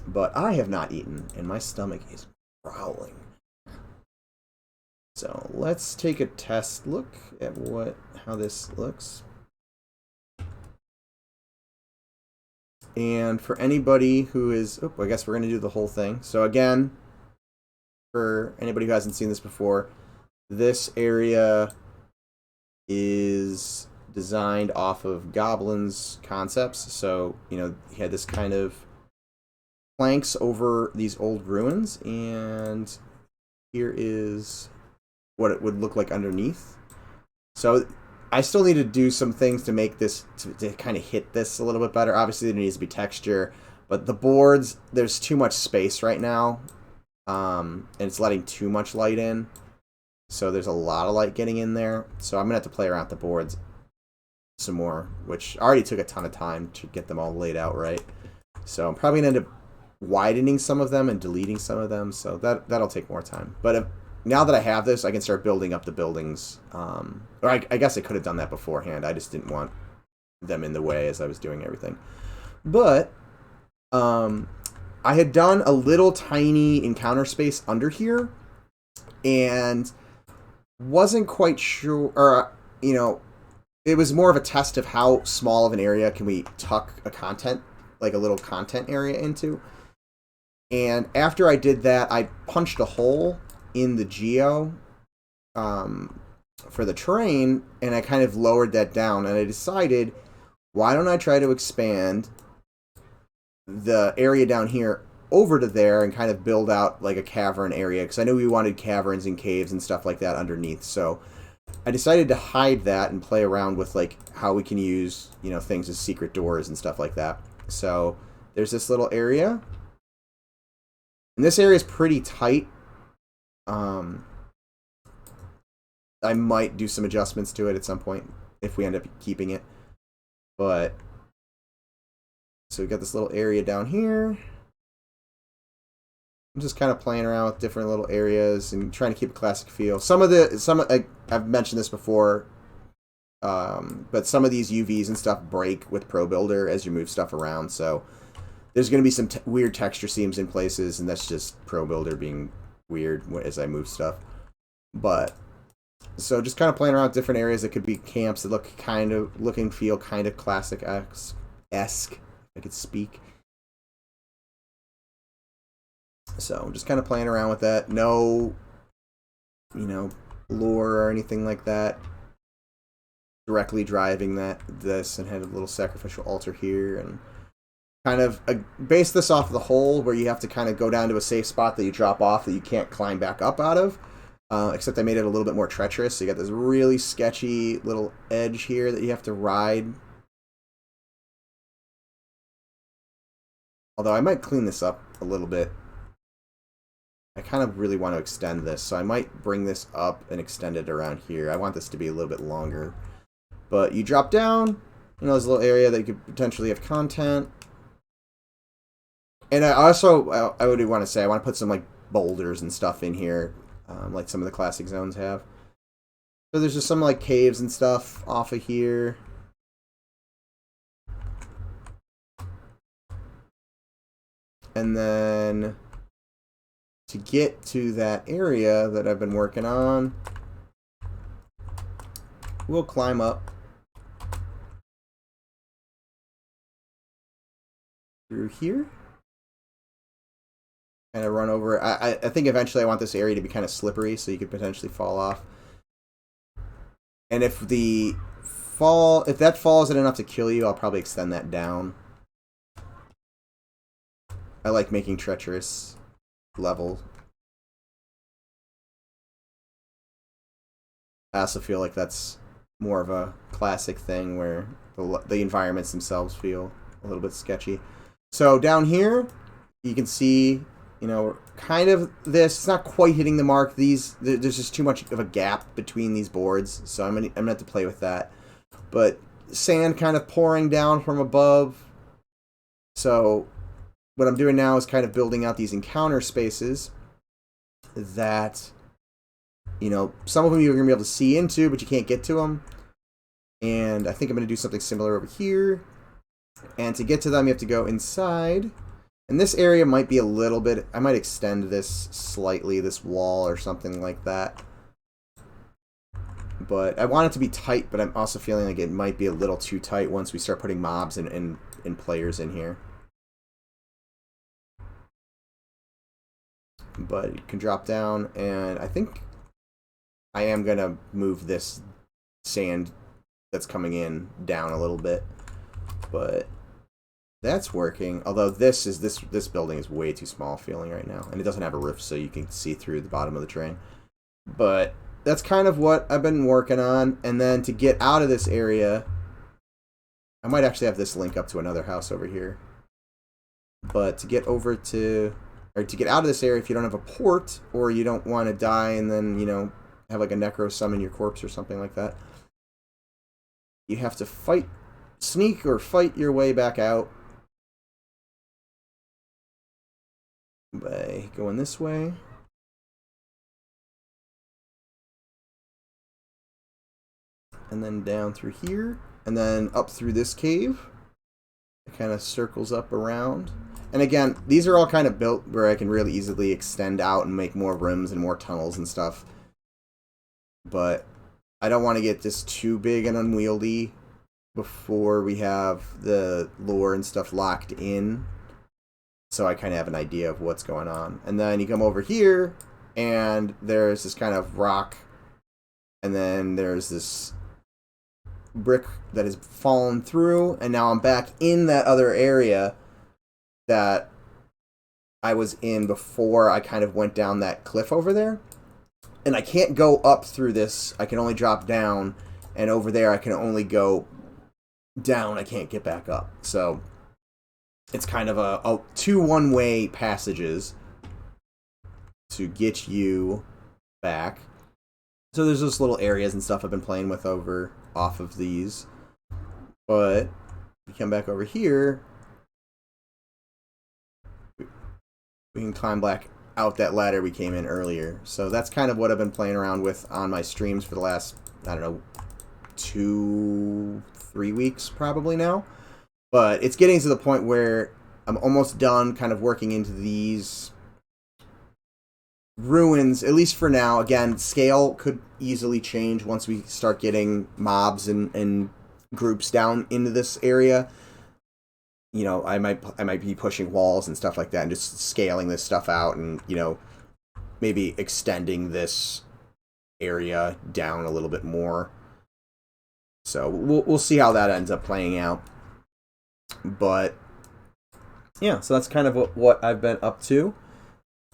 But I have not eaten and my stomach is growling. So let's take a test look at how this looks. And for anybody who is, I guess we're going to do the whole thing. So again, for anybody who hasn't seen this before, this area is designed off of Goblin's concepts. So, he had this kind of planks over these old ruins, and here is what it would look like underneath. So I still need to do some things to make this, to kind of hit this a little bit better. Obviously, there needs to be texture, but the boards, there's too much space right now, and it's letting too much light in. So there's a lot of light getting in there. So I'm going to have to play around with the boards some more, which already took a ton of time to get them all laid out right. So I'm probably going to end up widening some of them and deleting some of them. So that'll take more time. But now that I have this, I can start building up the buildings. Or I guess I could have done that beforehand. I just didn't want them in the way as I was doing everything. But I had done a little tiny encounter space under here and wasn't quite sure, or it was more of a test of how small of an area can we tuck a little content area into. And after I did that, I punched a hole in the geo for the terrain, and I kind of lowered that down, and I decided, why don't I try to expand the area down here over to there and kind of build out like a cavern area, because I knew we wanted caverns and caves and stuff like that underneath. So I decided to hide that and play around with like how we can use things as secret doors and stuff like that. So there's this little area, and this area is pretty tight. I might do some adjustments to it at some point if we end up keeping it. But so we got this little area down here. I'm just kind of playing around with different little areas and trying to keep a classic feel. I've mentioned this before, but some of these UVs and stuff break with Pro Builder as you move stuff around. So there's going to be some weird texture seams in places, and that's just Pro Builder being weird as I move stuff. But so just kind of playing around with different areas that could be camps that look feel kind of classic-esque, if I could speak. So I'm just kind of playing around with that. No, lore or anything like that. Directly driving this, and had a little sacrificial altar here, and kind of base this off the hole where you have to kind of go down to a safe spot that you drop off that you can't climb back up out of. Except I made it a little bit more treacherous. So you got this really sketchy little edge here that you have to ride. Although I might clean this up a little bit. I kind of really want to extend this, so I might bring this up and extend it around here. I want this to be a little bit longer. But you drop down, there's a little area that you could potentially have content. And I would want to say, I want to put some like boulders and stuff in here, like some of the classic zones have. So there's just some like caves and stuff off of here. And then to get to that area that I've been working on, we'll climb up through here. Kind of run over. I think eventually I want this area to be kind of slippery, so you could potentially fall off. And if that fall isn't enough to kill you, I'll probably extend that down. I like making treacherous level. I also feel like that's more of a classic thing where the environments themselves feel a little bit sketchy. So down here, you can see, you know, kind of this. It's not quite hitting the mark. There's just too much of a gap between these boards, so I'm gonna have to play with that. But sand kind of pouring down from above. So what I'm doing now is kind of building out these encounter spaces that, you know, some of them you're gonna be able to see into, but you can't get to them. And I think I'm gonna do something similar over here. And to get to them, you have to go inside. And this area might be a little bit... I might extend this slightly, this wall or something like that. But I want it to be tight, but I'm also feeling like it might be a little too tight once we start putting mobs and players in here. But you can drop down, and I think I am going to move this sand that's coming in down a little bit. But... that's working, although this building is way too small feeling right now, and it doesn't have a roof, so you can see through the bottom of the train. But that's kind of what I've been working on, and then to get out of this area, I might actually have this link up to another house over here. But to get over to, or to get out of this area, if you don't have a port, or you don't want to die and then, you know, have like a necro summon your corpse or something like that, you have to sneak or fight your way back out by going this way. And then down through here. And then up through this cave. It kind of circles up around. And again, these are all kind of built where I can really easily extend out and make more rooms and more tunnels and stuff. But I don't want to get this too big and unwieldy before we have the lore and stuff locked in. So I kind of have an idea of what's going on. And then you come over here, and there's this kind of rock, and then there's this brick that has fallen through, and now I'm back in that other area that I was in before I kind of went down that cliff over there. And I can't go up through this. I can only drop down, and over there I can only go down. I can't get back up. So it's kind of two one-way passages to get you back. So there's those little areas and stuff I've been playing with off of these. But we come back over here, we can climb back out that ladder we came in earlier. So that's kind of what I've been playing around with on my streams for the last, I don't know, 2-3 weeks probably now. But it's getting to the point where I'm almost done kind of working into these ruins, at least for now. Again, scale could easily change once we start getting mobs and groups down into this area. You know, I might be pushing walls and stuff like that and just scaling this stuff out and, you know, maybe extending this area down a little bit more. So we'll see how that ends up playing out. But yeah, so that's kind of what I've been up to.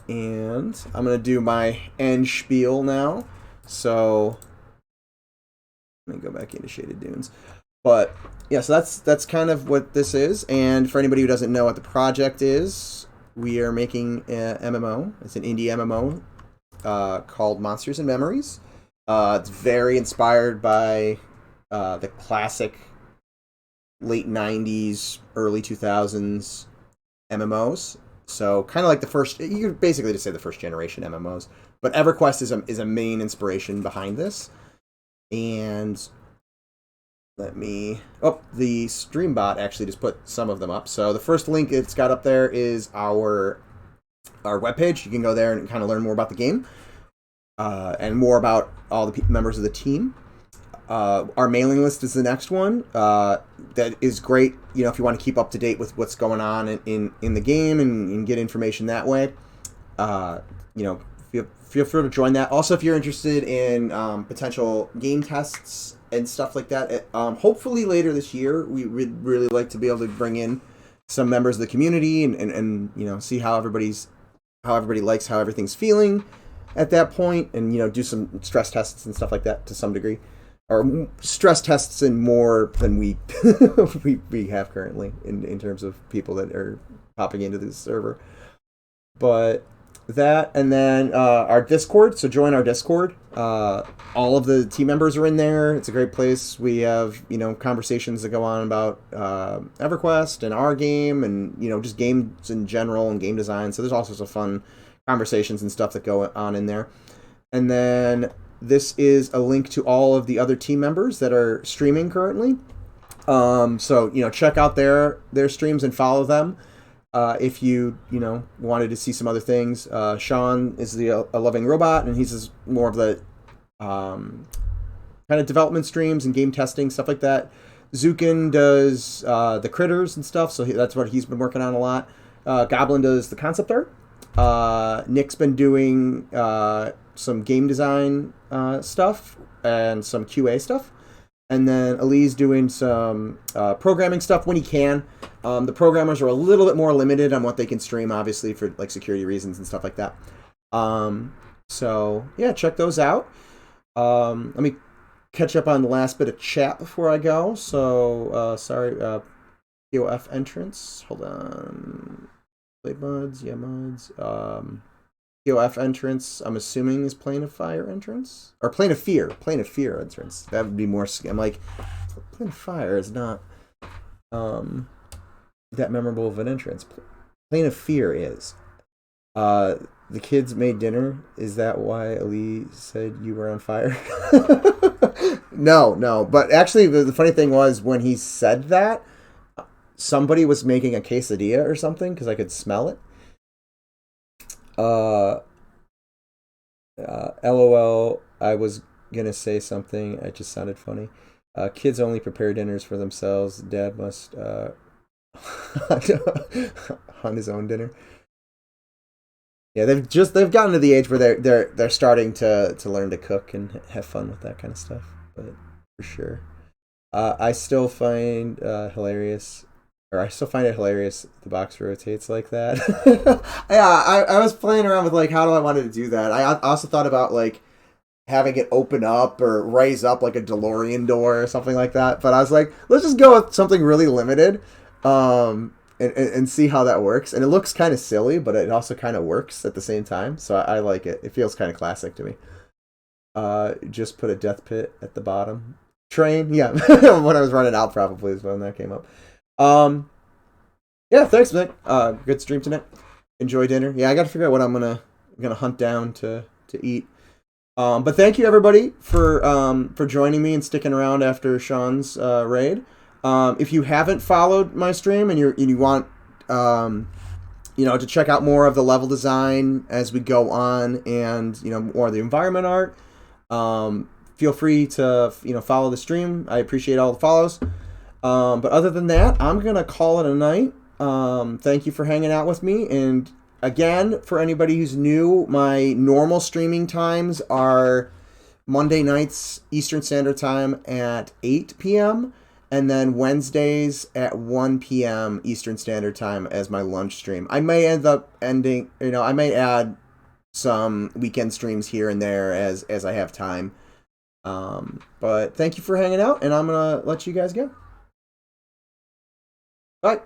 And I'm going to do my end spiel now. So let me go back into Shaded Dunes. But yeah, so that's kind of what this is. And for anybody who doesn't know what the project is, we are making an MMO. It's an indie MMO called Monsters and Memories. It's very inspired by the classic late 90s, early 2000s MMOs. So kind of like the first, you could basically just say the first generation MMOs. But EverQuest is a main inspiration behind this. And the stream bot actually just put some of them up. So the first link it's got up there is our our webpage. You can go there and kind of learn more about the game and more about all the members of the team. Our mailing list is the next one. That is great, you know, if you want to keep up to date with what's going on in the game and get information that way. You know, feel free to join that. Also, if you're interested in potential game tests and stuff like that, hopefully later this year, we would really like to be able to bring in some members of the community and you know, see how everybody likes how everything's feeling at that point, and you know, do some stress tests and stuff like that to some degree. Or stress tests in more than we we have currently in terms of people that are popping into the server. But that, and then our Discord. So join our Discord. All of the team members are in there. It's a great place. We have, you know, conversations that go on about EverQuest and our game, and you know, just games in general and game design. So there's all sorts of fun conversations and stuff that go on in there. And then this is a link to all of the other team members that are streaming currently. So, you know, check out their streams and follow them. If you know, wanted to see some other things, Sean is a loving robot, and he's more of the kind of development streams and game testing, stuff like that. Zukin does the critters and stuff, so that's what he's been working on a lot. Goblin does the concept art. Nick's been doing some game design stuff and some QA stuff. And then Ali's doing some programming stuff when he can. The programmers are a little bit more limited on what they can stream, obviously, for like security reasons and stuff like that. So, yeah, check those out. Let me catch up on the last bit of chat before I go. So, sorry, POF entrance. Hold on. Play mods, yeah, mods. POF entrance, I'm assuming, is Plane of Fire entrance? Or Plane of Fear entrance. That would be more... I'm like, Plane of Fire is not that memorable of an entrance. Plane of Fear is. The kids made dinner. Is that why Ali said you were on fire? No. But actually, the funny thing was, when he said that, somebody was making a quesadilla or something, because I could smell it. LOL, I was gonna say something, it just sounded funny. Kids only prepare dinners for themselves. Dad must on his own dinner. Yeah, they've gotten to the age where they're starting to learn to cook and have fun with that kind of stuff. But for sure, I still find it hilarious the box rotates like that. Yeah, I was playing around with like how do I wanted to do that. I also thought about like having it open up or raise up like a DeLorean door or something like that. But I was like, let's just go with something really limited, and see how that works. And it looks kind of silly, but it also kind of works at the same time. So I like it. It feels kind of classic to me. Just put a death pit at the bottom. Train, yeah. When I was running out, probably is when that came up. Yeah, thanks, Nick. Good stream tonight. Enjoy dinner. Yeah, I got to figure out what I'm gonna hunt down to eat. But thank you everybody for joining me and sticking around after Sean's raid. If you haven't followed my stream and you want to check out more of the level design as we go on, and more of the environment art, feel free to follow the stream. I appreciate all the follows. But other than that, I'm gonna call it a night. Thank you for hanging out with me, and again, for anybody who's new, my normal streaming times are Monday nights Eastern Standard Time at 8 p.m. and then Wednesdays at 1 p.m. Eastern Standard Time as my lunch stream. I may I may add some weekend streams here and there as I have time. But thank you for hanging out, and I'm gonna let you guys go. Bye.